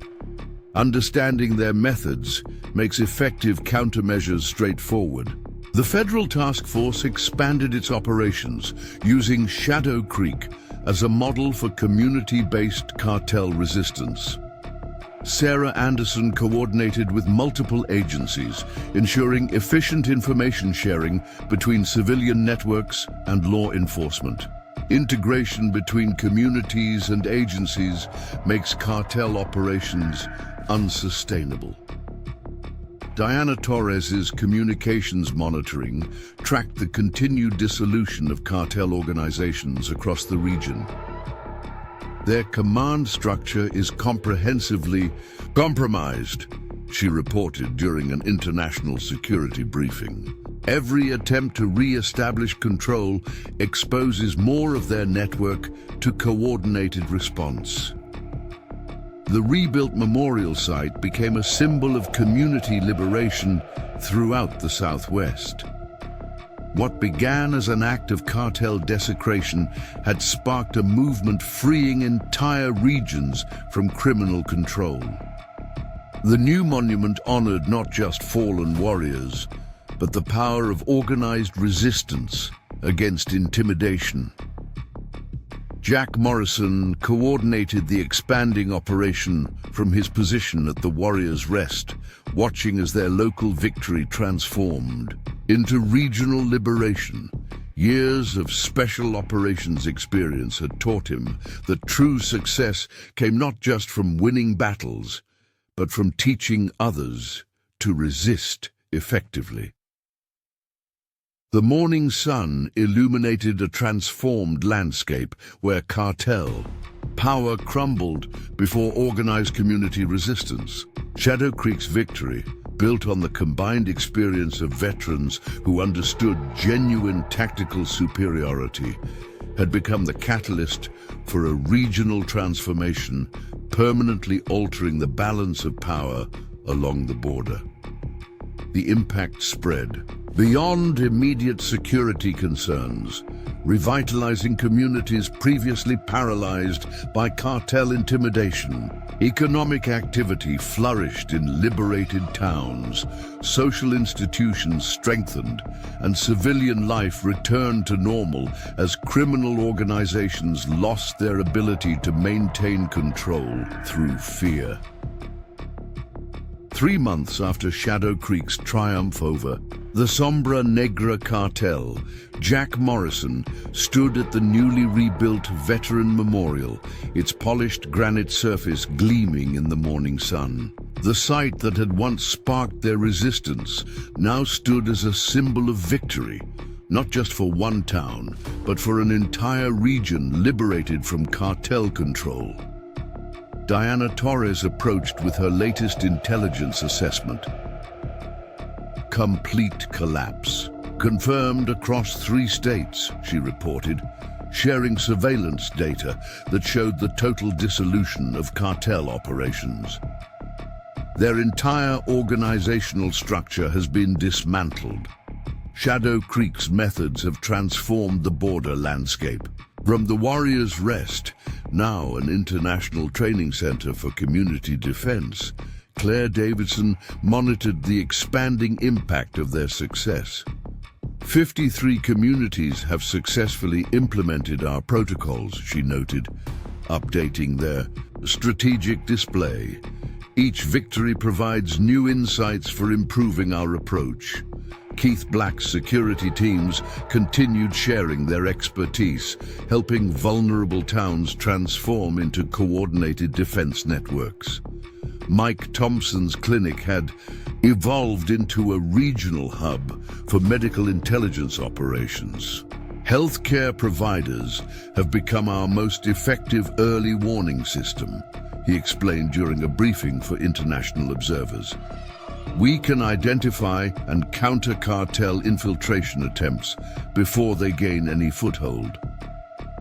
Understanding their methods makes effective countermeasures straightforward. The federal task force expanded its operations, using Shadow Creek as a model for community-based cartel resistance. Sarah Anderson coordinated with multiple agencies, ensuring efficient information sharing between civilian networks and law enforcement. Integration between communities and agencies makes cartel operations unsustainable. Diana Torres's communications monitoring tracked the continued dissolution of cartel organizations across the region. Their command structure is comprehensively compromised, she reported during an international security briefing. Every attempt to re-establish control exposes more of their network to coordinated response. The rebuilt memorial site became a symbol of community liberation throughout the Southwest. What began as an act of cartel desecration had sparked a movement freeing entire regions from criminal control. The new monument honored not just fallen warriors, but the power of organized resistance against intimidation. Jack Morrison coordinated the expanding operation from his position at the Warriors' Rest, watching as their local victory transformed into regional liberation. Years of special operations experience had taught him that true success came not just from winning battles, but from teaching others to resist effectively. The morning sun illuminated a transformed landscape where cartel power crumbled before organized community resistance. Shadow Creek's victory, built on the combined experience of veterans who understood genuine tactical superiority, had become the catalyst for a regional transformation, permanently altering the balance of power along the border. The impact spread beyond immediate security concerns. revitalizing communities previously paralyzed by cartel intimidation. Economic activity flourished in liberated towns, social institutions strengthened, and civilian life returned to normal as criminal organizations lost their ability to maintain control through fear. 3 months after Shadow Creek's triumph over the Sombra Negra cartel, Jack Morrison stood at the newly rebuilt Veteran Memorial, its polished granite surface gleaming in the morning sun. The site that had once sparked their resistance now stood as a symbol of victory, not just for one town, but for an entire region liberated from cartel control. Diana Torres approached with her latest intelligence assessment. Complete collapse. Confirmed across 3 states, she reported, sharing surveillance data that showed the total dissolution of cartel operations. Their entire organizational structure has been dismantled. Shadow Creek's methods have transformed the border landscape. From the Warriors' Rest, now an international training center for community defense, Claire Davidson monitored the expanding impact of their success. 53 communities have successfully implemented our protocols, she noted, updating their strategic display. Each victory provides new insights for improving our approach. Keith Black's security teams continued sharing their expertise, helping vulnerable towns transform into coordinated defense networks. Mike Thompson's clinic had evolved into a regional hub for medical intelligence operations. Healthcare providers have become our most effective early warning system, he explained during a briefing for international observers. We can identify and counter cartel infiltration attempts before they gain any foothold.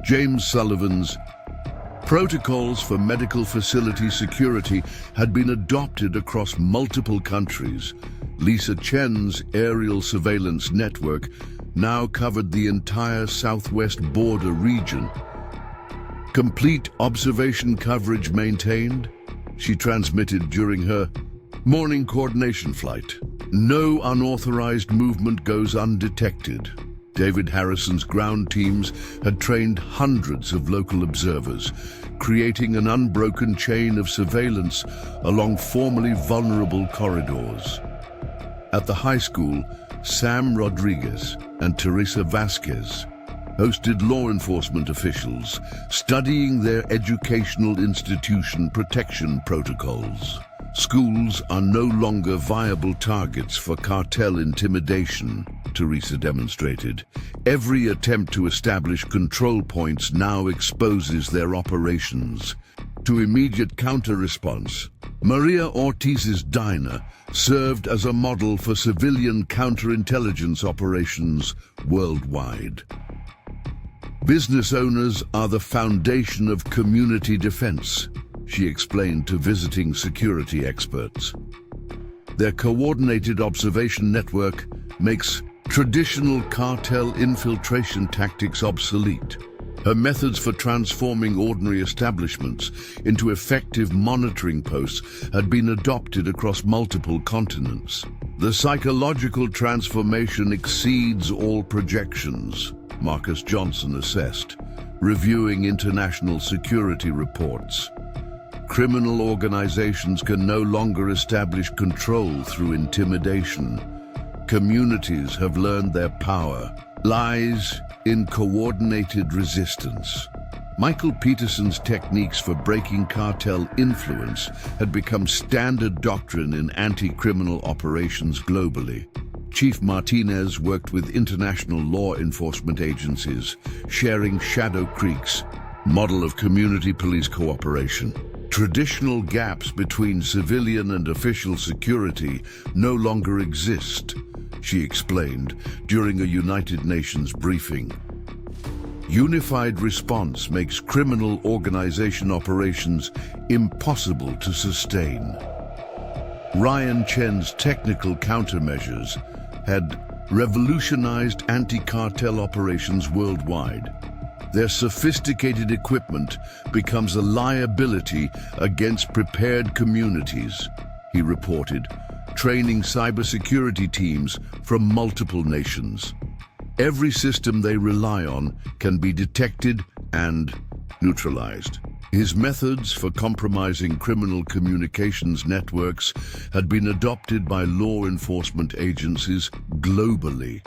James Sullivan's protocols for medical facility security had been adopted across multiple countries. Lisa Chen's aerial surveillance network now covered the entire southwest border region. Complete observation coverage maintained, she transmitted during her morning coordination flight. No unauthorized movement goes undetected. David Harrison's ground teams had trained hundreds of local observers, creating an unbroken chain of surveillance along formerly vulnerable corridors. At the high school, Sam Rodriguez and Teresa Vasquez hosted law enforcement officials, studying their educational institution protection protocols. Schools are no longer viable targets for cartel intimidation, Teresa demonstrated. Every attempt to establish control points now exposes their operations to immediate counter-response. Maria Ortiz's diner served as a model for civilian counterintelligence operations worldwide. Business owners are the foundation of community defense, she explained to visiting security experts. Their coordinated observation network makes traditional cartel infiltration tactics obsolete. Her methods for transforming ordinary establishments into effective monitoring posts had been adopted across multiple continents. The psychological transformation exceeds all projections, Marcus Johnson assessed, reviewing international security reports. Criminal organizations can no longer establish control through intimidation. Communities have learned their power lies in coordinated resistance. Michael Peterson's techniques for breaking cartel influence had become standard doctrine in anti-criminal operations globally. Chief Martinez worked with international law enforcement agencies, sharing Shadow Creek's model of community police cooperation. Traditional gaps between civilian and official security no longer exist, she explained during a United Nations briefing. Unified response makes criminal organization operations impossible to sustain. Ryan Chen's technical countermeasures had revolutionized anti-cartel operations worldwide. Their sophisticated equipment becomes a liability against prepared communities, he reported, training cybersecurity teams from multiple nations. Every system they rely on can be detected and neutralized. His methods for compromising criminal communications networks had been adopted by law enforcement agencies globally.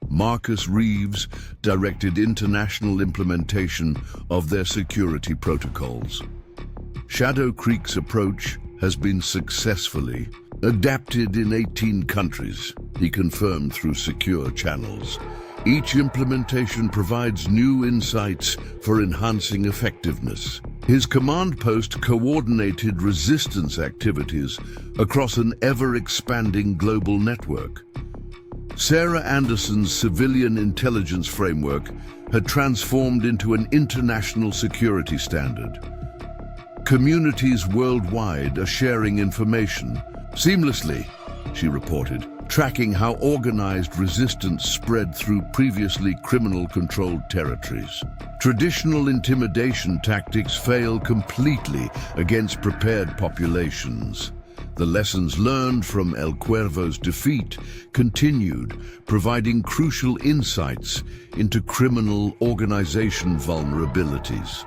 Marcus Reeves directed international implementation of their security protocols. Shadow Creek's approach has been successfully adapted in 18 countries, he confirmed through secure channels. Each implementation provides new insights for enhancing effectiveness. His command post coordinated resistance activities across an ever-expanding global network. Sarah Anderson's civilian intelligence framework had transformed into an international security standard. Communities worldwide are sharing information seamlessly, she reported, tracking how organized resistance spread through previously criminal-controlled territories. Traditional intimidation tactics fail completely against prepared populations. The lessons learned from El Cuervo's defeat continued, providing crucial insights into criminal organization vulnerabilities.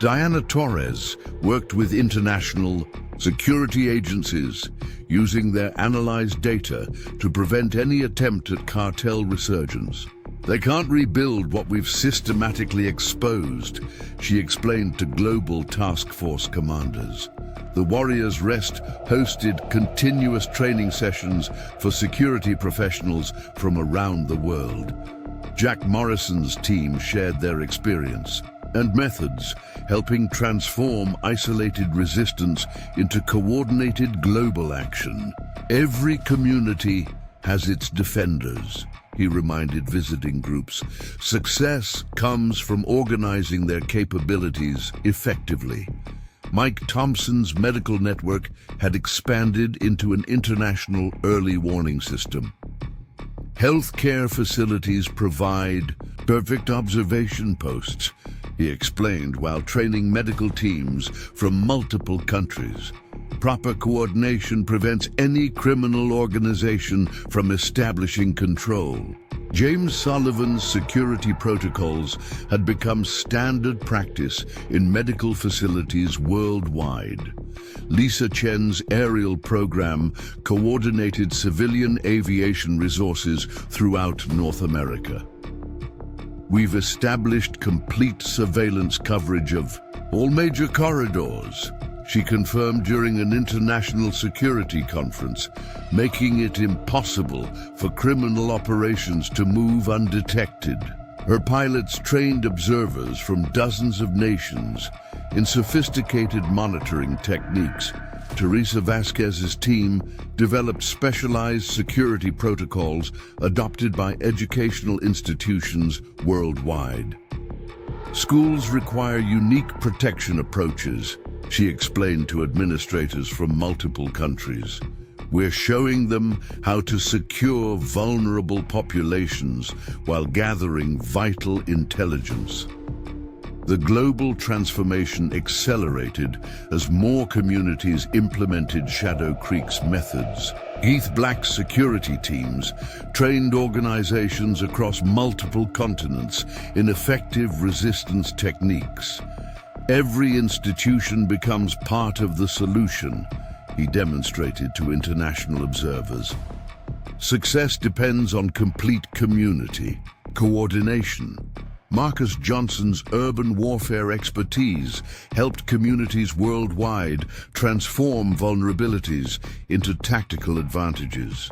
Diana Torres worked with international security agencies, using their analyzed data to prevent any attempt at cartel resurgence. They can't rebuild what we've systematically exposed, she explained to global task force commanders. The Warriors Rest hosted continuous training sessions for security professionals from around the world. Jack Morrison's team shared their experience and methods, helping transform isolated resistance into coordinated global action. Every community has its defenders, he reminded visiting groups. Success comes from organizing their capabilities effectively. Mike Thompson's medical network had expanded into an international early warning system. Healthcare facilities provide perfect observation posts, he explained, while training medical teams from multiple countries. Proper coordination prevents any criminal organization from establishing control. James Sullivan's security protocols had become standard practice in medical facilities worldwide. Lisa Chen's aerial program coordinated civilian aviation resources throughout North America. We've established complete surveillance coverage of all major corridors, she confirmed during an international security conference, making it impossible for criminal operations to move undetected. Her pilots trained observers from dozens of nations in sophisticated monitoring techniques. Teresa Vasquez's team developed specialized security protocols adopted by educational institutions worldwide. Schools require unique protection approaches, she explained to administrators from multiple countries. We're showing them how to secure vulnerable populations while gathering vital intelligence. The global transformation accelerated as more communities implemented Shadow Creek's methods. Heath Black's security teams trained organizations across multiple continents in effective resistance techniques. Every institution becomes part of the solution, he demonstrated to international observers. Success depends on complete community, coordination. Marcus Johnson's urban warfare expertise helped communities worldwide transform vulnerabilities into tactical advantages.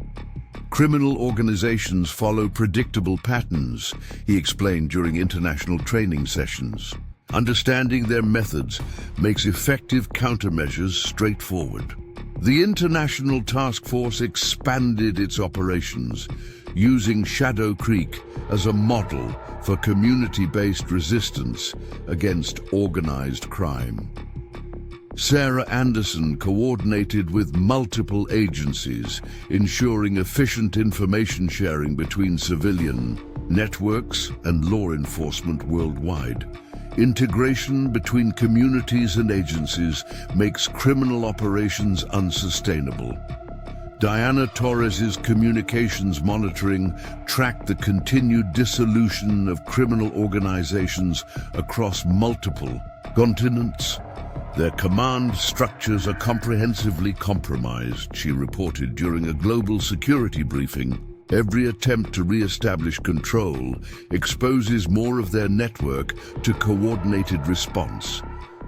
Criminal organizations follow predictable patterns, he explained during international training sessions. Understanding their methods makes effective countermeasures straightforward. The International Task Force expanded its operations, using Shadow Creek as a model for community-based resistance against organized crime. Sarah Anderson coordinated with multiple agencies, ensuring efficient information sharing between civilian networks and law enforcement worldwide. Integration between communities and agencies makes criminal operations unsustainable. Diana Torres's communications monitoring tracked the continued dissolution of criminal organizations across multiple continents. Their command structures are comprehensively compromised, she reported during a global security briefing. Every attempt to re-establish control exposes more of their network to coordinated response.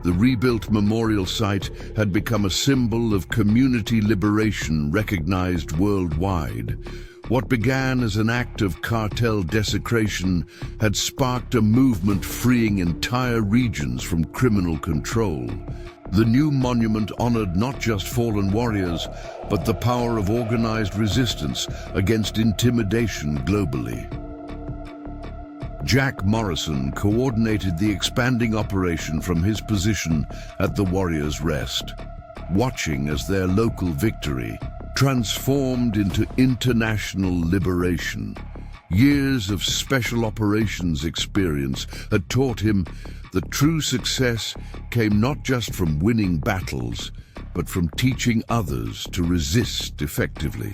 The rebuilt memorial site had become a symbol of community liberation recognized worldwide. What began as an act of cartel desecration had sparked a movement freeing entire regions from criminal control. The new monument honored not just fallen warriors, but the power of organized resistance against intimidation globally. Jack Morrison coordinated the expanding operation from his position at the Warriors' Rest, watching as their local victory transformed into international liberation. Years of special operations experience had taught him that true success came not just from winning battles, but from teaching others to resist effectively.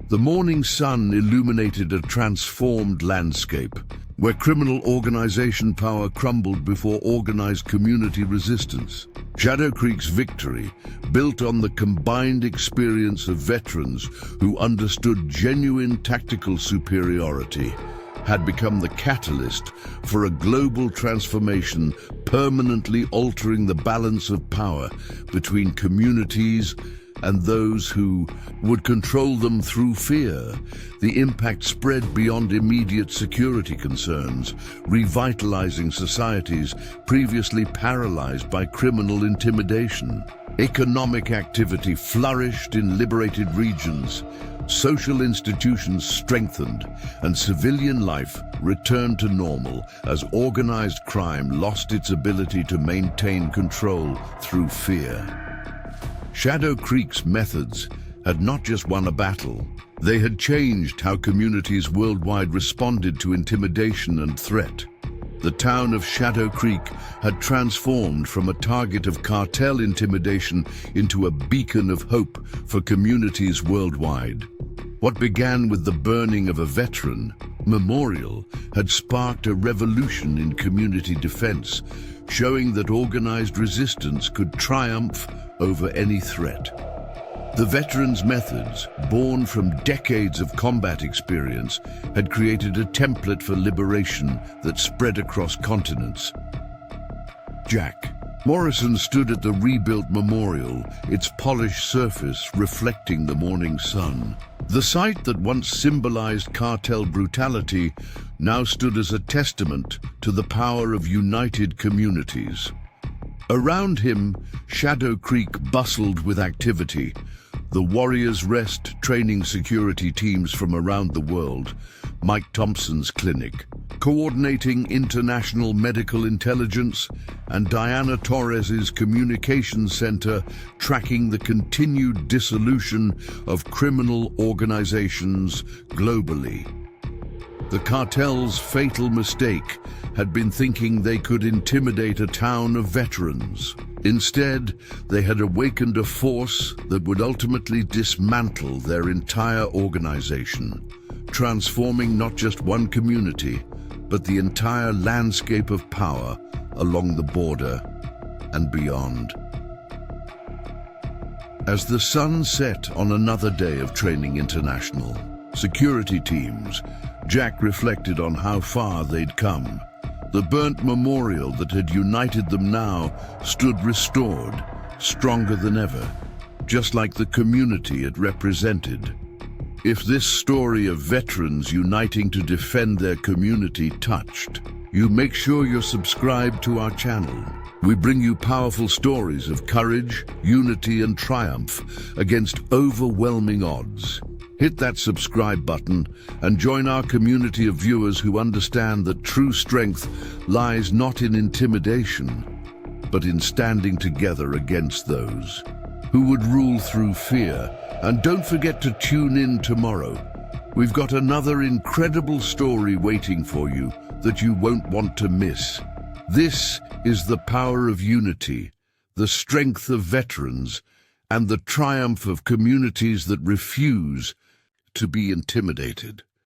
The morning sun illuminated a transformed landscape, where criminal organization power crumbled before organized community resistance. Shadow Creek's victory, built on the combined experience of veterans who understood genuine tactical superiority, had become the catalyst for a global transformation permanently altering the balance of power between communities and those who would control them through fear. The impact spread beyond immediate security concerns, revitalizing societies previously paralyzed by criminal intimidation. Economic activity flourished in liberated regions, social institutions strengthened, and civilian life returned to normal as organized crime lost its ability to maintain control through fear. Shadow Creek's methods had not just won a battle, they had changed how communities worldwide responded to intimidation and threat. The town of Shadow Creek had transformed from a target of cartel intimidation into a beacon of hope for communities worldwide. What began with the burning of a veteran memorial had sparked a revolution in community defense, showing that organized resistance could triumph over any threat. The veterans' methods, born from decades of combat experience, had created a template for liberation that spread across continents. Jack Morrison stood at the rebuilt memorial, its polished surface reflecting the morning sun. The site that once symbolized cartel brutality now stood as a testament to the power of united communities. Around him, Shadow Creek bustled with activity. The Warriors' Rest training security teams from around the world, Mike Thompson's clinic, coordinating international medical intelligence, and Diana Torres's communications center tracking the continued dissolution of criminal organizations globally. The cartel's fatal mistake had been thinking they could intimidate a town of veterans. Instead, they had awakened a force that would ultimately dismantle their entire organization, transforming not just one community, but the entire landscape of power along the border and beyond. As the sun set on another day of training international security teams, Jack reflected on how far they'd come. The burnt memorial that had united them now stood restored, stronger than ever, just like the community it represented. If this story of veterans uniting to defend their community touched you, make sure you're subscribed to our channel. We bring you powerful stories of courage, unity, and triumph against overwhelming odds. Hit that subscribe button and join our community of viewers who understand that true strength lies not in intimidation, but in standing together against those who would rule through fear. And don't forget to tune in tomorrow. We've got another incredible story waiting for you that you won't want to miss. This is the power of unity, the strength of veterans, and the triumph of communities that refuse to be intimidated.